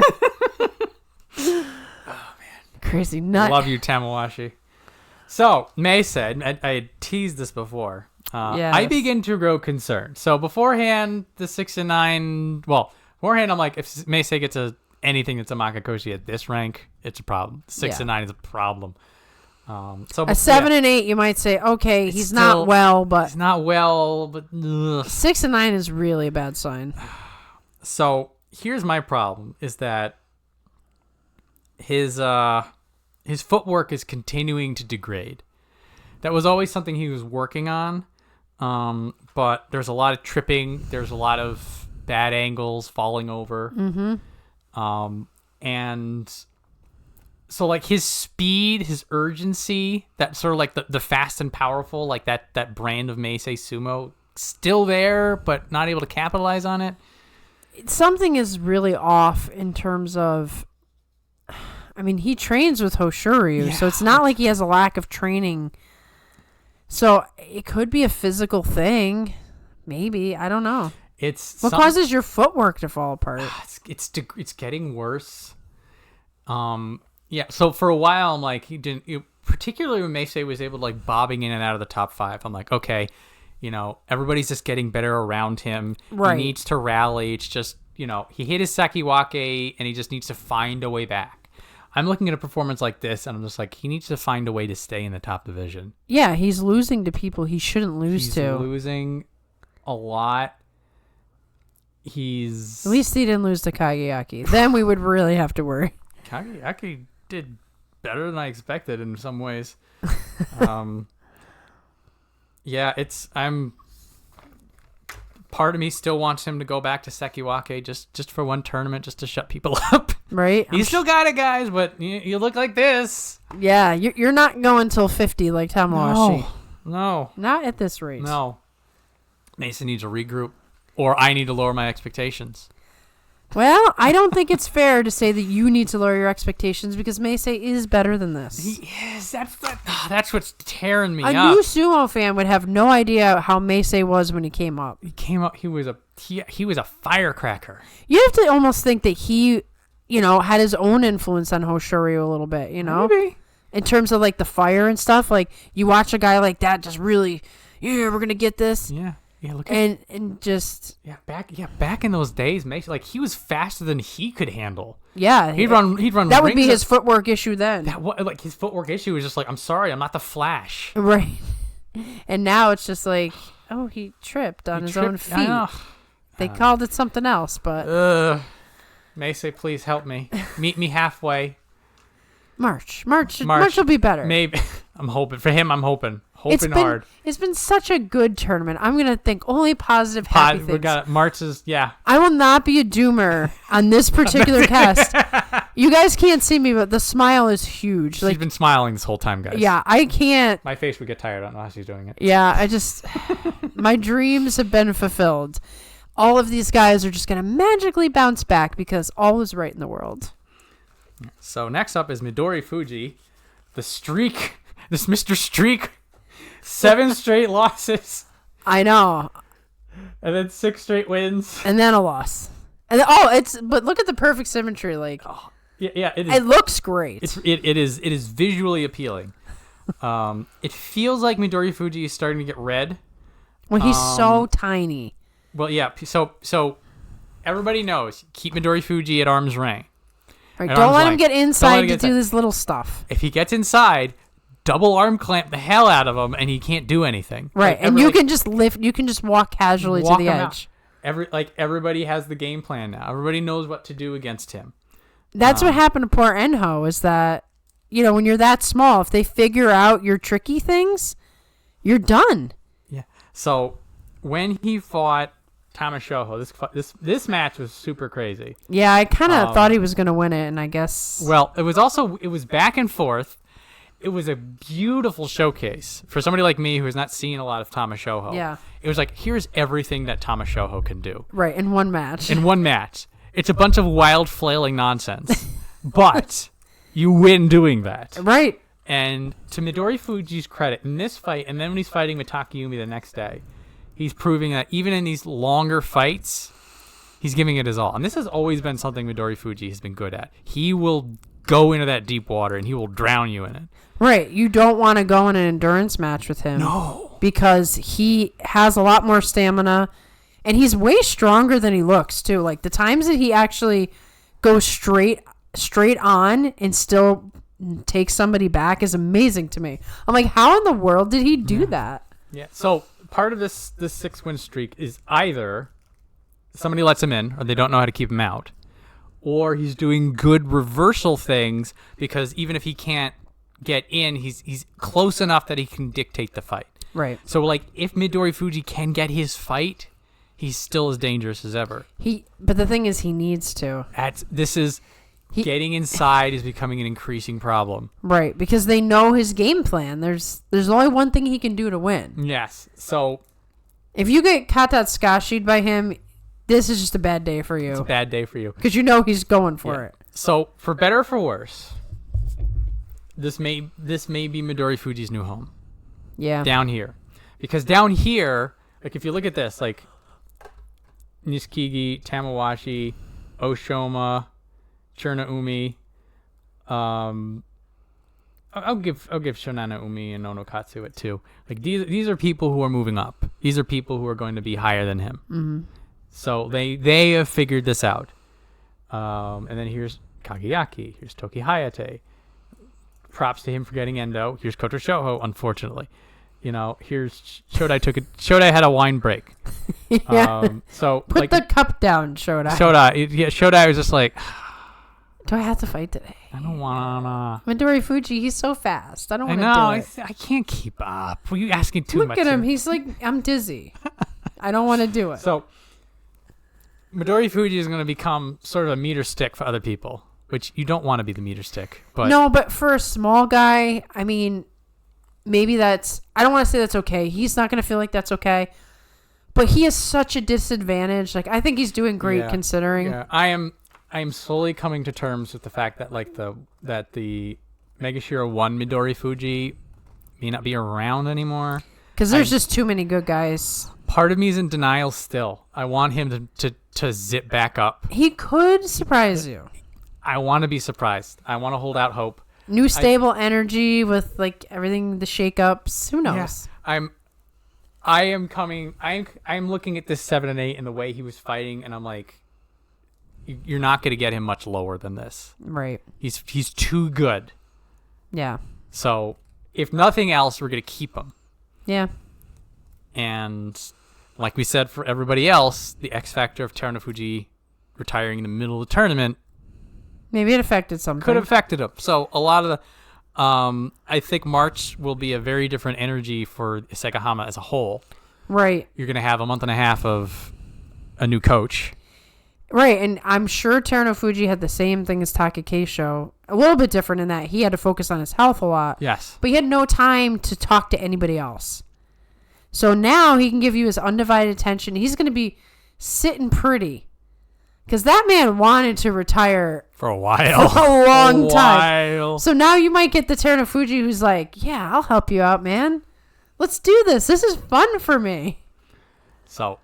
Oh, man. Crazy nut. Love you, Tamawashi. So, May said, I had teased this before. Yes. I begin to grow concerned. So, beforehand, the 6 and 9, well, beforehand, I'm like, if Meisei gets anything that's a Makakoshi at this rank, it's a problem. 6 and 9 is a problem. So a 7 and 8, you might say, okay, he's not well, but... He's not well, but... Ugh. 6 and 9 is really a bad sign. So, here's my problem, is that his footwork is continuing to degrade. That was always something he was working on, but there's a lot of tripping. There's a lot of bad angles, falling over. Mm-hmm. And so, like, his speed, his urgency, that sort of like the fast and powerful, like that brand of Meisei Sumo, still there, but not able to capitalize on it. Something is really off in terms of... I mean, he trains with Hoshoryu, so it's not like he has a lack of training. So it could be a physical thing. Maybe. I don't know. What causes your footwork to fall apart? It's getting worse. Yeah, so for a while, I'm like, he didn't... particularly when Meisei was able to, like, bobbing in and out of the top 5, I'm like, okay, everybody's just getting better around him. Right. He needs to rally. It's just, he hit his Sekiwake, and he just needs to find a way back. I'm looking at a performance like this, and I'm just like, he needs to find a way to stay in the top division. Yeah, he's losing to people he shouldn't lose to. He's losing a lot. At least he didn't lose to Kageaki. Then we would really have to worry. Kageaki did better than I expected in some ways. Yeah, part of me still wants him to go back to Sekiwake just for one tournament, just to shut people up. Right. He's still got it, guys, but you look like this. Yeah, you're not going till 50 like Tamawashi. No. Not at this rate. No. Mason needs to regroup, or I need to lower my expectations. Well, I don't think it's fair to say that you need to lower your expectations, because Meisei is better than this. He is. That's what's tearing me up. A new sumo fan would have no idea how Meisei was when he came up. He was a firecracker. You have to almost think that he, had his own influence on Hoshoryu a little bit, Maybe. In terms of, like, the fire and stuff. Like, you watch a guy like that just really, we're going to get this. Yeah. Yeah, look at back in those days, Mason, like, he was faster than he could handle. Yeah, he'd run. That would be his footwork issue then. His footwork issue was just like, I'm sorry, I'm not the Flash. Right. And now it's just like, oh, he tripped on his own feet. They called it something else, but Meisei, please help me. Meet me halfway. March will be better. Maybe. I'm hoping for him. I'm hoping hard. It's been such a good tournament. I'm gonna think only positive, happy things. We got it. March is I will not be a doomer on this particular cast. You guys can't see me, but the smile is huge. She's been smiling this whole time, guys. Yeah, I can't. My face would get tired. I don't know how she's doing it. Yeah, my dreams have been fulfilled. All of these guys are just gonna magically bounce back because all is right in the world. So next up is Midori Fuji, the streak. This Mr. Streak. 7 straight losses. I know. And then 6 straight wins. And then a loss. And but look at the perfect symmetry. Like, yeah, it is. It looks great. It is visually appealing. It feels like Midori Fuji is starting to get red. Well, he's so tiny. Well, yeah. So everybody knows, keep Midori Fuji at arm's length. Right, don't let him get inside to do this little stuff. If he gets inside, double arm clamp the hell out of him, and he can't do anything. Right, and you can just lift. You can just walk casually to the edge. Everybody has the game plan now. Everybody knows what to do against him. That's what happened to poor Enho. Is that when you're that small, if they figure out your tricky things, you're done. Yeah. So when he fought Tamashoho, this match was super crazy. Yeah, I kind of thought he was going to win it, and I guess... Well, it was back and forth. It was a beautiful showcase for somebody like me who has not seen a lot of Tamashoho. Yeah. It was like, here's everything that Tamashoho can do. Right, in one match. It's a bunch of wild flailing nonsense, but you win doing that. Right. And to Midori Fuji's credit, in this fight, and then when he's fighting with Takayumi the next day, he's proving that even in these longer fights, He's giving it his all. And this has always been something Midori Fuji has been good at. He will go into that deep water and he will drown you in it. Right. You don't want to go in an endurance match with him. No. Because he has a lot more stamina and he's way stronger than he looks too. Like the times that he actually goes straight on and still takes somebody back is amazing to me. I'm like, how in the world did he do that? Yeah. So part of this 6-win streak is either somebody lets him in or they don't know how to keep him out, or he's doing good reversal things because even if he can't get in, he's close enough that he can dictate the fight. Right. So like if Midori Fuji can get his fight, he's still as dangerous as ever. But the thing is, he needs to. Getting inside is becoming an increasing problem. Right, because they know his game plan. There's only one thing he can do to win. Yes. So if you get Katatsukashi'd by him, this is just a bad day for you. It's a bad day for you. Because you know he's going for it. So for better or for worse, this may be Midori Fuji's new home. Yeah. Down here. Because down here, like if you look at this, like Nishikigi, Tamawashi, Oshoma, Churna-umi, I'll give Shonana-umi and Onokatsu it too. Like these are people who are moving up. These are people who are going to be higher than him. Mm-hmm. So they have figured this out. And then here's Kageyaki. Here's Toki Hayate. Props to him for getting Endo. Here's Kotoshoho, unfortunately. Here's Shodai Shodai had a wine break. Yeah. So Put the cup down, Shodai. Shodai was just like, do I have to fight today? I don't wanna. Midori Fuji, he's so fast. I don't want to do it. I can't keep up. Were you asking too much? Look at him. He's like, I'm dizzy. I don't want to do it. So Midori Fuji is going to become sort of a meter stick for other people, which you don't want to be the meter stick. But no, but for a small guy, I mean, maybe I don't want to say that's okay. He's not going to feel like that's okay. But he has such a disadvantage. Like, I think he's doing great considering. Yeah, I am slowly coming to terms with the fact that the Megashira 1 Midori Fuji may not be around anymore. Because there's just too many good guys. Part of me is in denial still. I want him to zip back up. He could surprise you. I want to be surprised. I want to hold out hope. New stable energy with like everything, the shakeups. Who knows? Yeah. I'm looking at this 7 and 8 and the way he was fighting, and I'm like, you're not going to get him much lower than this. Right. He's too good. Yeah. So if nothing else, we're going to keep him. Yeah. And like we said for everybody else, the X factor of Terunofuji retiring in the middle of the tournament, maybe it affected something. Could have affected him. So a lot of the, I think March will be a very different energy for Sekigahama as a whole. Right. You're going to have a month and a half of a new coach. Right, and I'm sure Terunofuji had the same thing as Takerufuji. A little bit different in that he had to focus on his health a lot. Yes. But he had no time to talk to anybody else. So now he can give you his undivided attention. He's going to be sitting pretty. Because that man wanted to retire for a while. For a long time. So now you might get the Terunofuji who's like, yeah, I'll help you out, man. Let's do this. This is fun for me. So,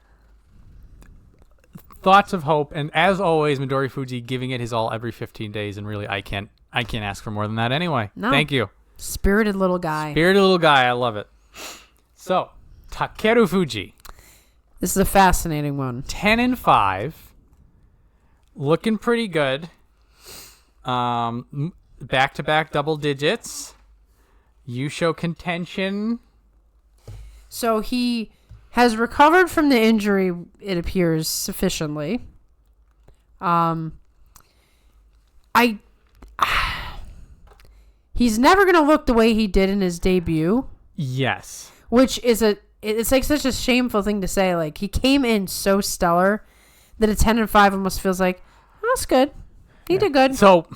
thoughts of hope. And as always, Midori Fuji giving it his all every 15 days. And really, I can't ask for more than that anyway. No. Thank you. Spirited little guy. I love it. So, Takerufuji. This is a fascinating one. 10-5. Looking pretty good. Back-to-back double digits. Yusho contention. So he has recovered from the injury, it appears, sufficiently. He's never going to look the way he did in his debut. Yes. Which is it's like such a shameful thing to say. Like, he came in so stellar that a 10-5 almost feels like, oh, that's good. He did good. So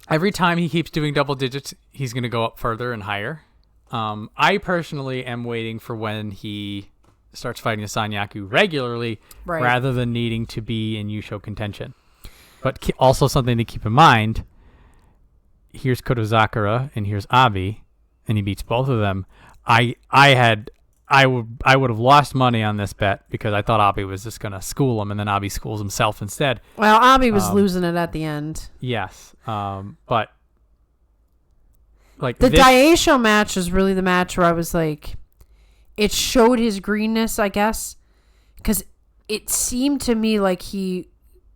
every time he keeps doing double digits, he's going to go up further and higher. I personally am waiting for when he starts fighting the Sanyaku regularly, rather than needing to be in Yusho contention. But also something to keep in mind, here's Kotozakura and here's Abi, and he beats both of them. I had I would have lost money on this bet because I thought Abi was just gonna school him, and then Abi schools himself instead. Well, Abi was losing it at the end. Yes, but like the Daieisho match was really the match where I was like, it showed his greenness, I guess, because it seemed to me like he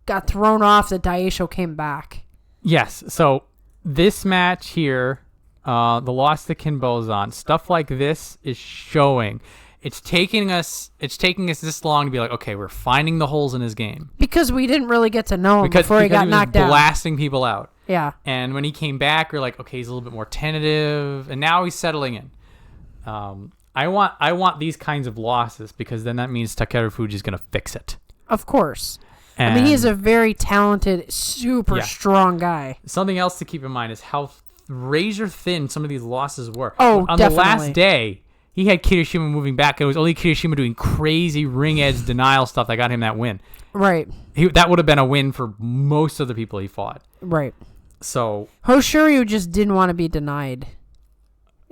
got thrown off. The Daieisho came back. Yes, so this match here. The loss to Kinbozan, stuff like this is showing. It's taking us this long to be like, okay, we're finding the holes in his game. Because we didn't really get to know him before he got knocked out. Blasting people out. Yeah. And when he came back, we're like, okay, he's a little bit more tentative, and now he's settling in. I want these kinds of losses because then that means Takerufuji is going to fix it. Of course. And I mean, he's a very talented, super strong guy. Something else to keep in mind is how razor thin some of these losses were. Oh, on definitely. The last day, he had Kirishima moving back. It was only Kirishima doing crazy ring edge denial stuff that got him that win. Right. That would have been a win for most of the people he fought. Right. So Hoshoryu just didn't want to be denied.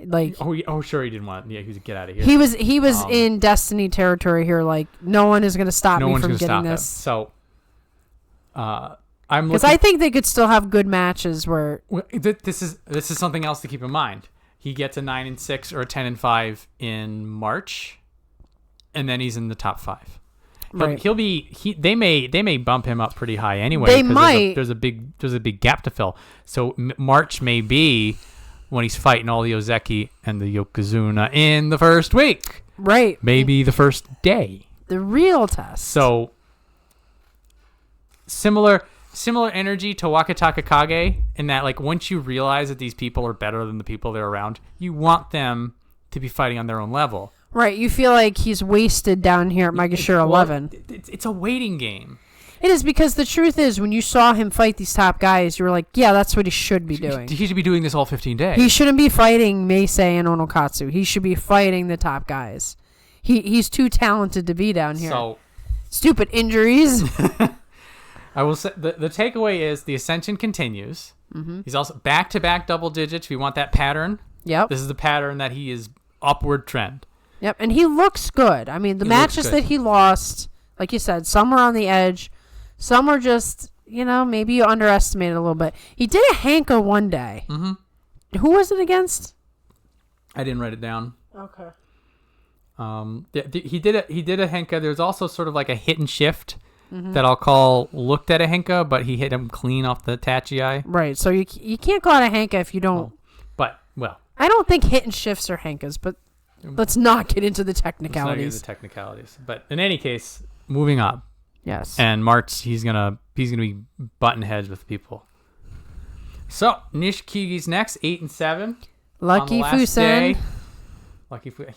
Like, sure he didn't want. Yeah, he was get out of here. He was in Destiny territory here. Like, no one is going to stop me from getting this. So, because I think they could still have good matches where this is something else to keep in mind. He gets a 9-6 or a 10-5 in March, and then he's in the top 5. Right. They may bump him up pretty high anyway. They might. There's a big gap to fill. So March may be when he's fighting all the Ozeki and the Yokozuna in the first week. Right. Maybe the first day. The real test. So similar energy to Wakatakage in that, like, once you realize that these people are better than the people they're around, you want them to be fighting on their own level. Right. You feel like he's wasted down here at Megashira 11. It's a waiting game. It is, because the truth is, when you saw him fight these top guys, you were like, yeah, that's what he should be doing. He should be doing this all 15 days. He shouldn't be fighting Meisei and Onokatsu. He should be fighting the top guys. He's too talented to be down here. So, stupid injuries. I will say the takeaway is the ascension continues. Mm-hmm. He's also back-to-back double digits. If you want that pattern, yep. This is the pattern that he is upward trend. Yep, and he looks good. I mean, the matches that he lost, like you said, some were on the edge. Some were just, maybe you underestimated a little bit. He did a Hanka one day. Mm-hmm. Who was it against? I didn't write it down. Okay. He did a Henka. There's also sort of like a hit and shift that I'll call looked at a Henka, but he hit him clean off the Tachi. Right. So you can't call it a Henka if you don't. I don't think hit and shifts are Henkas, but let's not get into the technicalities. But in any case, moving on. Yes. And March, he's gonna be button heads with people. So Nishikigi's next, 8 and 7. Lucky Fusen. Lucky Fusen.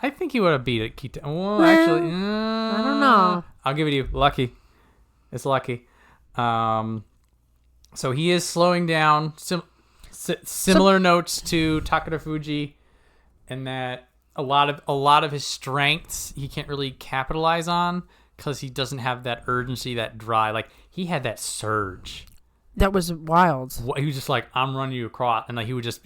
I think he would have beat it. Well, actually, I don't know. I'll give it to you. Lucky. It's lucky. So he is slowing down. Similar notes to Takerufuji, in that a lot of his strengths he can't really capitalize on because he doesn't have that urgency, that drive. Like, he had that surge. That was wild. He was just like, I'm running you across, and like he would just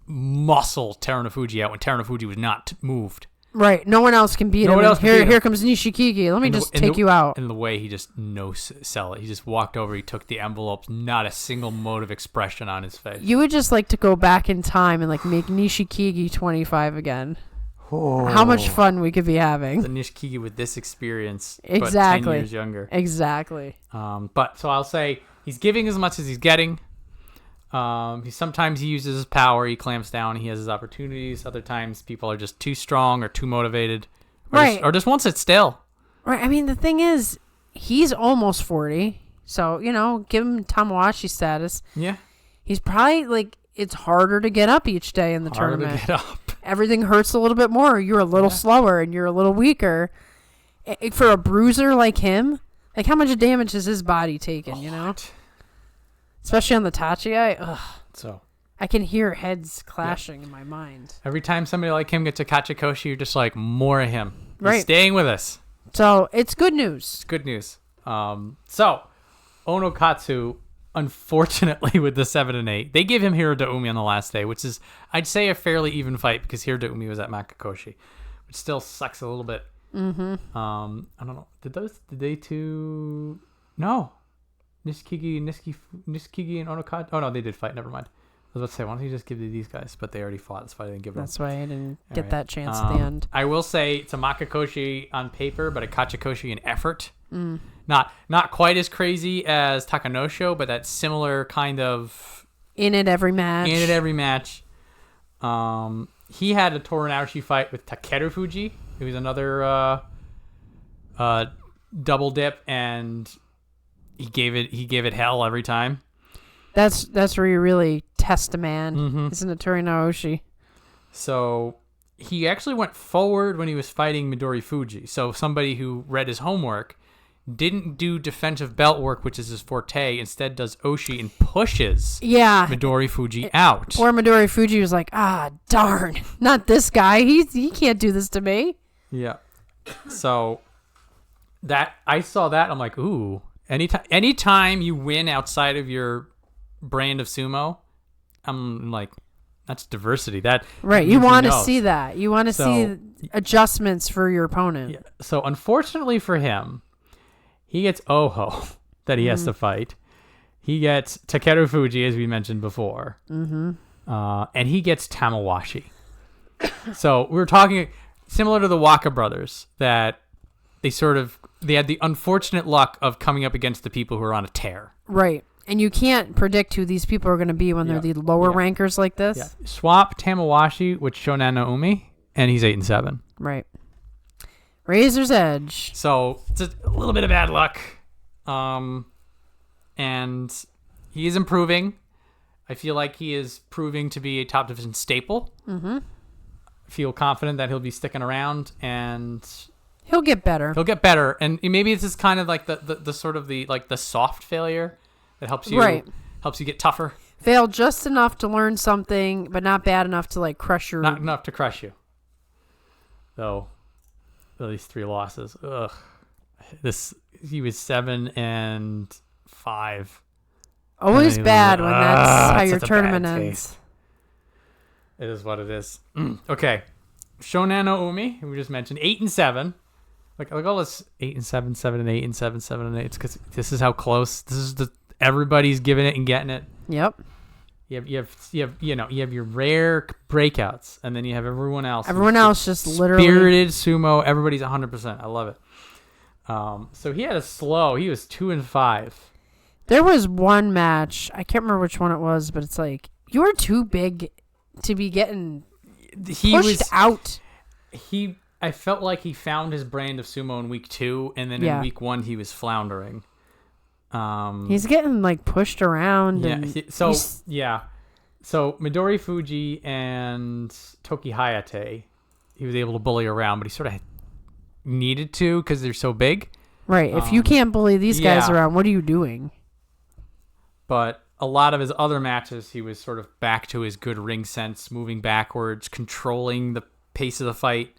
muscle Terunofuji out when Terunofuji was not moved. Right. No one else can beat him. Here comes Nishikigi. Let me just take you out. And the way he just no-sell it. He just walked over. He took the envelopes. Not a single mode of expression on his face. You would just like to go back in time and like make Nishikigi 25 again. Oh. How much fun we could be having. The Nishikigi with this experience, exactly. But 10 years younger. Exactly. But so I'll say he's giving as much as he's getting. Sometimes he uses his power, he clamps down, he has his opportunities. Other times people are just too strong or too motivated, or just won't sit still. Right. I mean, the thing is, he's almost 40, so give him Tamawashi status. Yeah. He's probably like, it's harder to get up each day in the tournament. To get up. Everything hurts a little bit more. You're a little slower and you're a little weaker. For a bruiser like him, like, how much damage has his body taken? Especially on the Tachi. Ugh. So I can hear heads clashing in my mind. Every time somebody like him gets a Kachikoshi, you're just like, more of him. He's right. staying with us. So it's good news. It's good news. So Onokatsu, unfortunately, with the 7 and 8, they gave him Hirodaumi on the last day, which is, I'd say, a fairly even fight because Hirodaumi was at Makakoshi, which still sucks a little bit. Mm-hmm. I don't know. Did they two? No. Nishikigi and Onokato. Oh no, they did fight. Never mind. I was about to say, why don't you just give it to these guys? But they already fought. That's why I didn't give them. That's why I didn't get that chance at the end. I will say it's a Makakoshi on paper, but a Kachikoshi in effort. Not quite as crazy as Takanosho, but that similar kind of in it every match. He had a Torunofuji fight with Takerufuji, who was another double dip, and he gave it hell every time. That's where you really test a man, isn't it, Torunofuji? So he actually went forward when he was fighting Midori Fuji. So somebody who read his homework didn't do defensive belt work, which is his forte. Instead, does Oshi and pushes Midori Fuji out. Poor Midori Fuji was like, darn, not this guy. He can't do this to me. Yeah. So that I saw that, I'm like, ooh. Anytime you win outside of your brand of sumo, I'm like, that's diversity. That right. You want to see that. You want to see adjustments for your opponent. Yeah. So unfortunately for him, he gets Oho that he has to fight. He gets Takerufuji, as we mentioned before. And he gets Tamawashi. So we were talking similar to the Waka brothers, that they had the unfortunate luck of coming up against the people who are on a tear. Right. And you can't predict who these people are going to be when they're the lower rankers like this. Yeah. Swap Tamawashi with Shonan no Umi, and he's 8 and 7. Right. Razor's edge. So it's a little bit of bad luck. And he is improving. I feel like he is proving to be a top division staple. I feel confident that he'll be sticking around, and he'll get better. And maybe this is kind of like the sort of the soft failure that helps you get tougher. Fail just enough to learn something, but not bad enough to crush your. Not enough to crush you. Though, these 3 losses. Ugh. He was 7 and 5. Always bad when that's how your tournament ends. It is what it is. Okay. Shonan no Umi, who we just mentioned, 8 and 7. Like all this 8 and 7, 7 and 8, and 7, 7 and 8. It's because this is how close. This is everybody's giving it and getting it. Yep. You have your rare breakouts, and then you have everyone else. Everyone else just literally spirited sumo. Everybody's 100%. I love it. So he had a slow. He was 2 and 5. There was one match. I can't remember which one it was, but it's like you were too big to be getting pushed out. I felt like he found his brand of sumo in week 2, and then in week 1 he was floundering. He's getting pushed around. So Midori Fuji and Toki Hayate, he was able to bully around, but he sort of needed to because they're so big. Right. If you can't bully these guys around, what are you doing? But a lot of his other matches, he was sort of back to his good ring sense, moving backwards, controlling the pace of the fight.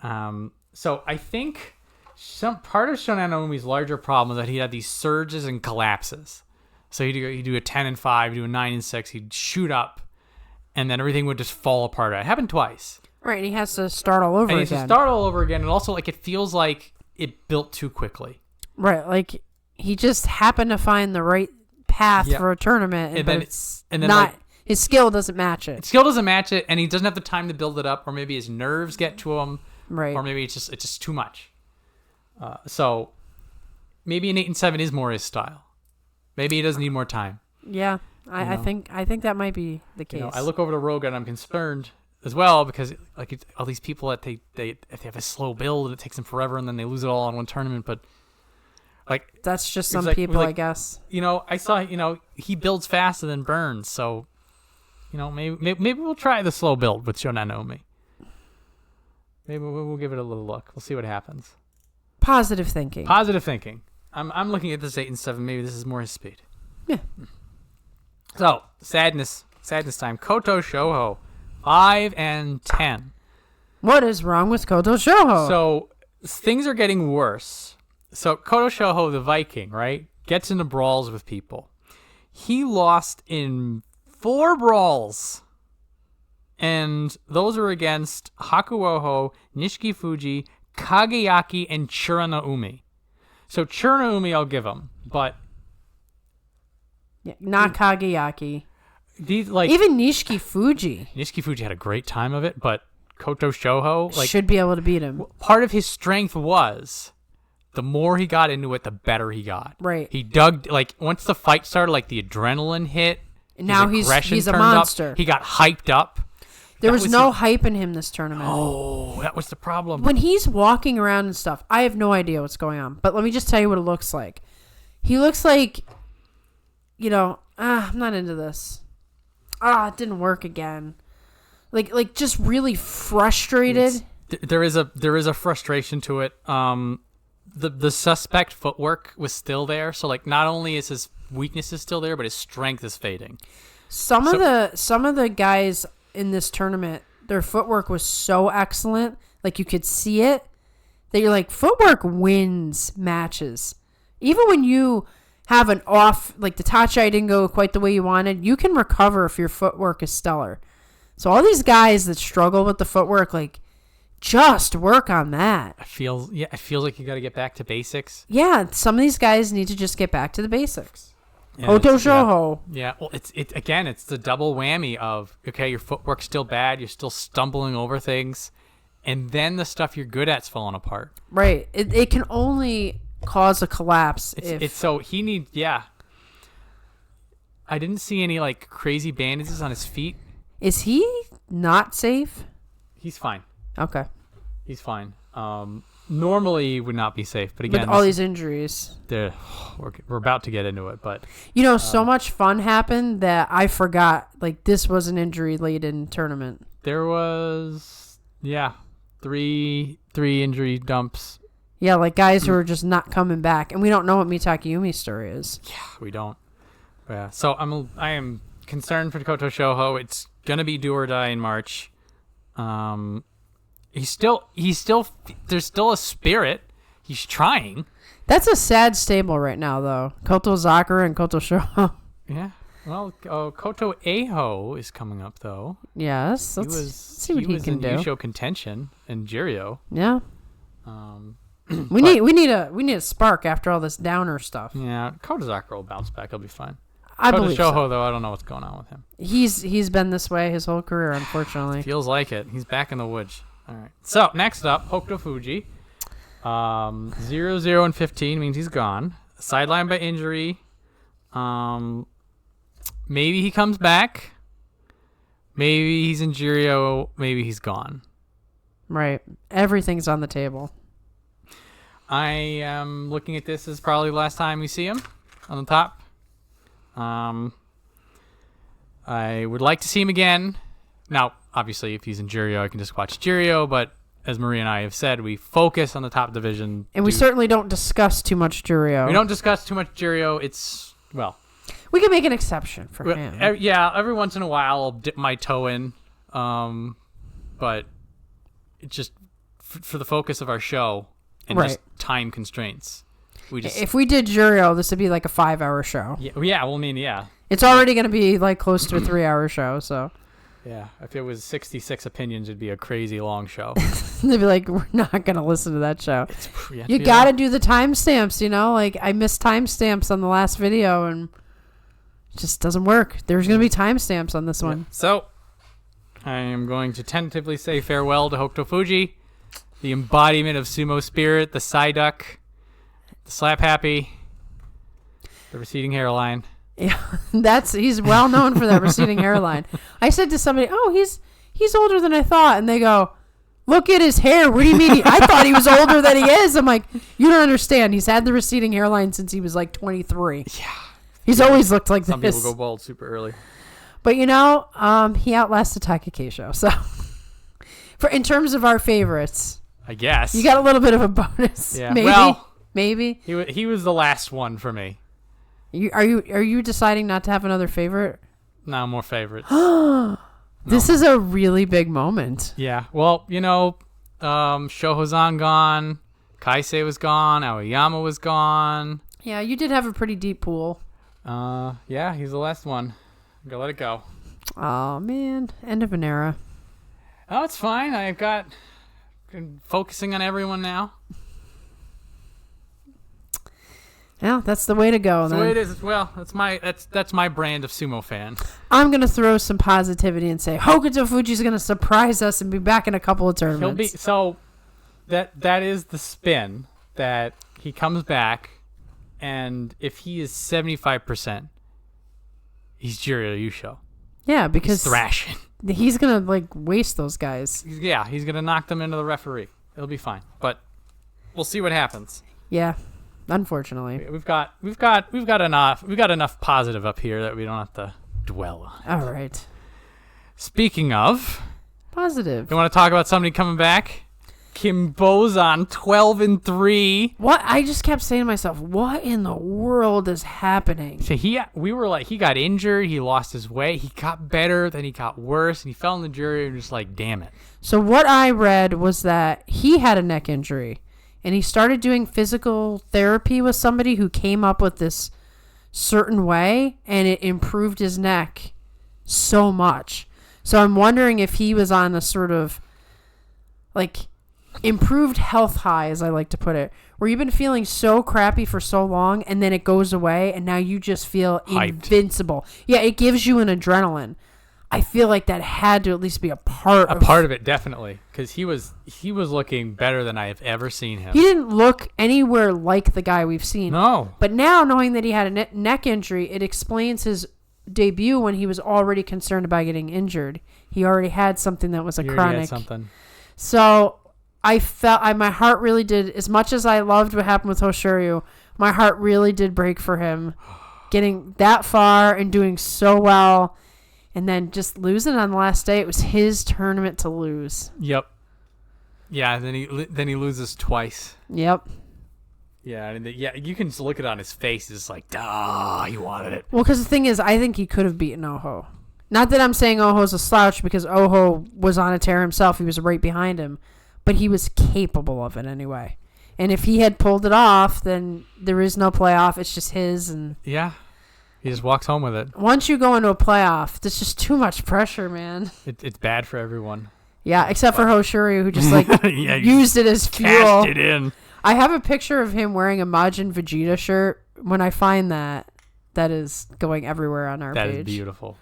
So I think some part of Shonan no Umi's larger problem is that he had these surges and collapses. So he'd do a 10 and 5, do a 9 and 6, he'd shoot up, and then everything would just fall apart. It happened twice. Right, and he has to start all over again. And also, it feels like it built too quickly. Right, he just happened to find the right path for a tournament, his skill doesn't match it. And he doesn't have the time to build it up, or maybe his nerves get to him, right? Or maybe it's just too much. So maybe an 8 and 7 is more his style. Maybe he doesn't need more time. Yeah, I think that might be the case. I look over to Roga and I'm concerned as well because all these people that if they have a slow build, it takes them forever, and then they lose it all in one tournament. But that's just some people, I guess. I saw he builds faster than burns, so maybe we'll try the slow build with Shonan no Umi. Maybe we'll give it a little look. We'll see what happens. Positive thinking. I'm looking at this 8 and 7. Maybe this is more his speed. Yeah. So sadness time. Kotoshoho, 5 and 10. What is wrong with Kotoshoho? So things are getting worse. So Kotoshoho, the Viking, right? gets into brawls with people. He lost in 4 brawls. And those are against Hakuoho, Nishikifuji, Kageyaki, and Churanaumi. So Churanaumi I'll give him, but not Kageyaki. These Even Nishikifuji. Nishikifuji had a great time of it, but Kotoshoho should be able to beat him. Part of his strength was the more he got into it, the better he got. Right. He dug once the fight started, the adrenaline hit. Now he's a monster. He got hyped up. There was no hype in him this tournament. Oh, that was the problem. When he's walking around and stuff, I have no idea what's going on. But let me just tell you what it looks like. He looks like, I'm not into this. It didn't work again. Like just really frustrated. There is a frustration to it. The suspect footwork was still there, so not only is his weaknesses still there, but his strength is fading. Some of the guys in this tournament, their footwork was so excellent, you could see it, that you're like, footwork wins matches. Even when you have an off, the tachi didn't go quite the way you wanted, you can recover if your footwork is stellar. So all these guys that struggle with the footwork, just work on that. It feels like you got to get back to basics. Yeah, some of these guys need to just get back to the basics. Yeah, Kotoshoho. Yeah. Well, it's the double whammy of, okay, your footwork's still bad, you're still stumbling over things, and then the stuff you're good at's falling apart. Right. It can only cause a collapse so he needs. Yeah. I didn't see any crazy bandages on his feet. Is he not safe? He's fine. Okay. He's fine. Normally he would not be safe, but again, with all these injuries, we're about to get into it. But so much fun happened that I forgot. This was an injury-laden tournament. There was, three injury dumps. Yeah, guys who are just not coming back, and we don't know what Mitakayumi's story is. Yeah, we don't. Yeah, so I am concerned for Kotoshoho. It's gonna be do or die in March. He's still there's still a spirit. He's trying. That's a sad stable right now, though. Kotozakura and Kotoshoho. Yeah. Well, Koto Eho is coming up though. Yes. Let's see what he can do. He was in Yusho contention and Juryo. Yeah. We need a spark after all this downer stuff. Yeah. Kotozakura will bounce back. He'll be fine. I believe so. Though, I don't know what's going on with him. He's been this way his whole career, unfortunately. Feels like it. He's back in the woods. All right. So next up, Hokutofuji. 0, and 15 means he's gone. Sidelined by injury. Maybe he comes back. Maybe he's in Juryo. Maybe he's gone. Right. Everything's on the table. I am looking at this as probably the last time we see him on the top. I would like to see him again. Now, obviously, if he's in Juryo, I can just watch Juryo, but as Maria and I have said, we focus on the top division. And we certainly don't discuss too much Juryo. We don't discuss too much Juryo. It's, we can make an exception for him. Yeah, every once in a while I'll dip my toe in. But it's just for the focus of our show and just time constraints. If we did Juryo, this would be like a 5-hour show. Yeah. It's already going to be close to a 3-hour show, so. Yeah, if it was 66 opinions, it'd be a crazy long show. They'd be like, we're not going to listen to that show. You got to do the timestamps, I missed timestamps on the last video, and it just doesn't work. There's going to be timestamps on this one. So, I am going to tentatively say farewell to Hokutofuji, the embodiment of sumo spirit, the Psyduck, the Slap Happy, the receding hairline. Yeah, he's well known for that receding hairline. I said to somebody, "Oh, he's older than I thought," and they go, "Look at his hair. What do you mean? I thought he was older than he is." I'm like, "You don't understand. He's had the receding hairline since he was 23. Yeah, he's always looked like some this." Some people go bald super early. But he outlasted Takerufuji. So, in terms of our favorites, I guess you got a little bit of a bonus. Yeah, maybe he was the last one for me. Are you deciding not to have another favorite? No, more favorites. This is a really big moment. Yeah. Well, Shohozan gone, Kaisei was gone, Aoyama was gone. Yeah, you did have a pretty deep pool. Yeah, he's the last one. I'm gonna let it go. Oh man, end of an era. Oh, it's fine. I'm focusing on everyone now. Yeah, that's the way to go. That's the way it is. Well, that's my brand of sumo fan. I'm gonna throw some positivity and say Hokutofuji's gonna surprise us and be back in a couple of tournaments. That is the spin that he comes back, and if he is 75%, he's Juryo Yusho. Yeah, because he's thrashing. He's gonna like waste those guys. He's gonna knock them into the referee. It'll be fine, but we'll see what happens. Yeah. Unfortunately, we've got enough positive up here that we don't have to dwell on. All right. Speaking of positive, you want to talk about somebody coming back? Kinbozan 12-3. What? I just kept saying to myself, what in the world is happening? So he got injured, he lost his way, he got better, then he got worse, and he fell in the jury and just like, damn it. So what I read was that he had a neck injury. And he started doing physical therapy with somebody who came up with this certain way, and it improved his neck so much. So I'm wondering if he was on a sort of like improved health high, as I like to put it, where you've been feeling so crappy for so long, and then it goes away, and now you just feel hyped. Invincible. Yeah, it gives you an adrenaline. I feel like that had to at least be a part of it, definitely, because he was looking better than I have ever seen him. He didn't look anywhere like the guy we've seen. No. But now, knowing that he had a neck injury, it explains his debut when he was already concerned about getting injured. He already had something that was a chronic. So I felt my heart really did, as much as I loved what happened with Hoshoryu, my heart really did break for him, getting that far and doing so well. And then just losing on the last day, it was his tournament to lose. Yep. Yeah, then he loses twice. Yep. Yeah, you can just look it on his face. It's like, he wanted it. Well, because the thing is, I think he could have beaten Oho. Not that I'm saying Oho's a slouch, because Oho was on a tear himself. He was right behind him. But he was capable of it anyway. And if he had pulled it off, then there is no playoff. It's just his. And yeah. He just walks home with it. Once you go into a playoff, there's just too much pressure, man. It's bad for everyone. Yeah, except for Hoshoryu, who just like used it as fuel. Cashed it in. I have a picture of him wearing a Majin Vegeta shirt. When I find that is going everywhere on our page. That is beautiful.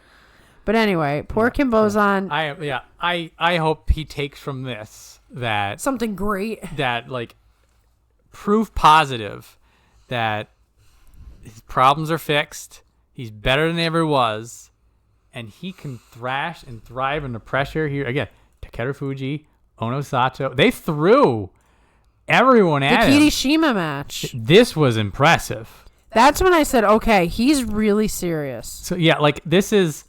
But anyway, poor Kinbozan. I hope he takes from this that something great. That like proof positive that his problems are fixed. He's better than he ever was, and he can thrash and thrive under pressure. Here again, Takerufuji, Onosato, they threw everyone at him. The Kirishima match. This was impressive. That's when I said, okay, he's really serious. So yeah, like this is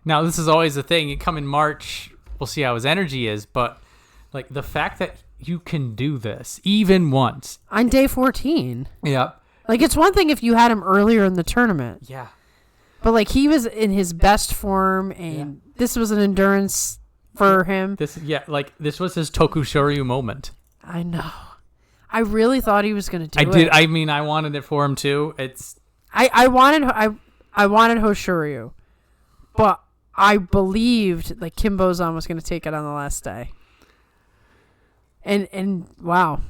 always the thing. You come in March, we'll see how his energy is, but like the fact that you can do this even once on day 14. Yep. Like, it's one thing if you had him earlier in the tournament. Yeah. But, like, he was in his best form, and this was an endurance for him. This was his Tokushoryu moment. I know. I really thought he was going to do it. I did. I mean, I wanted it for him, too. I wanted Hoshoryu, but I believed, like, Kinbozan was going to take it on the last day. And wow.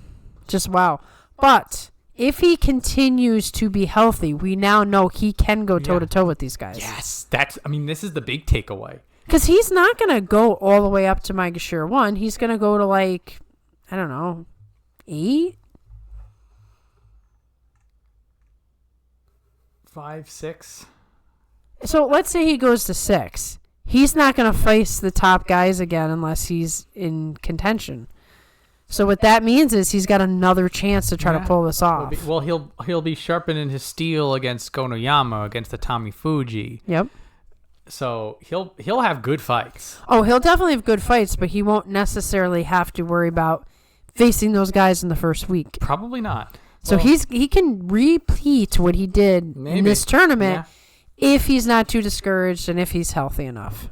Just wow. But if he continues to be healthy, we now know he can go toe-to-toe with these guys. Yes. This is the big takeaway. Because he's not going to go all the way up to Maegashira 1. He's going to go to, like, I don't know, 8? 5, 6. So let's say he goes to 6. He's not going to face the top guys again unless he's in contention. So what that means is he's got another chance to try to pull this off. He'll be sharpening his steel against Gonoyama, against the Atamifuji. Yep. So he'll have good fights. Oh, he'll definitely have good fights, but he won't necessarily have to worry about facing those guys in the first week. Probably not. So he can repeat what he did in this tournament if he's not too discouraged and if he's healthy enough.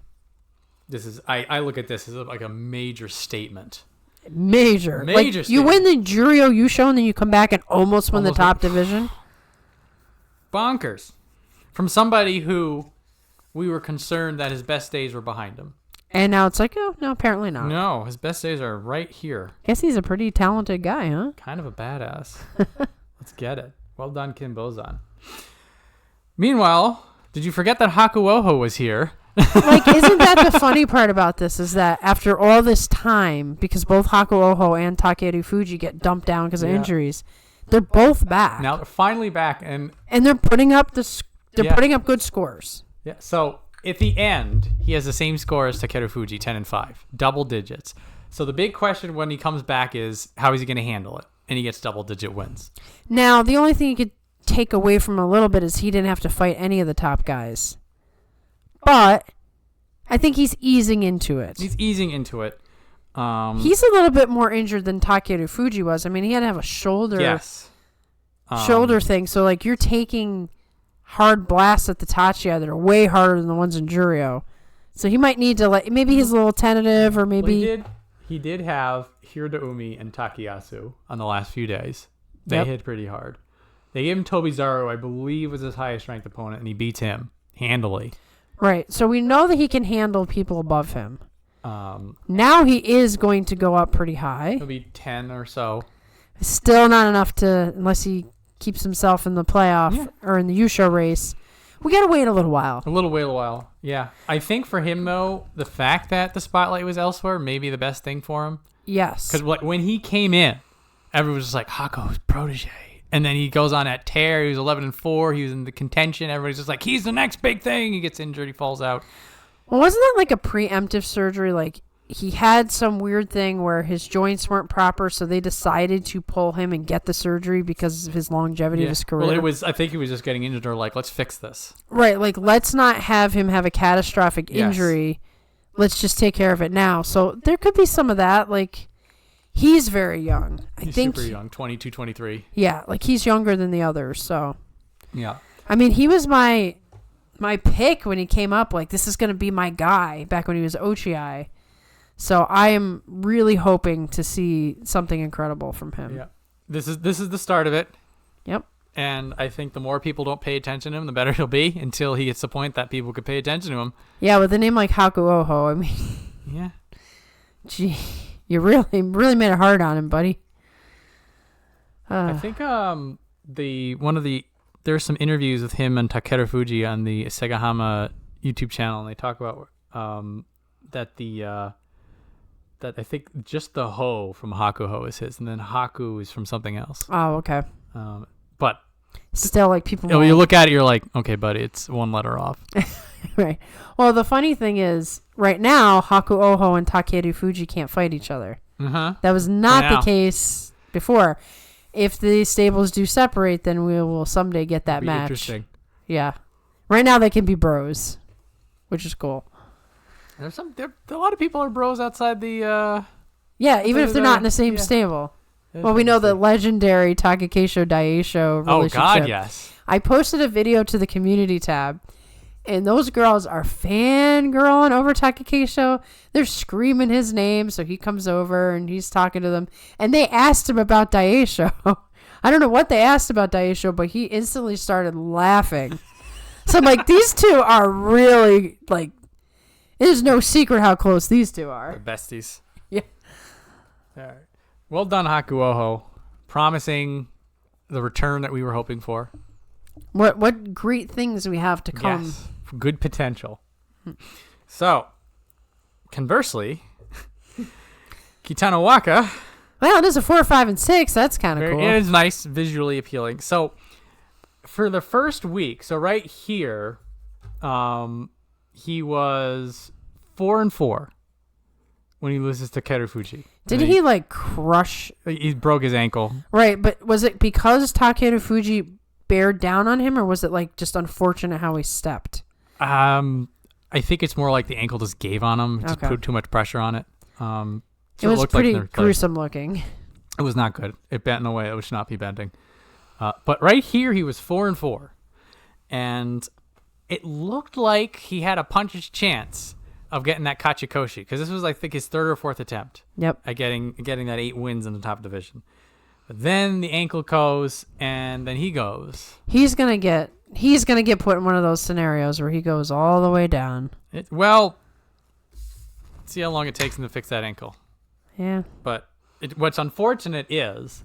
I look at this as like a major statement. Major. Like, you win the Juryo Yusho and then you come back and almost win the top division. Bonkers. From somebody who we were concerned that his best days were behind him. And now it's like, oh, no, apparently not. No, his best days are right here. Guess he's a pretty talented guy, huh? Kind of a badass. Let's get it. Well done, Kinbozan. Meanwhile, did you forget that Hakuoho was here? Like, isn't that the funny part about this is that after all this time, because both Hakuoho and Takerufuji get dumped down because of injuries, they're both back. Now they're finally back, and they're putting up putting up good scores. Yeah. So at the end, he has the same score as Takerufuji, 10-5, double digits. So the big question when he comes back is how is he going to handle it? And he gets double-digit wins. Now, the only thing you could take away from him a little bit is he didn't have to fight any of the top guys. But I think he's easing into it. He's easing into it. He's a little bit more injured than Takerufuji was. I mean, he had to have a shoulder thing. So, like, you're taking hard blasts at the Tachiya that are way harder than the ones in Juryo. So he might need to, maybe he's a little tentative, or maybe... Well, he did have Hiradoumi and Takayasu on the last few days. They hit pretty hard. They gave him Tobizaru, I believe, was his highest ranked opponent, and he beats him handily. Right. So we know that he can handle people above him. Now he is going to go up pretty high. He'll be 10 or so. Still not enough to, unless he keeps himself in the playoff or in the Yusho race. We got to wait a little while. A while. Yeah. I think for him, though, the fact that the spotlight was elsewhere may be the best thing for him. Yes. Because when he came in, everyone was just like, Hako's protege. And then he goes on that tear. He was 11-4. He was in the contention. Everybody's just like, he's the next big thing. He gets injured. He falls out. Well, wasn't that like a preemptive surgery? Like, he had some weird thing where his joints weren't proper, so they decided to pull him and get the surgery because of his longevity of his career. Well, I think he was just getting injured, or like, let's fix this. Right, like, let's not have him have a catastrophic injury. Let's just take care of it now. So there could be some of that. Like, he's very young. He's super young, 22, 23. Yeah, like, he's younger than the others, so. Yeah. I mean, he was my pick when he came up. Like, this is going to be my guy back when he was Ochi. So I am really hoping to see something incredible from him. Yeah, this is the start of it. Yep. And I think the more people don't pay attention to him, the better he'll be until he gets to the point that people could pay attention to him. Yeah, with a name like Hakuoho, I mean. Yeah. Gee, you really made it hard on him, buddy. I think there's some interviews with him and Takerufuji on the Segahama YouTube channel, and they talk about that I think just the Ho from Hakuho is his, and then Haku is from something else. Oh, okay. But still, like, people. You look at it, you're like, okay, buddy, it's one letter off. Right. Well, the funny thing is, right now, Hakuoho and Takerufuji can't fight each other. Uh-huh. That was not the case before. If the stables do separate, then we will someday get that match. Interesting. Yeah. Right now, they can be bros, which is cool. There's a lot of people are bros outside the. Yeah, even if they're not in the same stable. Well, we know the legendary Takekisho Daieisho relationship. Oh God, yes. I posted a video to the community tab, and those girls are fangirling over Takekisho. They're screaming his name, so he comes over and he's talking to them. And they asked him about Daieisho. I don't know what they asked about Daieisho, but he instantly started laughing. So I'm like, these two are really, like, there's no secret how close these two are. They're besties. Yeah. All right. Well done, Hakuoho. Promising the return that we were hoping for. What great things we have to come. Yes. Good potential. So, conversely, Kitano Waka. Well, it is a 4, 5, and 6. That's kind of cool. It is nice, visually appealing. So, for the first week, so right here, he was 4-4 when he loses to Takerufuji. Did he like crush? He broke his ankle. Right, but was it because Takerufuji bared down on him, or was it like just unfortunate how he stepped? I think it's more like the ankle just gave on him. Just put too much pressure on it. So it was pretty gruesome looking. It was not good. It bent in a way it should not be bending. But right here, he was 4-4, and it looked like he had a puncher's chance of getting that Kachikoshi, because this was, I think, his third or fourth attempt. Yep. At getting that 8 wins in the top division. But then the ankle goes, and then he goes. He's gonna get he's going to get put in one of those scenarios where he goes all the way down. See how long it takes him to fix that ankle. Yeah. But what's unfortunate is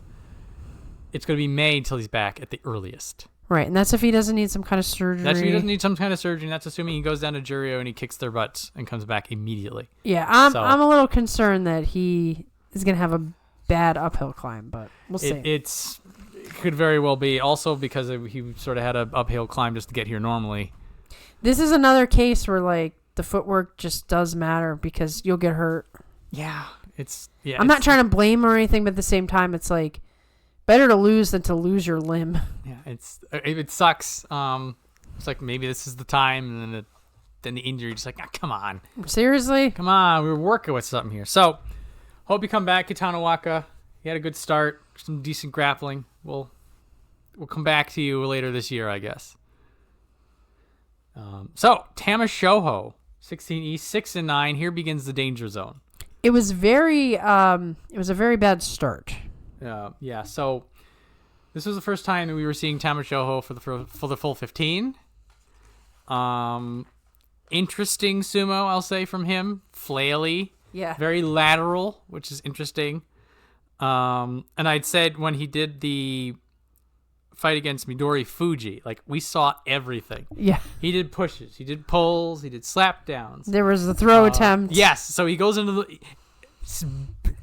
it's going to be May until he's back at the earliest. Right, and that's if he doesn't need some kind of surgery. That's if he doesn't need some kind of surgery, and that's assuming he goes down to Juryo and he kicks their butts and comes back immediately. Yeah, I'm a little concerned that he is going to have a bad uphill climb, but we'll see. It could very well be, also because he sort of had an uphill climb just to get here normally. This is another case where, like, the footwork just does matter because you'll get hurt. Yeah, I'm not trying to blame or anything, but at the same time, it's like, better to lose than to lose your limb. Yeah, it sucks. It's like maybe this is the time, and then the injury, just like, come on. Seriously? Come on, we were working with something here. So, hope you come back, Kitano Waka. You had a good start, some decent grappling. We'll come back to you later this year, I guess. So, Tamashoho, 16 East, 6-9. Here begins the danger zone. It was a very bad start. Yeah, so this was the first time that we were seeing Tamashoho for the full 15. Interesting sumo, I'll say, from him. Flaily. Yeah. Very lateral, which is interesting. And I'd said when he did the fight against Midori Fuji, like, we saw everything. Yeah. He did pushes, he did pulls, he dut slap downs. There was the throw attempt. Yes, so he goes into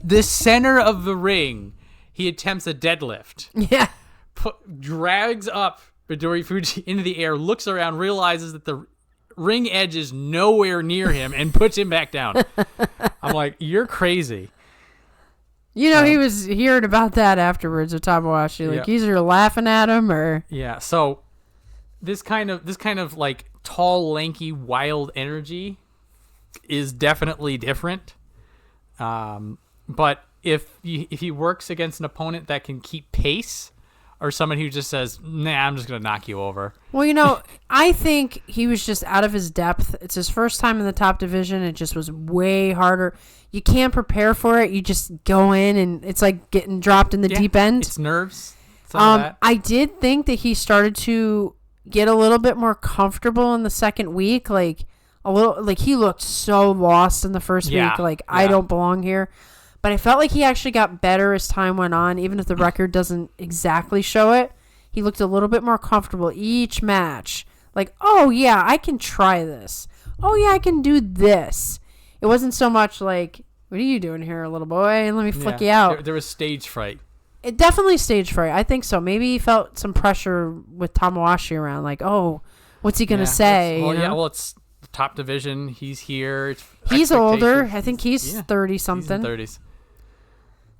the center of the ring. He attempts a deadlift. Yeah. Drags up Midori Fuji into the air, looks around, realizes that the ring edge is nowhere near him, and puts him back down. I'm like, you're crazy. He was hearing about that afterwards with Tamawashi. Like, either laughing at him or... Yeah, so this kind of like tall, lanky, wild energy is definitely different. But if he works against an opponent that can keep pace, or someone who just says, nah, I'm just going to knock you over. Well, I think he was just out of his depth. It's his first time in the top division. It just was way harder. You can't prepare for it. You just go in, and it's like getting dropped in the deep end. It's nerves. Some of that. I did think that he started to get a little bit more comfortable in the second week. Like, a little, like, he looked so lost in the first week. Like, I don't belong here. But I felt like he actually got better as time went on, even if the record doesn't exactly show it. He looked a little bit more comfortable each match. Like, oh, yeah, I can try this. Oh, yeah, I can do this. It wasn't so much like, what are you doing here, little boy? Let me flick you out. There was stage fright. It definitely stage fright. I think so. Maybe he felt some pressure with Tamawashi around. Like, oh, what's he going to say? Well, it's the top division. He's here. He's older. I think he's 30-something. He's in 30s.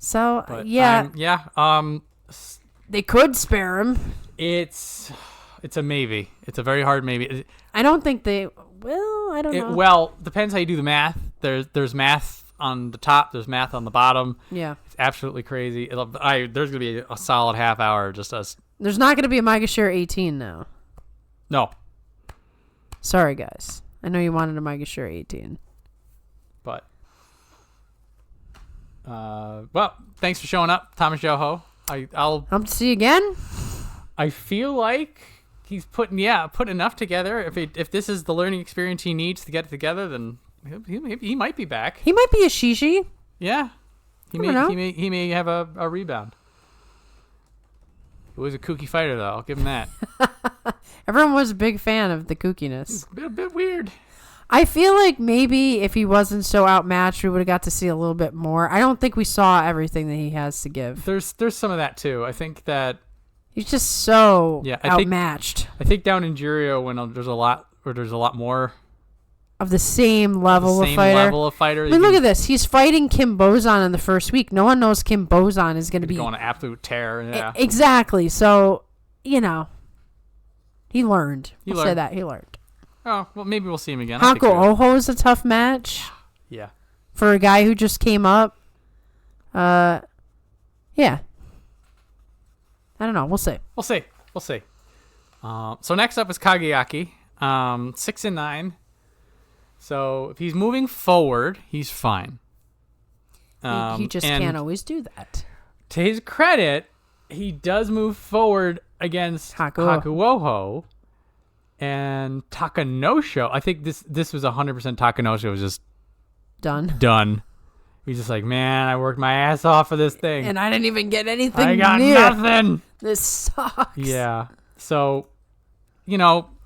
So, But they could spare him. It's a maybe. It's a very hard maybe. I don't think they... Well, I don't know. Well, depends how you do the math. There's math on the top. There's math on the bottom. Yeah. It's absolutely crazy. There's going to be a solid half hour of just us. There's not going to be a Maegashira 18 now. No. Sorry, guys. I know you wanted a Maegashira 18. But... well, thanks for showing up, Tamashoho. I'll hope to see you again. I feel like he's put enough together. If this is the learning experience he needs to get it together, then he might be back. He might be a Shishi. Yeah, he may have a rebound. He was a kooky fighter, though. I'll give him that. Everyone was a big fan of the kookiness. It's a bit weird. I feel like maybe if he wasn't so outmatched, we would have got to see a little bit more. I don't think we saw everything that he has to give. There's some of that too. I think that he's just so outmatched. I think down in Juryo, when there's a lot more of the same level of fighter. I mean, look at this. He's fighting Kinbozan in the first week. No one knows Kinbozan is going to be going an absolute tear. Yeah, exactly. So he learned. Say that he learned. Oh, well, maybe we'll see him again. Haku Oho is a tough match. Yeah. For a guy who just came up. Yeah. I don't know. We'll see. We'll see. So next up is Kageyaki, 6-9. So if he's moving forward, he's fine. He just can't always do that. To his credit, he does move forward against Haku Oho. And Takanosho, I think this was 100% Takanosho was just Done. He's just like, man, I worked my ass off for this thing. And I didn't even get anything I got near. nothing. This sucks. Yeah. So,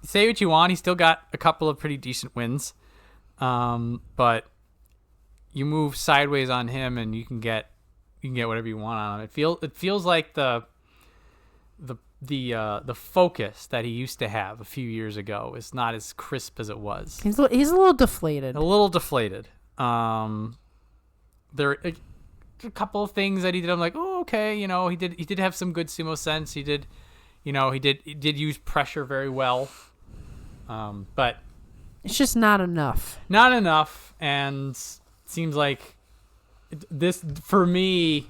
say what you want. He still got a couple of pretty decent wins. But you move sideways on him and you can get whatever you want on him. It feels like the focus that he used to have a few years ago is not as crisp as it was. He's a little deflated. There are a couple of things that he did. I'm like, oh, okay. He did have some good sumo sense. He did use pressure very well. But it's just not enough. Not enough. And seems like this, for me,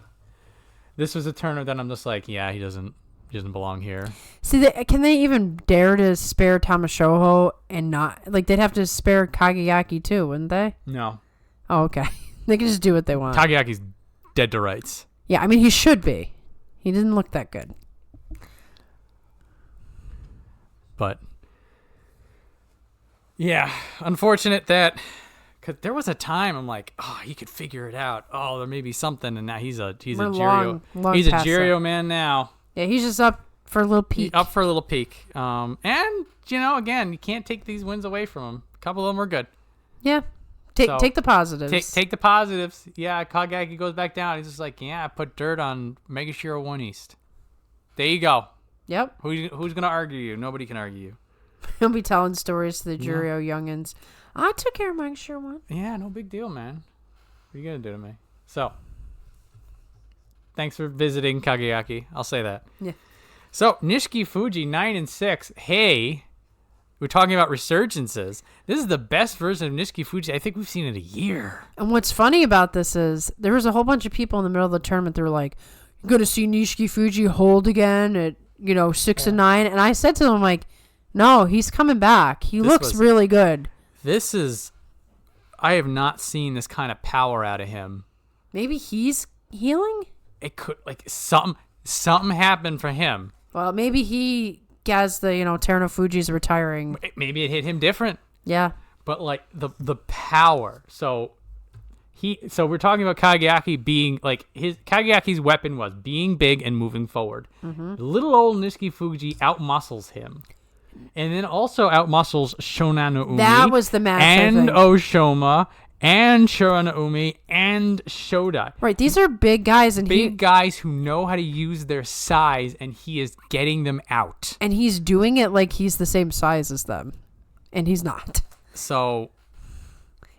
this was a tournament that I'm just like, yeah, he doesn't belong here. See, can they even dare to spare Tamashoho and not, like, they'd have to spare Kageyaki too, wouldn't they? No. Oh, okay. They can just do what they want. Kageyaki's dead to rights. Yeah, I mean, he should be. He didn't look that good. But, yeah, unfortunate that, because there was a time I'm like, oh, he could figure it out. Oh, there may be something, and now he's a Juryo. He's a Juryo man now. Yeah, he's just up for a little peek. And, again, you can't take these wins away from him. A couple of them were good. Yeah. Take the positives. Take the positives. Yeah, Kageyaki goes back down. He's just like, yeah, I put dirt on Megashiro 1 East. There you go. Yep. Who's going to argue you? Nobody can argue you. He'll be telling stories to the Juryo youngins. I took care of Megashiro 1. Yeah, no big deal, man. What are you going to do to me? So, thanks for visiting Kageyaki. I'll say that. Yeah. So, Nishifuji 9-6. Hey, we're talking about resurgences. This is the best version of Nishifuji I think we've seen in a year. And what's funny about this is there was a whole bunch of people in the middle of the tournament that were like, "You're going to see Nishifuji hold again at 6-9," and I said to them, like, "No, he's coming back. He looks really good." I have not seen this kind of power out of him. Maybe he's healing? It could, something happened for him. Well, maybe he has the, Terunofuji's retiring. Maybe it hit him different. Yeah. But the power. So we're talking about Kageyaki being Kageyaki's weapon was being big and moving forward. Mm-hmm. Little old Nishifuji outmuscles him. And then also outmuscles Shonan-no-Umi. That was the match, and Oshoma, and Shonan-no-Umi, and Shodai. Right, these are big guys. And big guys who know how to use their size, and he is getting them out. And he's doing it like he's the same size as them. And he's not. So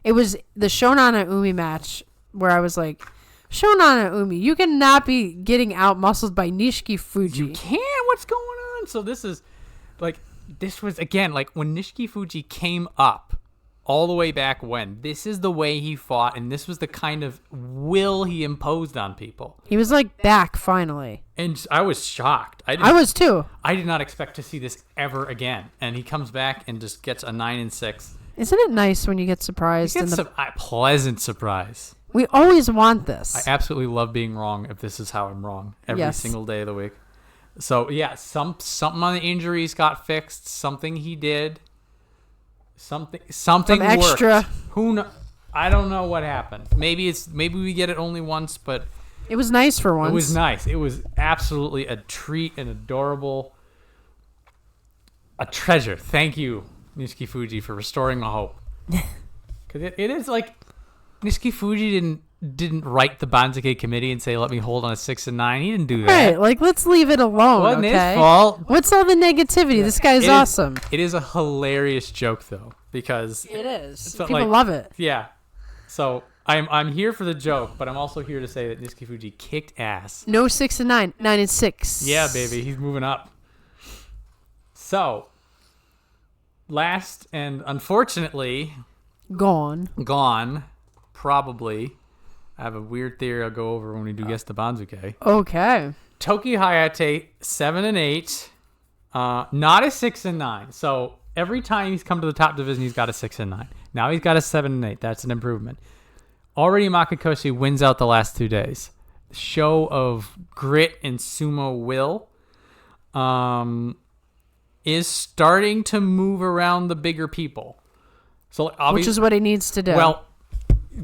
it was the Shonan-no-Umi match where I was like, Shonan-no-Umi, you cannot be getting out-muscled by Nishifuji. You can? What's going on? So this was, again, when Nishifuji came up all the way back when. This is the way he fought, and this was the kind of will he imposed on people. He was, back, finally. And I was shocked. I was, too. I did not expect to see this ever again. And he comes back and just gets a 9-6. Isn't it nice when you get surprised? A pleasant surprise. We always want this. I absolutely love being wrong if this is how I'm wrong every single day of the week. So, yeah, something on the injuries got fixed. Something he did. Something Some extra. Worked. I don't know what happened. Maybe we get it only once, but it was nice for once. It was nice. It was absolutely a treat and adorable. A treasure. Thank you, Nishifuji, for restoring the hope. Because it is Nishifuji didn't write the Banzuke committee and say, let me hold on a 6-9. He didn't do that. Right, let's leave it alone. Wasn't his fault. What's all the negativity? This guy's awesome. It is a hilarious joke, though, because it is. People love it. Yeah. So I'm here for the joke, but I'm also here to say that Nishifuji kicked ass. No 6-9, 9-6. Yeah, baby, he's moving up. So, last and unfortunately gone. Probably. I have a weird theory I'll go over when we do Guess the Banzuke. Okay. Toki Hayate, 7-8. Not a 6-9. So every time he's come to the top division, he's got a 6-9. Now he's got a 7-8. That's an improvement. Already Makakoshi wins out the last 2 days. Show of grit and sumo will. is starting to move around the bigger people. So which is what he needs to do. Well,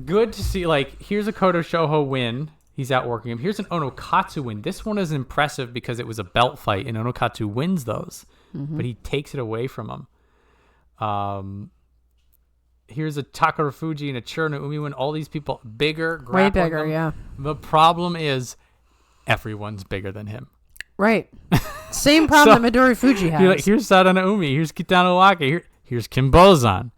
good to see. Like, here's a Kotoshoho win. He's outworking him. Here's an Onokatsu win. This one is impressive because it was a belt fight, and Onokatsu wins those, but he takes it away from him. Here's a Takerufuji and a Terunofuji win. All these people bigger, way bigger, yeah. The problem is everyone's bigger than him. Right. Same problem that Midori Fuji has. Like, here's Sadanoumi. Here's Kitano Waka. Here's Kinbozan.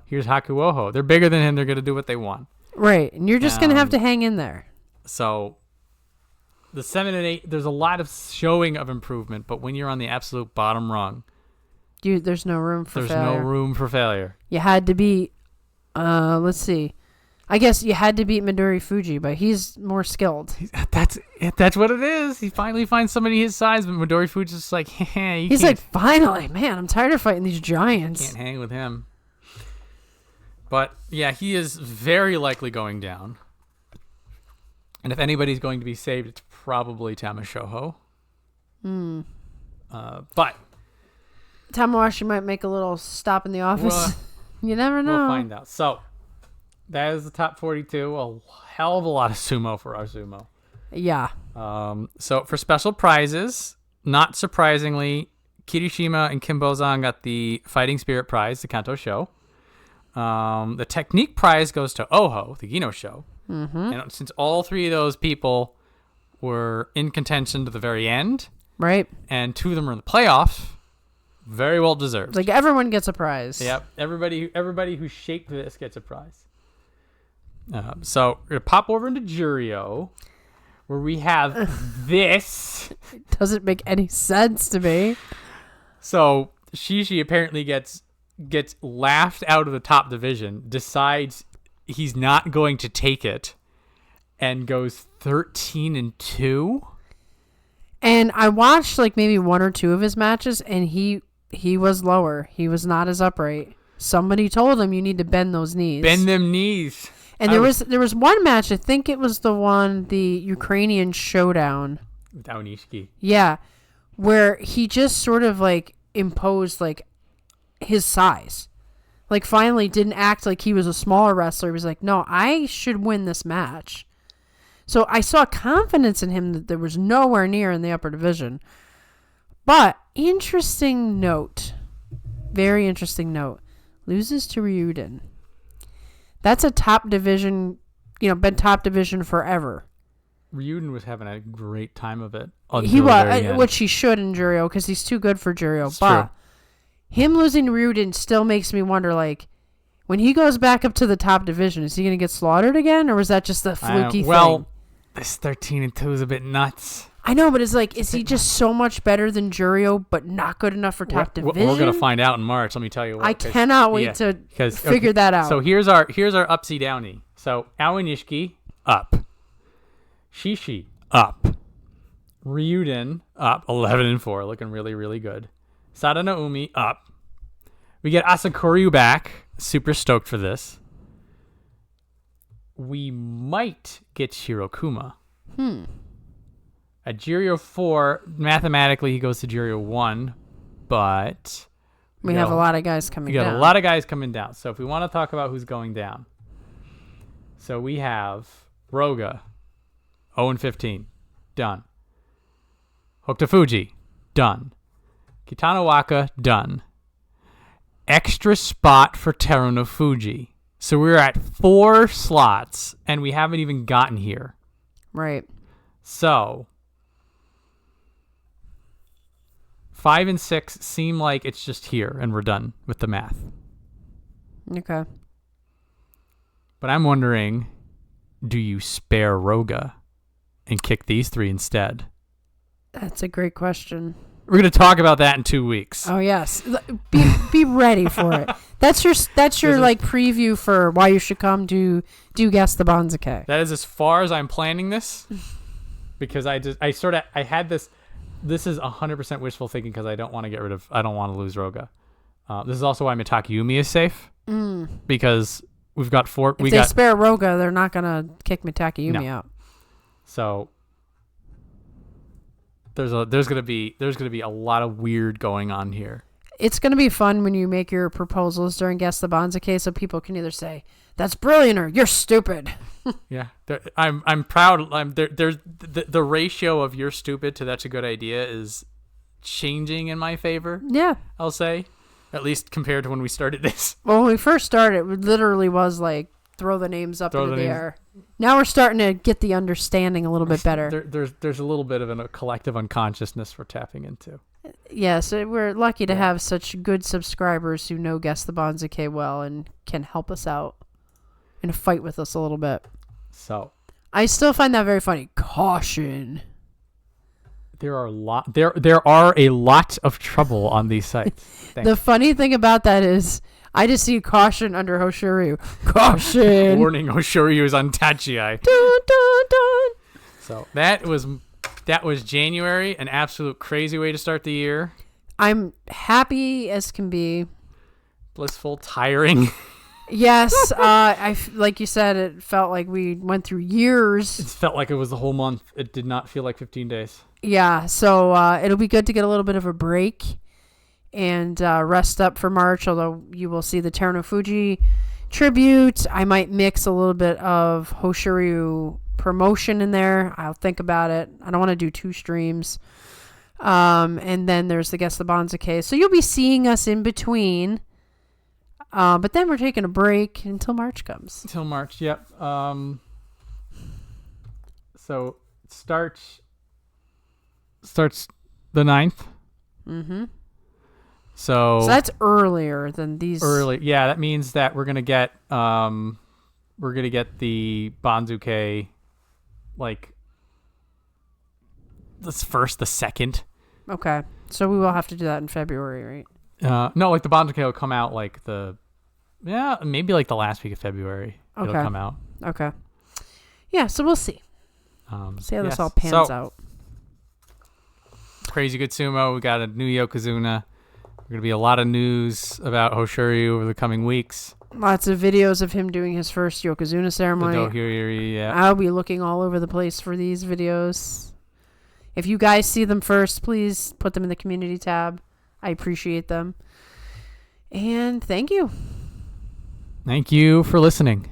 Here's Hakuoho. They're bigger than him. They're going to do what they want. Right. And you're just going to have to hang in there. So the 7 and 8, there's a lot of showing of improvement, but when you're on the absolute bottom rung, there's no room for failure. There's no room for failure. You had to beat, let's see. I guess you had to beat Midori Fuji, but he's more skilled. That's what it is. He finally finds somebody his size, but Midori Fuji's just like, he's like, finally, man, I'm tired of fighting these giants. Can't hang with him. But yeah, he is very likely going down. And if anybody's going to be saved, it's probably Tamashoho. But Tamawashi might make a little stop in the office. You never know. We'll find out. So that is the top 42. A hell of a lot of sumo for our sumo. Yeah. So for special prizes, not surprisingly, Kirishima and Kinbozan got the Fighting Spirit prize, the Kanto show. The technique prize goes to Oho, the Gino show. And since all three of those people were in contention to the very end, right, and 2 of them are in the playoffs, very well deserved. Like, everyone gets a prize. Yep, everybody who shaped this gets a prize. So we're gonna pop over into Juryo, where we have this. It doesn't make any sense to me. So Shishi apparently gets laughed out of the top division, decides he's not going to take it, and goes 13-2. And I watched like maybe 1 or 2 of his matches, and he was lower. He was not as upright. Somebody told him, you need to bend those knees. Bend them knees. And there was one match, I think it was the Ukrainian showdown. Daieisho. Yeah. Where he just sort of like imposed like his size. Like, finally didn't act like he was a smaller wrestler. He was like, no, I should win this match. So I saw confidence in him that there was nowhere near in the upper division. But interesting note. Very interesting note. Loses to Ryuden. That's a top division, been top division forever. Ryuden was having a great time of it. He was, which he should in Juryo, because he's too good for Juryo. It's but true. Him losing to Ryuden still makes me wonder, like, when he goes back up to the top division, is he going to get slaughtered again, or was that just a fluky thing? Well, this 13-2 is a bit nuts. I know, but it's like, is he just so much better than Juryo, but not good enough for top division? We're going to find out in March. Let me tell you what. I cannot wait to figure that out. So here's our upsy downy. So Aonishiki up, Shishi up, Ryuden up 11-4, looking really really good. Sadanoumi up. We get Asakuryu back. Super stoked for this. We might get Shirokuma. At Juryo 4, mathematically he goes to Juryo 1, but we have a lot of guys coming down. We got a lot of guys coming down. So if we want to talk about who's going down. So we have Roga, 0-15, done. Hokutofuji, done. Kitano Waka, done. Extra spot for Terunofuji. So we're at 4 slots, and we haven't even gotten here. Right. So 5 and 6 seem like it's just here, and we're done with the math. Okay. But I'm wondering, do you spare Roga and kick these 3 instead? That's a great question. We're going to talk about that in 2 weeks. Oh yes, be ready for it. That's your like preview for why you should come to Do Guess the Banzuke. That is as far as I'm planning this, because I had this. This is 100% wishful thinking because I don't want to lose Roga. This is also why Mitake Yumi is safe, because we've got 4. If they spare Roga, they're not gonna kick Mitake Yumi out. So there's gonna be a lot of weird going on here. It's gonna be fun when you make your proposals during Guess the Banzuke, so people can either say that's brilliant or you're stupid. Yeah, I'm proud. There's the ratio of you're stupid to that's a good idea is changing in my favor. Yeah, I'll say, at least compared to when we started this. well, when we first started, it literally was like throw the names up into the air. Now we're starting to get the understanding a little bit better. There's a little bit of a collective unconsciousness we're tapping into. Yes, we're lucky to have such good subscribers who know Guess the Banzuke well and can help us out and fight with us a little bit. So I still find that very funny. Caution. There are a lot of trouble on these sites. The funny thing about that is I just see caution under Hoshoryu. Caution. Warning, Hoshoryu is on Tachiai. Dun, dun, dun. So that was January, an absolute crazy way to start the year. I'm happy as can be. Blissful, tiring. Yes, like you said, it felt like we went through years. It felt like it was the whole month. It did not feel like 15 days. Yeah, so it'll be good to get a little bit of a break and rest up for March, although you will see the Terunofuji tribute. I might mix a little bit of Hoshoryu promotion in there. I'll think about it. I don't want to do 2 streams. And then there's the Guess the Banzuke. So you'll be seeing us in between. But then we're taking a break until March comes. Until March, yep. So it starts the 9th. Mm-hmm. So that's earlier than these. Yeah, that means that we're gonna get the Banzuke like the 2nd. Okay, so we will have to do that in February, right? No, like the Banzuke will come out like maybe like the last week of February. Okay. It'll come out. Okay. Yeah, so we'll see. See how this all pans out. Crazy good sumo. We got a new Yokozuna. There's going to be a lot of news about Hoshoryu over the coming weeks. Lots of videos of him doing his first Yokozuna ceremony. The dohyori, yeah. I'll be looking all over the place for these videos. If you guys see them first, please put them in the community tab. I appreciate them. And thank you. Thank you for listening.